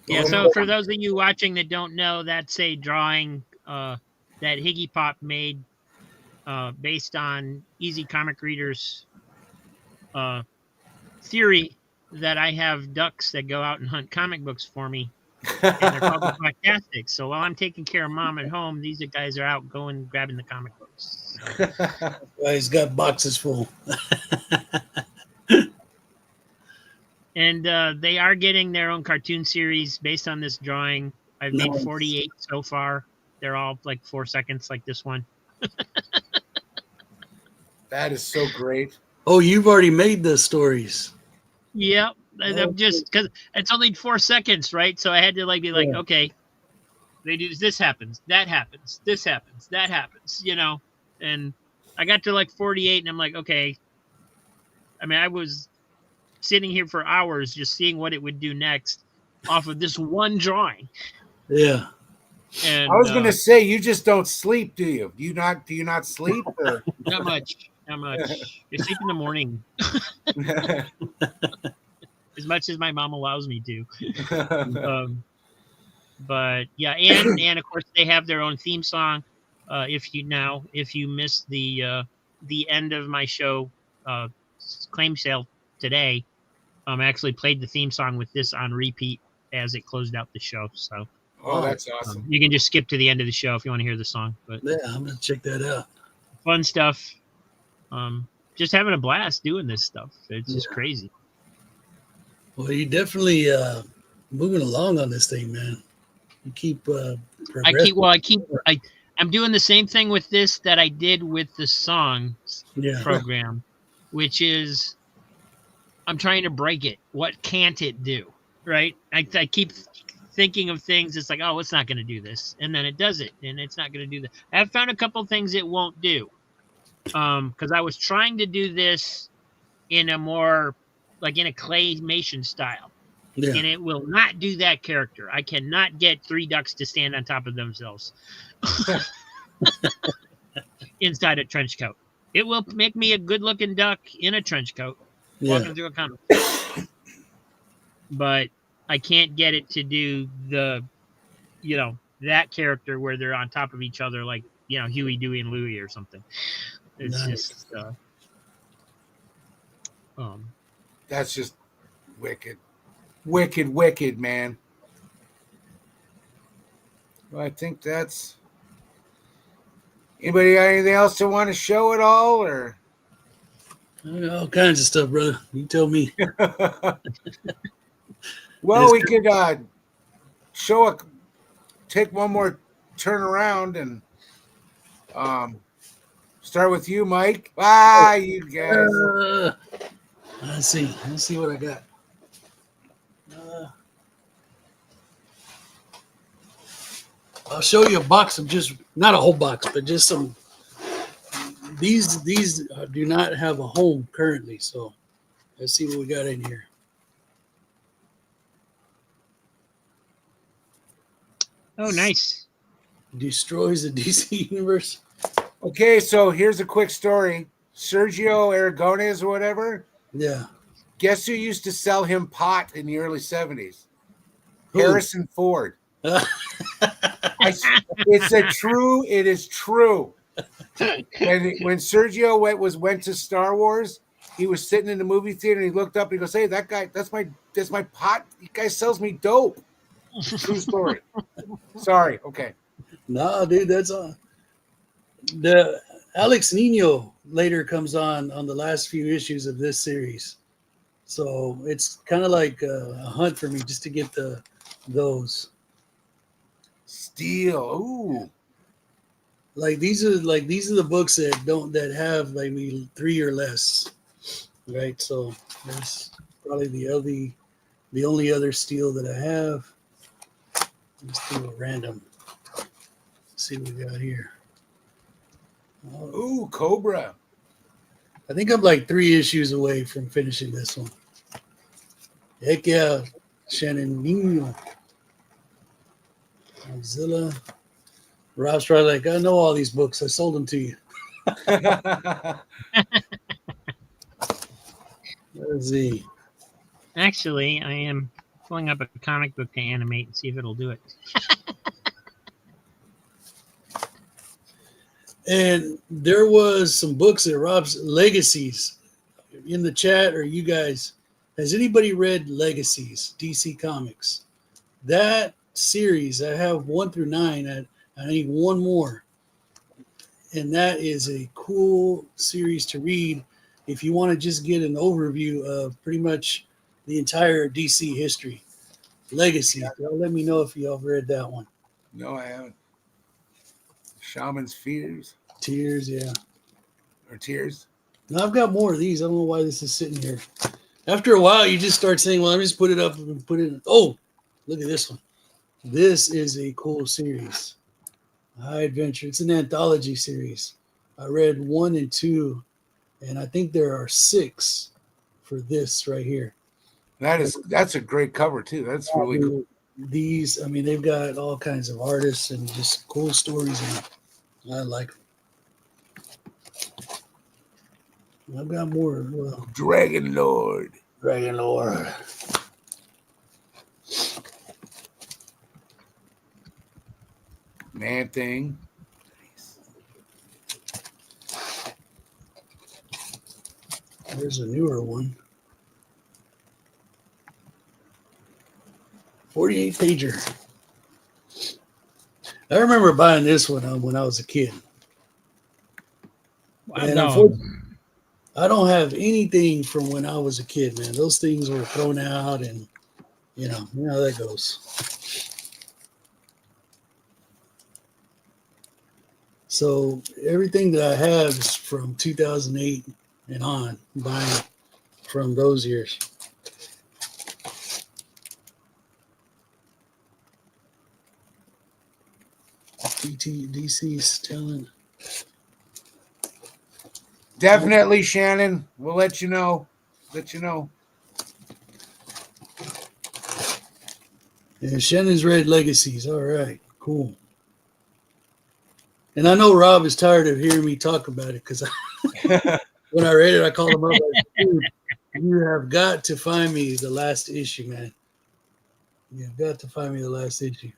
[SPEAKER 1] Yeah, so for those of you watching that don't know, that's a drawing that Higgy Pop made based on Easy Comic Reader's theory that I have ducks that go out and hunt comic books for me. And they're called the Fantastics. So while I'm taking care of mom at home, these guys are out going grabbing the comic books. So.
[SPEAKER 2] Well, he's got boxes full.
[SPEAKER 1] And they are getting their own cartoon series based on this drawing. I've made 48 so far. They're all like 4 seconds like this one.
[SPEAKER 3] That is so great.
[SPEAKER 2] Oh, you've already made the stories.
[SPEAKER 1] Yep. I'm just because it's only 4 seconds, right? So I had to be like, okay, they do this happens, that happens, this happens, that happens, And I got to 48, and I'm like, okay. I mean, I was sitting here for hours just seeing what it would do next off of this one drawing.
[SPEAKER 2] Yeah.
[SPEAKER 3] And I was gonna say, you just don't sleep, do you? Do you not sleep? Or?
[SPEAKER 1] Not much. I sleep in the morning. As much as my mom allows me to. But yeah, and of course they have their own theme song. If you missed the end of my show uh, claim sale today, I actually played the theme song with this on repeat as it closed out the show. So
[SPEAKER 3] Oh, that's awesome.
[SPEAKER 1] you can just skip to the end of the show if you want to hear the song. But
[SPEAKER 2] Yeah, I'm gonna check that out.
[SPEAKER 1] fun stuff. Just having a blast doing this stuff. It's just
[SPEAKER 2] Yeah.
[SPEAKER 1] crazy.
[SPEAKER 2] Well, you definitely moving along on this thing, man. You keep progressing.
[SPEAKER 1] I'm doing the same thing with this that I did with the songs
[SPEAKER 2] Yeah.
[SPEAKER 1] program, which is I'm trying to break it. What can't it do? Right? I keep thinking of things. It's like, oh, it's not going to do this, and then it does it, and it's not going to do that. I've found a couple things it won't do. Because I was trying to do this in a more like in a claymation style.
[SPEAKER 2] Yeah.
[SPEAKER 1] And it will not do that character. I cannot get 3 ducks to stand on top of themselves inside a trench coat. It will make me a good-looking duck in a trench coat walking through a comic. But I can't get it to do that character where they're on top of each other like, Huey, Dewey, and Louie or something. It's just
[SPEAKER 3] that's just wicked. Wicked, man. Well, I think that's. Anybody got anything else to want to show at all, or?
[SPEAKER 2] All kinds of stuff, brother. You tell me.
[SPEAKER 3] Well, we could take one more turn around and start with you, Mike. You guys.
[SPEAKER 2] Let's see what I got. I'll show you a box of just not a whole box, but just some. These do not have a home currently, so let's see what we got in here.
[SPEAKER 1] Oh, nice.
[SPEAKER 2] Destroys the DC universe.
[SPEAKER 3] Okay, so here's a quick story. Sergio Aragonés or whatever.
[SPEAKER 2] Yeah.
[SPEAKER 3] Guess who used to sell him pot in the early 70s?
[SPEAKER 2] Who?
[SPEAKER 3] Harrison Ford. It is true. When Sergio went to Star Wars, he was sitting in the movie theater and he looked up and he goes, "Hey, that guy, that's my pot. That guy sells me dope." True story. Sorry. Okay.
[SPEAKER 2] No, dude, that's the Alex Nino later comes on the last few issues of this series, so it's kind of like a hunt for me just to get those.
[SPEAKER 3] Steel. Ooh.
[SPEAKER 2] Like these are the books that have like maybe 3 or less, right? So there's probably the only other steel that I have. Let's do a random. Let's see what we got here.
[SPEAKER 3] Ooh, Cobra.
[SPEAKER 2] I think I'm like 3 issues away from finishing this one. Heck yeah, Shannon Nino. Godzilla. Rob's probably like, I know all these books. I sold them to you. Let's see.
[SPEAKER 1] Actually, I am pulling up a comic book to animate and see if it'll do it.
[SPEAKER 2] And there was some books at Rob's Legacies in the chat, or you guys. Has anybody read Legacies, DC Comics? That series, I have 1 through 9. I need one more. And that is a cool series to read if you want to just get an overview of pretty much the entire DC history. Legacy. Y'all let me know if y'all read that one.
[SPEAKER 3] No, I haven't. Shaman's Fears.
[SPEAKER 2] Tears, yeah.
[SPEAKER 3] Or Tears.
[SPEAKER 2] Now I've got more of these. I don't know why this is sitting here. After a while, you just start saying, well, let me just put it up and put it in. Oh, look at this one. This is a cool series. High Adventure. It's an anthology series. I read 1 and 2, and I think there are 6 for this right here.
[SPEAKER 3] That's a great cover too. That's really cool.
[SPEAKER 2] These, I mean, they've got all kinds of artists and just cool stories in it. I like them. I've got more as well.
[SPEAKER 3] Dragon Lord. Man Thing.
[SPEAKER 2] There's a newer one. 48 pager. I remember buying this one when I was a kid. And
[SPEAKER 1] No.
[SPEAKER 2] unfortunately, I don't have anything from when I was a kid, man. Those things were thrown out, and you know how that goes. So everything that I have is from 2008 and on, buying from those years. DC's talent.
[SPEAKER 3] Definitely, Shannon. We'll let you know.
[SPEAKER 2] Yeah, Shannon's Red Legacies. All right, cool. And I know Rob is tired of hearing me talk about it because when I read it, I called him up. I said, dude, you have got to find me the last issue, man. You've got to find me the last issue.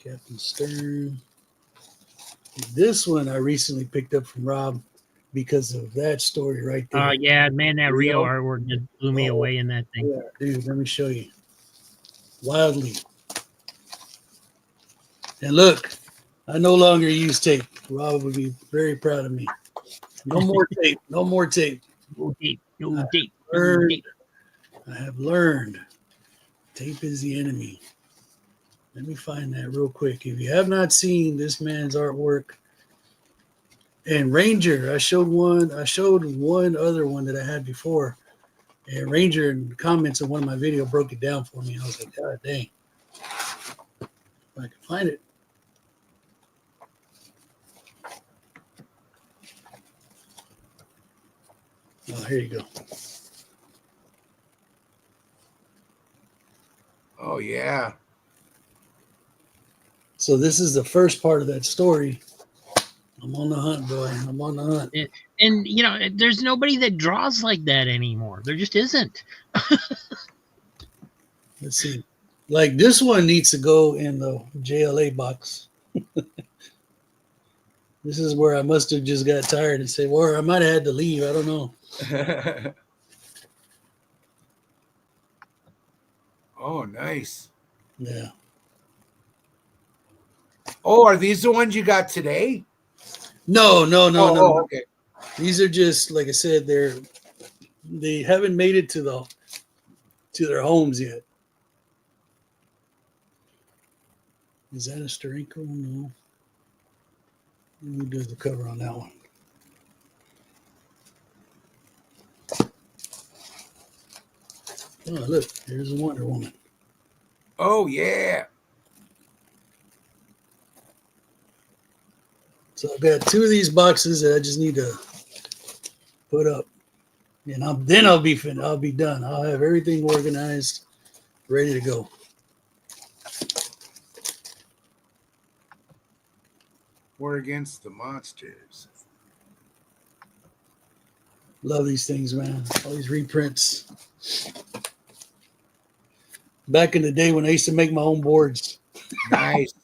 [SPEAKER 2] Captain Stern. This one I recently picked up from Rob because of that story right there.
[SPEAKER 1] Yeah, man, that Rio artwork just blew me away in that thing.
[SPEAKER 2] Yeah, dude, let me show you. Wildly. And look, I no longer use tape. Rob would be very proud of me. No more tape. No more tape.
[SPEAKER 1] No tape. No tape.
[SPEAKER 2] I have learned tape is the enemy. Let me find that real quick. If you have not seen this man's artwork, and Ranger, I showed one other one that I had before. And Ranger in the comments of one of my videos broke it down for me. I was like, God dang. If I can find it. Oh, here you go.
[SPEAKER 3] Oh, yeah.
[SPEAKER 2] So this is the first part of that story. I'm on the hunt, boy. I'm on the hunt.
[SPEAKER 1] And, you know, there's nobody that draws like that anymore. There just isn't.
[SPEAKER 2] Let's see. Like this one needs to go in the JLA box. This is where I must have just got tired and said, well, I might have had to leave. I don't know.
[SPEAKER 3] Oh, nice.
[SPEAKER 2] Yeah.
[SPEAKER 3] Oh, are these the ones you got today?
[SPEAKER 2] No.
[SPEAKER 3] Oh, okay.
[SPEAKER 2] These are just, like I said, they haven't made it to their homes yet. Is that a Steranko? No. Who does the cover on that one? Oh, look, here's a Wonder Woman.
[SPEAKER 3] Oh, yeah.
[SPEAKER 2] So I've got two of these boxes that I just need to put up, and I'll be finished. I'll be done. I'll have everything organized, ready to go.
[SPEAKER 3] We're against the monsters.
[SPEAKER 2] Love these things, man. All these reprints. Back in the day when I used to make my own boards.
[SPEAKER 3] Nice.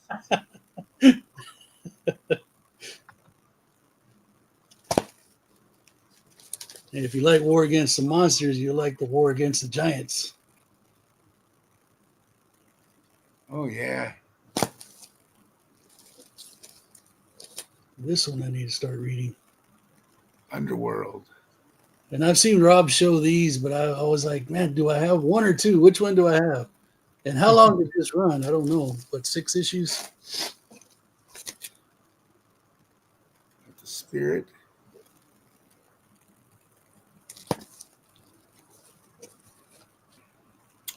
[SPEAKER 2] And if you like War Against the Monsters, you like the War Against the Giants.
[SPEAKER 3] Oh, yeah.
[SPEAKER 2] This one I need to start reading.
[SPEAKER 3] Underworld.
[SPEAKER 2] And I've seen Rob show these, but I was like, man, do I have one or two? Which one do I have? And how long did this run? I don't know. But 6 issues?
[SPEAKER 3] The Spirit.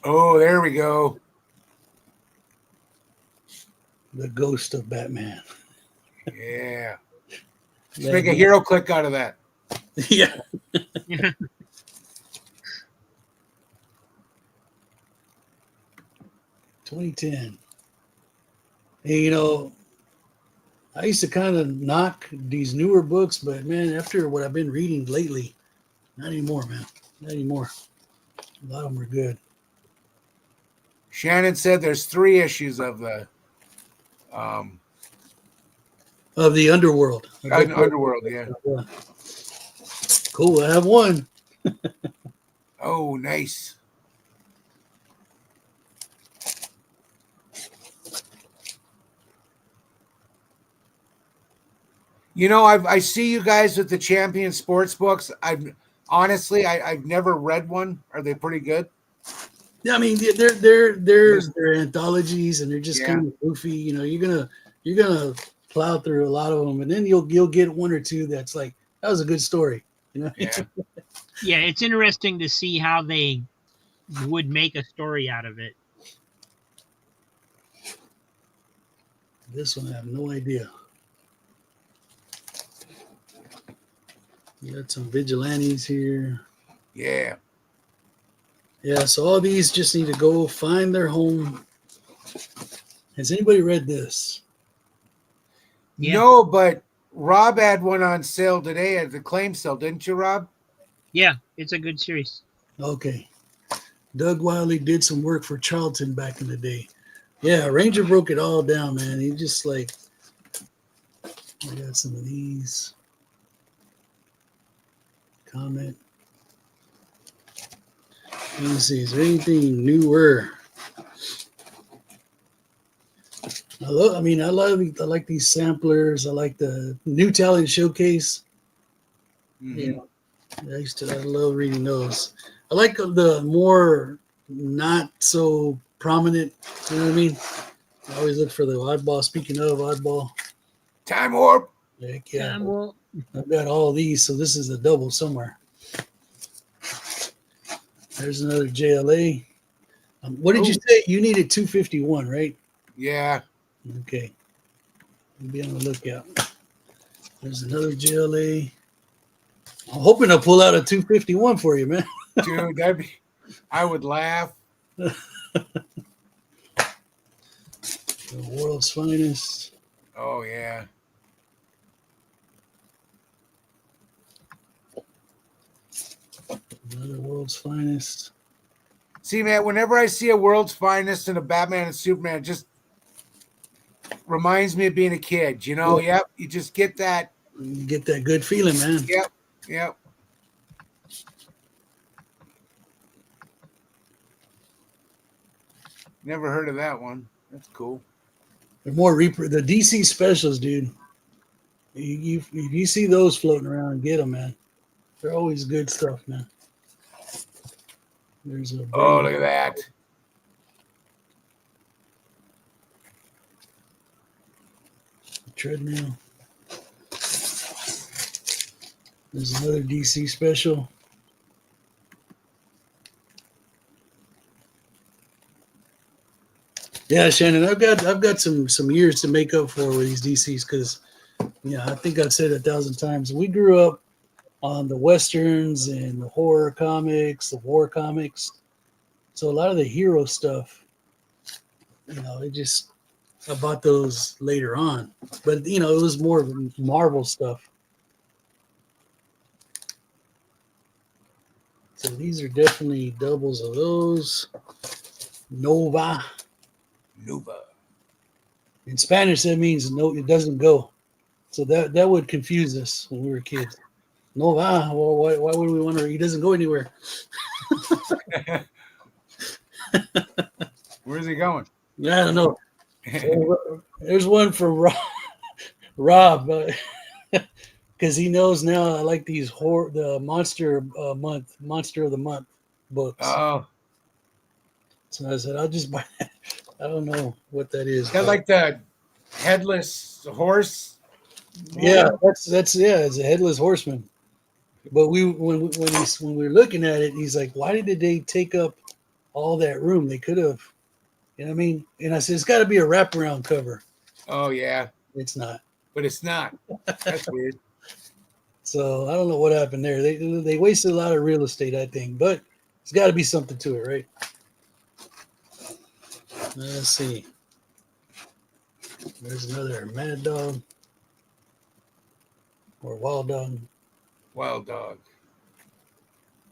[SPEAKER 3] Oh, there we go.
[SPEAKER 2] The Ghost of Batman.
[SPEAKER 3] Yeah. Let's make a hero click out of that.
[SPEAKER 2] Yeah. 2010. And, you know, I used to kind of knock these newer books, but man, after what I've been reading lately, not anymore, man. Not anymore. A lot of them are good.
[SPEAKER 3] Shannon said there's 3 issues of the
[SPEAKER 2] Of the underworld.
[SPEAKER 3] Underworld, yeah.
[SPEAKER 2] Yeah. Cool. I have one.
[SPEAKER 3] Oh, nice. You know, I see you guys with the Champion Sports books. I've never read one. Are they pretty good?
[SPEAKER 2] Yeah, I mean they're anthologies and they're just
[SPEAKER 3] Yeah.
[SPEAKER 2] kind of goofy. You know, you're gonna plow through a lot of them, and then you'll get one or two that's like that was a good story. You know.
[SPEAKER 3] Yeah.
[SPEAKER 1] Yeah, it's interesting to see how they would make a story out of it.
[SPEAKER 2] This one I have no idea. You got some vigilantes here.
[SPEAKER 3] Yeah.
[SPEAKER 2] Yeah, so all these just need to go find their home. Has anybody read this?
[SPEAKER 1] Yeah.
[SPEAKER 3] No, but Rob had one on sale today at the claim sale, didn't you, Rob?
[SPEAKER 1] Yeah, it's a good series.
[SPEAKER 2] Okay. Doug Wiley did some work for Charlton back in the day. Yeah, Ranger broke it all down, man. He just like, I got some of these. Comment. Let me see, is there anything newer? I like these samplers. I like the new talent showcase.
[SPEAKER 3] Mhm.
[SPEAKER 2] Yeah, I love reading those. I like the more not so prominent. You know what I mean? I always look for the oddball. Speaking of oddball,
[SPEAKER 3] Time Warp.
[SPEAKER 2] heck yeah,
[SPEAKER 1] Well,
[SPEAKER 2] I've got all these, so this is a double somewhere. There's another JLA. What did you say? You needed 251, right?
[SPEAKER 3] Yeah.
[SPEAKER 2] Okay. Be on the lookout. There's another JLA. I'm hoping to pull out a 251 for you, man.
[SPEAKER 3] Dude, I would laugh.
[SPEAKER 2] The world's finest.
[SPEAKER 3] Oh, yeah.
[SPEAKER 2] Another world's finest.
[SPEAKER 3] See, man, whenever I see a World's Finest and a Batman and Superman, it just reminds me of being a kid. You know,
[SPEAKER 2] Yeah.
[SPEAKER 3] Yep. You just get that.
[SPEAKER 2] You get that good feeling, man.
[SPEAKER 3] Yep. Never heard of that one. That's cool.
[SPEAKER 2] They're more the DC specials, dude. You see those floating around, get them, man. They're always good stuff, man. There's a
[SPEAKER 3] Oh, look at that.
[SPEAKER 2] treadmill. There's another DC special. Yeah, Shannon, I've got some years to make up for with these DCs because, I think I've said it 1,000 times. We grew up on the westerns and the horror comics, the war comics. So a lot of the hero stuff, I bought those later on. But, it was more Marvel stuff. So these are definitely doubles of those. Nova. In Spanish, that means no, it doesn't go. So that would confuse us when we were kids. Nova. Well, why would we want to? He doesn't go anywhere.
[SPEAKER 3] Where's he going?
[SPEAKER 2] I don't know. So, there's one for Rob, because he knows now I like these the Monster of the Month books.
[SPEAKER 3] Oh,
[SPEAKER 2] So I said I'll just buy that. I don't know what that is.
[SPEAKER 3] got like the headless horse.
[SPEAKER 2] Yeah, that's it's a headless horseman. But when we were looking at it, he's like, "Why did they take up all that room? They could have." You know what I mean? And I said, "It's got to be a wraparound cover."
[SPEAKER 3] Oh yeah,
[SPEAKER 2] It's not.
[SPEAKER 3] but it's not. That's weird.
[SPEAKER 2] So I don't know what happened there. They wasted a lot of real estate, I think. But it's got to be something to it, right? Let's see. There's another Mad Dog or Wild Dog.
[SPEAKER 3] Wild Dog.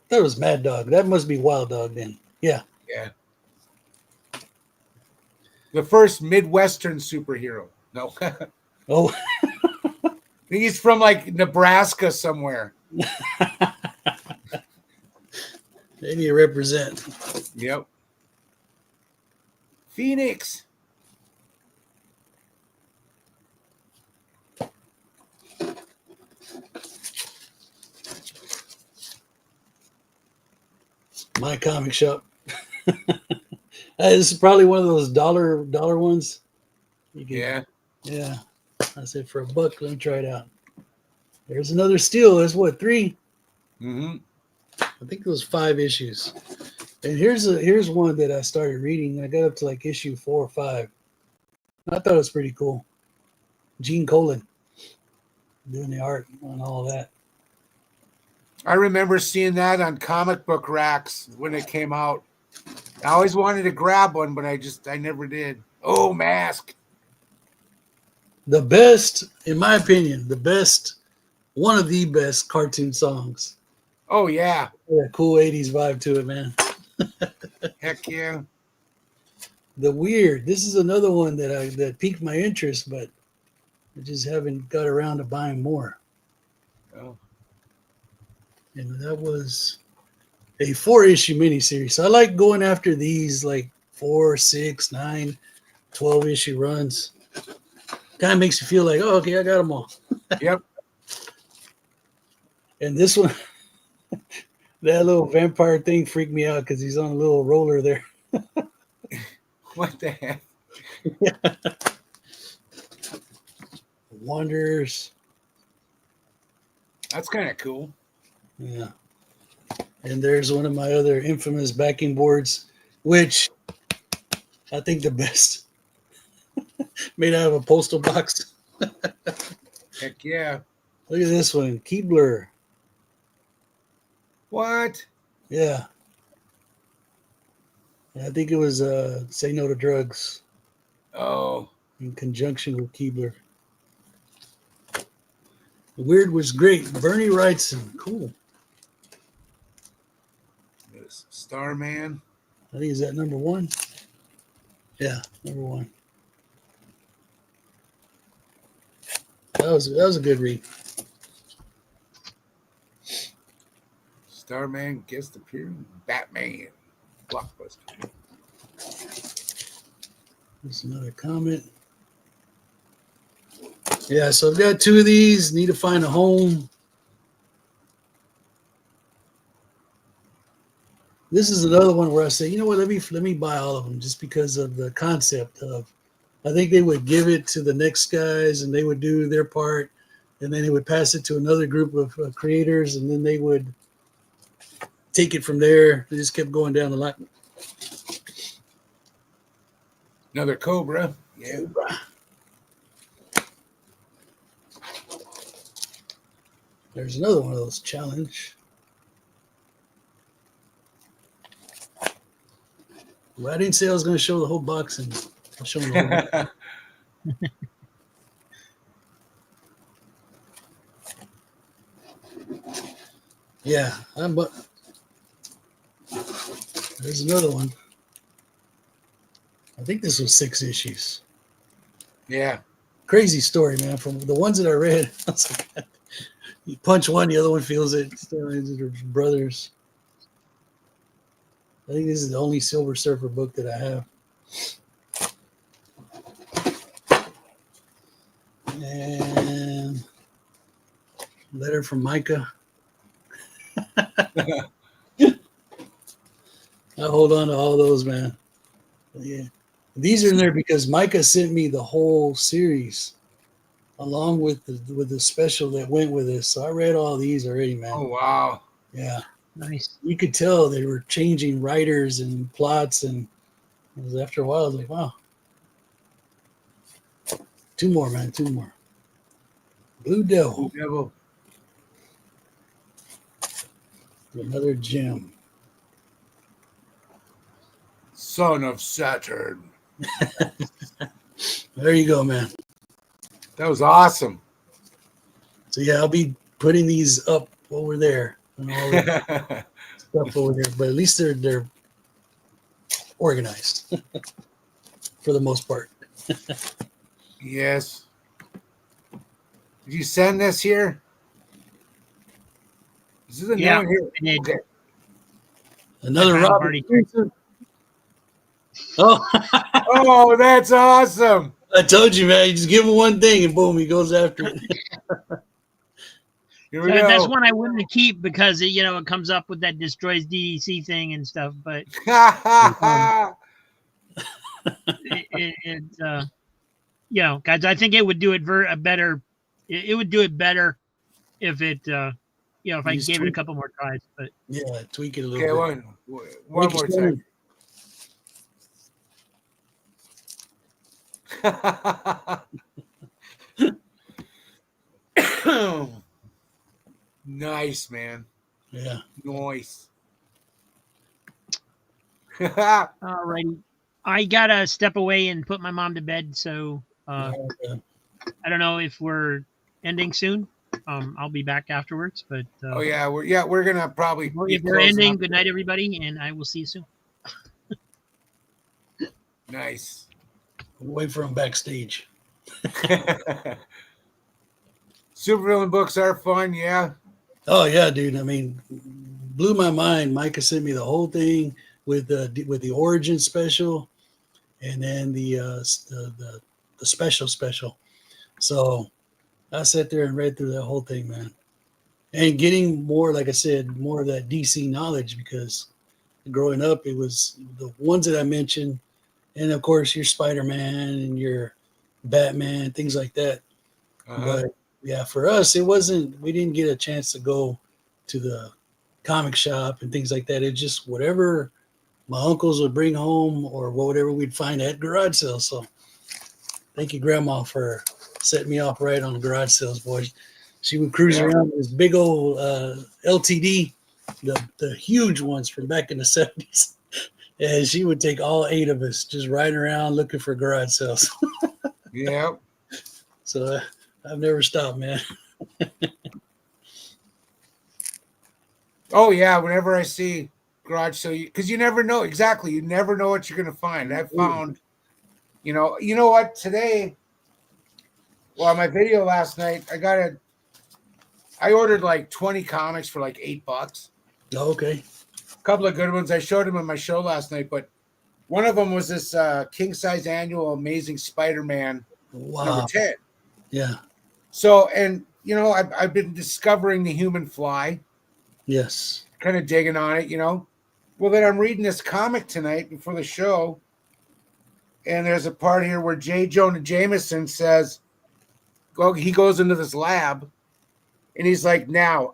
[SPEAKER 2] That was Mad Dog. That must be Wild Dog then. Yeah.
[SPEAKER 3] Yeah. The first Midwestern superhero. No. I
[SPEAKER 2] Oh,
[SPEAKER 3] think he's from like Nebraska somewhere.
[SPEAKER 2] they need to represent.
[SPEAKER 3] Yep. Phoenix.
[SPEAKER 2] My comic shop. This is probably one of those dollar ones. You can,
[SPEAKER 3] Yeah.
[SPEAKER 2] yeah. I said for $1, let me try it out. There's another steal. There's what, 3?
[SPEAKER 3] Mm-hmm.
[SPEAKER 2] I think it was 5 issues. And here's one that I started reading. I got up to like issue 4 or 5. I thought it was pretty cool. Gene Colan doing the art on all of that.
[SPEAKER 3] I remember seeing that on comic book racks when it came out. I always wanted to grab one, but I never did. Oh, Mask.
[SPEAKER 2] The best, in my opinion, one of the best cartoon songs.
[SPEAKER 3] Oh, yeah.
[SPEAKER 2] Yeah, cool 80s vibe to it, man.
[SPEAKER 3] Heck yeah.
[SPEAKER 2] The Weird. This is another one that piqued my interest, but I just haven't got around to buying more.
[SPEAKER 3] Oh.
[SPEAKER 2] And that was a 4-issue miniseries. So I like going after these like 4, 6, 9, 12-issue runs. Kind of makes you feel like, oh, okay, I got them all.
[SPEAKER 3] Yep.
[SPEAKER 2] And this one, that little vampire thing freaked me out because he's on a little roller there.
[SPEAKER 3] What the heck?
[SPEAKER 2] Wanderers.
[SPEAKER 3] That's kind of cool.
[SPEAKER 2] Yeah. And there's one of my other infamous backing boards, which I think the best. Made out of a postal box.
[SPEAKER 3] Heck yeah.
[SPEAKER 2] Look at this one. Keebler.
[SPEAKER 3] What?
[SPEAKER 2] Yeah. I think it was Say No to Drugs
[SPEAKER 3] Oh.
[SPEAKER 2] in conjunction with Keebler. The Weird was great. Bernie Wrightson. Cool.
[SPEAKER 3] This Starman.
[SPEAKER 2] I think is that number 1? Yeah, number 1. That was a good read.
[SPEAKER 3] Starman guest appearing. Batman. Blockbuster.
[SPEAKER 2] There's another comment. Yeah, so I've got 2 of these. Need to find a home. This is another one where I say, you know what, let me buy all of them just because of the concept of, I think they would give it to the next guys and they would do their part and then they would pass it to another group of creators and then they would take it from there. They just kept going down the line.
[SPEAKER 3] Another Cobra. Yeah.
[SPEAKER 2] There's another one of those challenge. Well, I didn't say I was going to show the whole box, and I'll show them the whole box. Yeah, there's another one. I think this was 6 issues.
[SPEAKER 3] Yeah.
[SPEAKER 2] Crazy story, man. From the ones that I read, I was like, you punch one, the other one feels it. They're brothers. I think this is the only Silver Surfer book that I have. And letter from Micah. I hold on to all those, man. Yeah. These are in there because Micah sent me the whole series along with the special that went with this. So I read all these already, man.
[SPEAKER 3] Oh, wow.
[SPEAKER 2] Yeah.
[SPEAKER 1] Nice.
[SPEAKER 2] You could tell they were changing writers and plots, and it was after a while, I was like, wow. 2 more, man. 2 more. Blue Devil.
[SPEAKER 3] Blue Devil.
[SPEAKER 2] Another gem.
[SPEAKER 3] Son of Saturn.
[SPEAKER 2] There you go, man.
[SPEAKER 3] That was awesome.
[SPEAKER 2] So yeah, I'll be putting these up over there and all that stuff over there. But at least they're organized. for the most part.
[SPEAKER 3] Yes. Did you send this here? This is a new one here.
[SPEAKER 1] I did.
[SPEAKER 3] Okay.
[SPEAKER 2] Another
[SPEAKER 1] I found
[SPEAKER 2] Robert
[SPEAKER 1] party
[SPEAKER 2] Pattinson. Oh,
[SPEAKER 3] Oh, that's awesome.
[SPEAKER 2] I told you, man. You just give him one thing, and boom, he goes after it.
[SPEAKER 3] Here we
[SPEAKER 1] So that's
[SPEAKER 3] go.
[SPEAKER 1] one I wouldn't keep because it comes up with that destroys DDC thing and stuff. But guys, I think it would do it better. It would do it better if it, if I
[SPEAKER 2] Just
[SPEAKER 1] gave it a
[SPEAKER 2] tweak-
[SPEAKER 1] couple more tries. But
[SPEAKER 2] Yeah, tweak it a little
[SPEAKER 3] Okay,
[SPEAKER 2] bit.
[SPEAKER 3] one
[SPEAKER 2] Make
[SPEAKER 3] more
[SPEAKER 2] it
[SPEAKER 3] time. Nice, man.
[SPEAKER 2] Yeah.
[SPEAKER 3] Nice.
[SPEAKER 1] alrighty, I gotta step away and put my mom to bed. So
[SPEAKER 2] Okay.
[SPEAKER 1] I don't know if we're ending soon. I'll be back afterwards. But
[SPEAKER 3] Oh yeah, we're gonna probably be
[SPEAKER 1] if we're
[SPEAKER 3] closing
[SPEAKER 1] ending,
[SPEAKER 3] up.
[SPEAKER 1] good night, everybody, and I will see you soon.
[SPEAKER 3] Nice.
[SPEAKER 2] Wait for him backstage.
[SPEAKER 3] Supervillain books are fun, yeah.
[SPEAKER 2] Oh yeah, dude. I mean, blew my mind. Micah sent me the whole thing with the origin special, and then the special. So I sat there and read through that whole thing, man, and getting more, like I said, more of that DC knowledge because growing up, it was the ones that I mentioned, and of course your Spider-Man and your Batman, things like that.
[SPEAKER 3] Uh-huh.
[SPEAKER 2] But yeah, for us, it wasn't. We didn't get a chance to go to the comic shop and things like that. It just whatever my uncles would bring home or whatever we'd find at garage sales. So thank you, Grandma, for setting me off right on the garage sales, boys. She would cruise around with this big old LTD, the huge ones from back in the 70s. And she would take all 8 of us just riding around looking for garage sales.
[SPEAKER 3] Yeah.
[SPEAKER 2] So I've never stopped, man.
[SPEAKER 3] Oh yeah, whenever I see garage sale, because you never know exactly. You never know what you're gonna find. I found, you know what today. Well, my video last night, I ordered like 20 comics for like $8.
[SPEAKER 2] Okay.
[SPEAKER 3] A couple of good ones. I showed them in my show last night, but one of them was this king size annual Amazing Spider-Man
[SPEAKER 2] Wow.
[SPEAKER 3] number 10.
[SPEAKER 2] Yeah.
[SPEAKER 3] So, and I've been discovering the Human Fly,
[SPEAKER 2] Yes.
[SPEAKER 3] kind of digging on it, Well, then I'm reading this comic tonight before the show, and there's a part here where J. Jonah Jameson says, he goes into this lab, and he's like, now,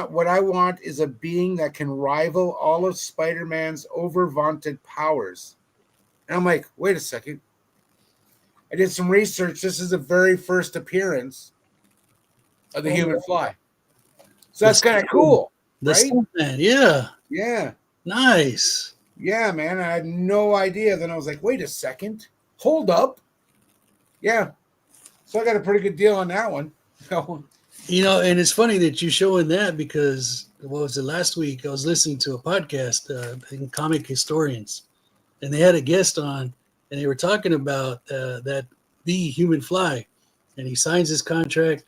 [SPEAKER 3] what I want is a being that can rival all of Spider-Man's over-vaunted powers. And I'm like, wait a second. I did some research. This is the very first appearance of the Human Fly. So that's kind of cool, right?
[SPEAKER 2] Man, yeah.
[SPEAKER 3] Yeah.
[SPEAKER 2] Nice.
[SPEAKER 3] Yeah, man. I had no idea. Then I was like, wait a second. Hold up. Yeah. So I got a pretty good deal on that one.
[SPEAKER 2] And it's funny that you're showing that because what was it last week? I was listening to a podcast, in Comic Historians, and they had a guest on, and they were talking about the Human Fly, and he signs his contract,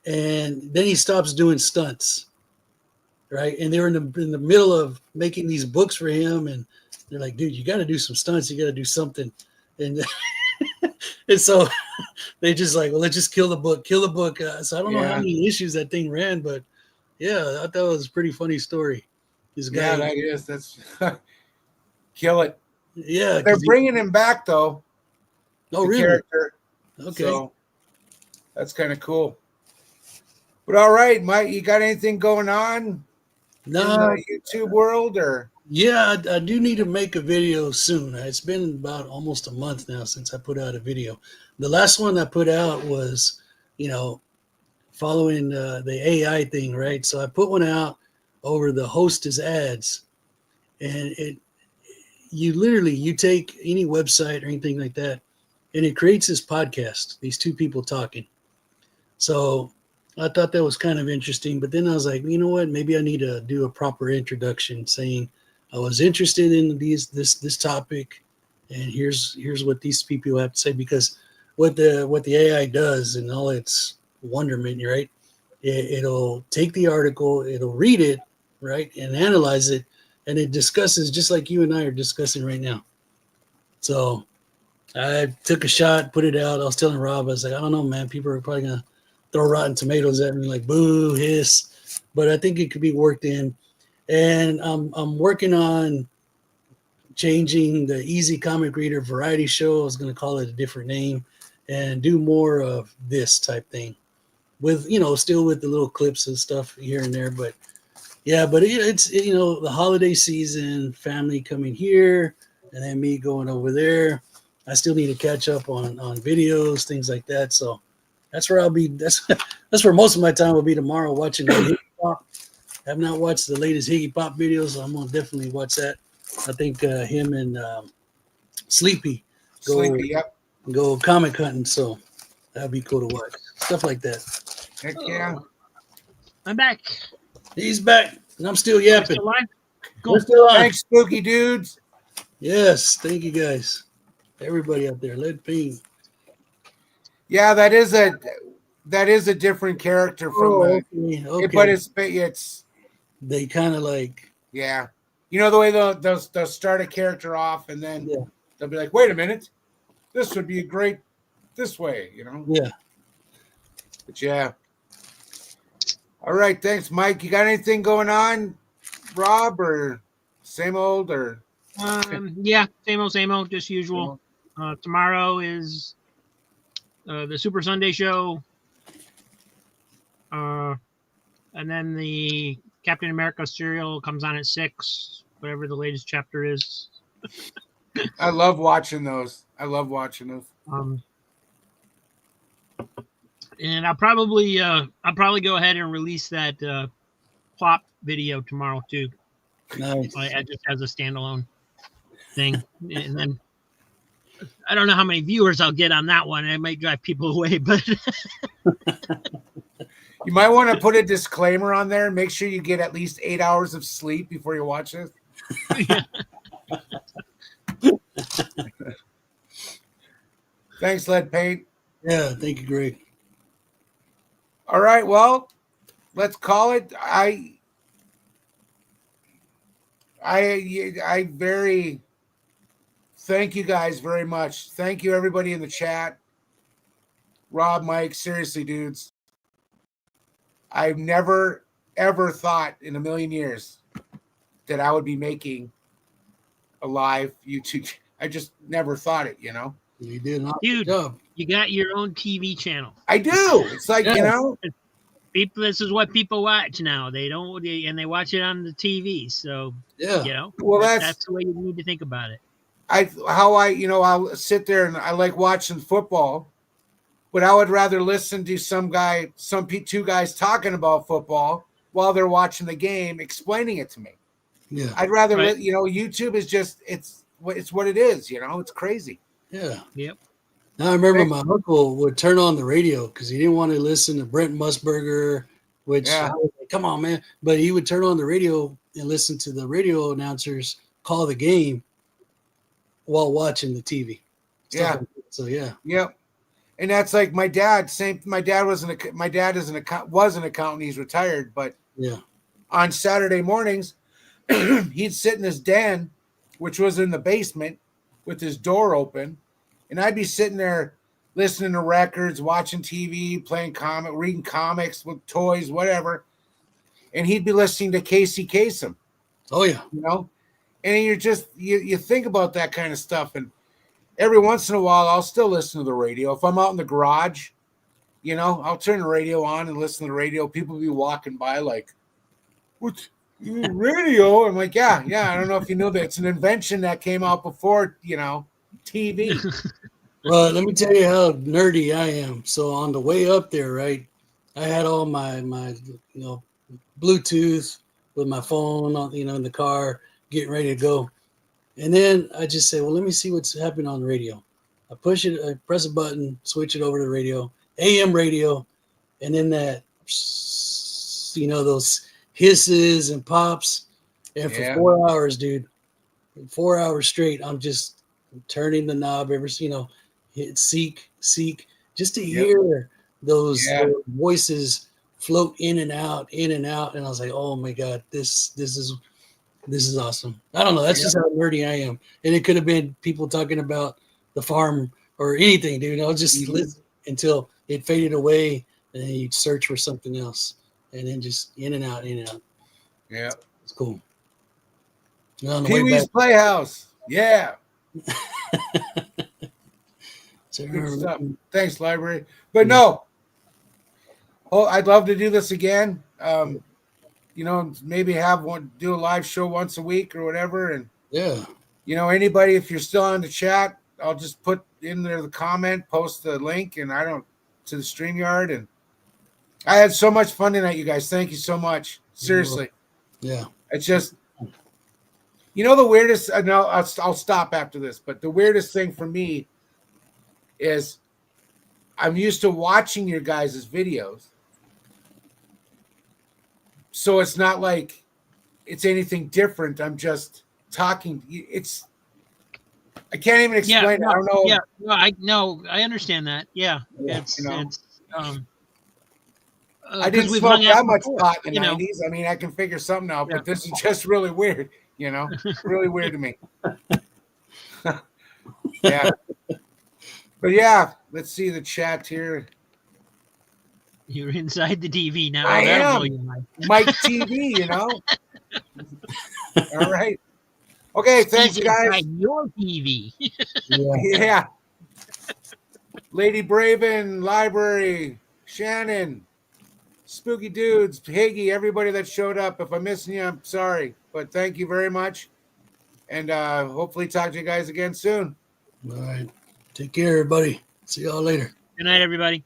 [SPEAKER 2] and then he stops doing stunts, right? And they were in the middle of making these books for him, and they're like, dude, you got to do some stunts, you got to do something, and and so they just like, well, let's just kill the book. So I don't know how many issues that thing ran, but yeah, I thought it was a pretty funny story. This guy,
[SPEAKER 3] yeah, that is. That's kill it.
[SPEAKER 2] Yeah,
[SPEAKER 3] they're bringing him back though.
[SPEAKER 2] Oh, really?
[SPEAKER 3] Character.
[SPEAKER 2] Okay,
[SPEAKER 3] so that's kind of cool. But all right, Mike, you got anything going on in the YouTube world, or?
[SPEAKER 2] Yeah, I do need to make a video soon. It's been about almost a month now since I put out a video. The last one I put out was, following the AI thing, right? So I put one out over the hostess ads, and you take any website or anything like that, and it creates this podcast, these two people talking. So I thought that was kind of interesting, but then I was like, you know what? Maybe I need to do a proper introduction saying I was interested in this topic, and here's what these people have to say, because what the AI does and all its wonderment, right? It'll take the article, it'll read it, right, and analyze it, and it discusses just like you and I are discussing right now. So I took a shot, put it out. I was telling Rob, I was like, I don't know, man. People are probably gonna throw rotten tomatoes at me, like boo, hiss. But I think it could be worked in, and I'm working on changing the Easy Comic Reader variety show. I was gonna call it a different name, and do more of this type thing, with still with the little clips and stuff here and there. But yeah, but it's the holiday season, family coming here, and then me going over there. I still need to catch up on videos, things like that. So that's where I'll be. That's where most of my time will be tomorrow, watching the Higgy Pop. I have not watched the latest Higgy Pop videos, so I'm gonna definitely watch that. I think him and Sleepy go comic hunting, so that'd be cool to watch. Stuff like that.
[SPEAKER 3] Heck yeah.
[SPEAKER 1] I'm back.
[SPEAKER 2] He's back, and I'm still yapping.
[SPEAKER 1] Still live? Cool.
[SPEAKER 2] We're still on.
[SPEAKER 3] Thanks, spooky dudes.
[SPEAKER 2] Yes, thank you guys. Everybody out there, Lead Fiend.
[SPEAKER 3] Yeah, that is a different character from
[SPEAKER 2] okay.
[SPEAKER 3] but it's
[SPEAKER 2] they kind of like,
[SPEAKER 3] yeah. You know the way they'll start a character off and then they'll be like, wait a minute, this would be great this way,
[SPEAKER 2] Yeah.
[SPEAKER 3] But yeah. All right, thanks, Mike. You got anything going on, Rob, or same old, or
[SPEAKER 1] yeah, same old, just usual. Tomorrow is the Super Sunday show, and then the Captain America serial comes on at 6, whatever the latest chapter is.
[SPEAKER 3] I love watching those.
[SPEAKER 1] And I'll probably go ahead and release that plop video tomorrow too.
[SPEAKER 2] Nice.
[SPEAKER 1] Just as a standalone thing, and then I don't know how many viewers I'll get on that one. It might drive people away, but
[SPEAKER 3] you might want to put a disclaimer on there. Make sure you get at least 8 hours of sleep before you watch it. Thanks, Lead Paint.
[SPEAKER 2] Yeah, thank you, Greg.
[SPEAKER 3] All right, well, let's call it. I very thank you guys very much. Thank you, everybody in the chat. Rob, Mike, seriously, dudes. I've never, ever thought in a million years that I would be making a live YouTube. I just never thought it,
[SPEAKER 2] You did not.
[SPEAKER 1] Dude, you got your own TV channel.
[SPEAKER 3] I do. It's like,
[SPEAKER 1] People, this is what people watch now. They watch it on the TV. So,
[SPEAKER 3] well,
[SPEAKER 1] that's the way you need to think about it.
[SPEAKER 3] I'll sit there and I like watching football, but I would rather listen to two guys talking about football while they're watching the game, explaining it to me.
[SPEAKER 2] Yeah.
[SPEAKER 3] I'd rather, YouTube is just, it's what it is, it's crazy.
[SPEAKER 2] Yeah.
[SPEAKER 1] Yep.
[SPEAKER 2] Now I remember my uncle would turn on the radio because he didn't want to listen to Brent Musburger, which I was like, come on, man. But he would turn on the radio and listen to the radio announcers call the game while watching the TV. Like so yeah.
[SPEAKER 3] Yep. And that's like my dad. My dad was an accountant. He's retired, but on Saturday mornings, he'd sit in his den, which was in the basement, with his door open. And I'd be sitting there listening to records, watching TV, reading comics with toys, whatever. And he'd be listening to Casey Kasem.
[SPEAKER 2] Oh, yeah.
[SPEAKER 3] And you're just, you think about that kind of stuff. And every once in a while, I'll still listen to the radio. If I'm out in the garage, I'll turn the radio on and listen to the radio. People be walking by like, what's radio? I'm like, yeah. I don't know if you know that. It's an invention that came out before, TV.
[SPEAKER 2] Well, let me tell you how nerdy I am. So on the way up there, right, I had all my Bluetooth with my phone on, in the car, getting ready to go. And then I just say, well, let me see what's happening on the radio. I press a button, switch it over to the radio, AM radio, and then that, those hisses and pops. And for 4 hours, dude, 4 hours straight, I'm just turning the knob, hit seek, just to
[SPEAKER 3] Yep.
[SPEAKER 2] hear those
[SPEAKER 3] Yeah.
[SPEAKER 2] voices float in and out, and I was like, oh my god, this is awesome. I don't know, that's just how nerdy I am. And it could have been people talking about the farm or anything, dude. I was just listen until it faded away, and then you'd search for something else, and then just in and out, in and out.
[SPEAKER 3] Yeah.
[SPEAKER 2] It's cool. And on the
[SPEAKER 3] Pee
[SPEAKER 2] way
[SPEAKER 3] Wee's
[SPEAKER 2] back,
[SPEAKER 3] Playhouse. Yeah.
[SPEAKER 2] so
[SPEAKER 3] Good stuff. Thanks, library. But no. Oh, I'd love to do this again. Maybe do a live show once a week or whatever. And
[SPEAKER 2] yeah,
[SPEAKER 3] anybody, if you're still on the chat, I'll just put in there the comment, post the link, and to the StreamYard. And I had so much fun tonight, you guys. Thank you so much. Seriously.
[SPEAKER 2] yeah.
[SPEAKER 3] It's just, the weirdest, no, I'll stop after this, but the weirdest thing for me is I'm used to watching your guys' videos. So it's not like it's anything different. I'm just talking. I can't even explain it. I don't know.
[SPEAKER 1] Yeah, I understand that. Yeah.
[SPEAKER 3] I didn't smoke that much pot in the 90s. I mean, I can figure something out, but this is just really weird, really weird to me. Yeah. But yeah, let's see the chat here.
[SPEAKER 1] You're inside the TV now.
[SPEAKER 3] I am. Mike TV, All right. Okay, thanks, guys.
[SPEAKER 1] Your TV.
[SPEAKER 3] Yeah. Lady Braven, Library, Shannon, Spooky Dudes, Higgy, everybody that showed up. If I'm missing you, I'm sorry. But thank you very much. And hopefully talk to you guys again soon.
[SPEAKER 2] All right. Take care, everybody. See y'all later.
[SPEAKER 1] Good night, everybody.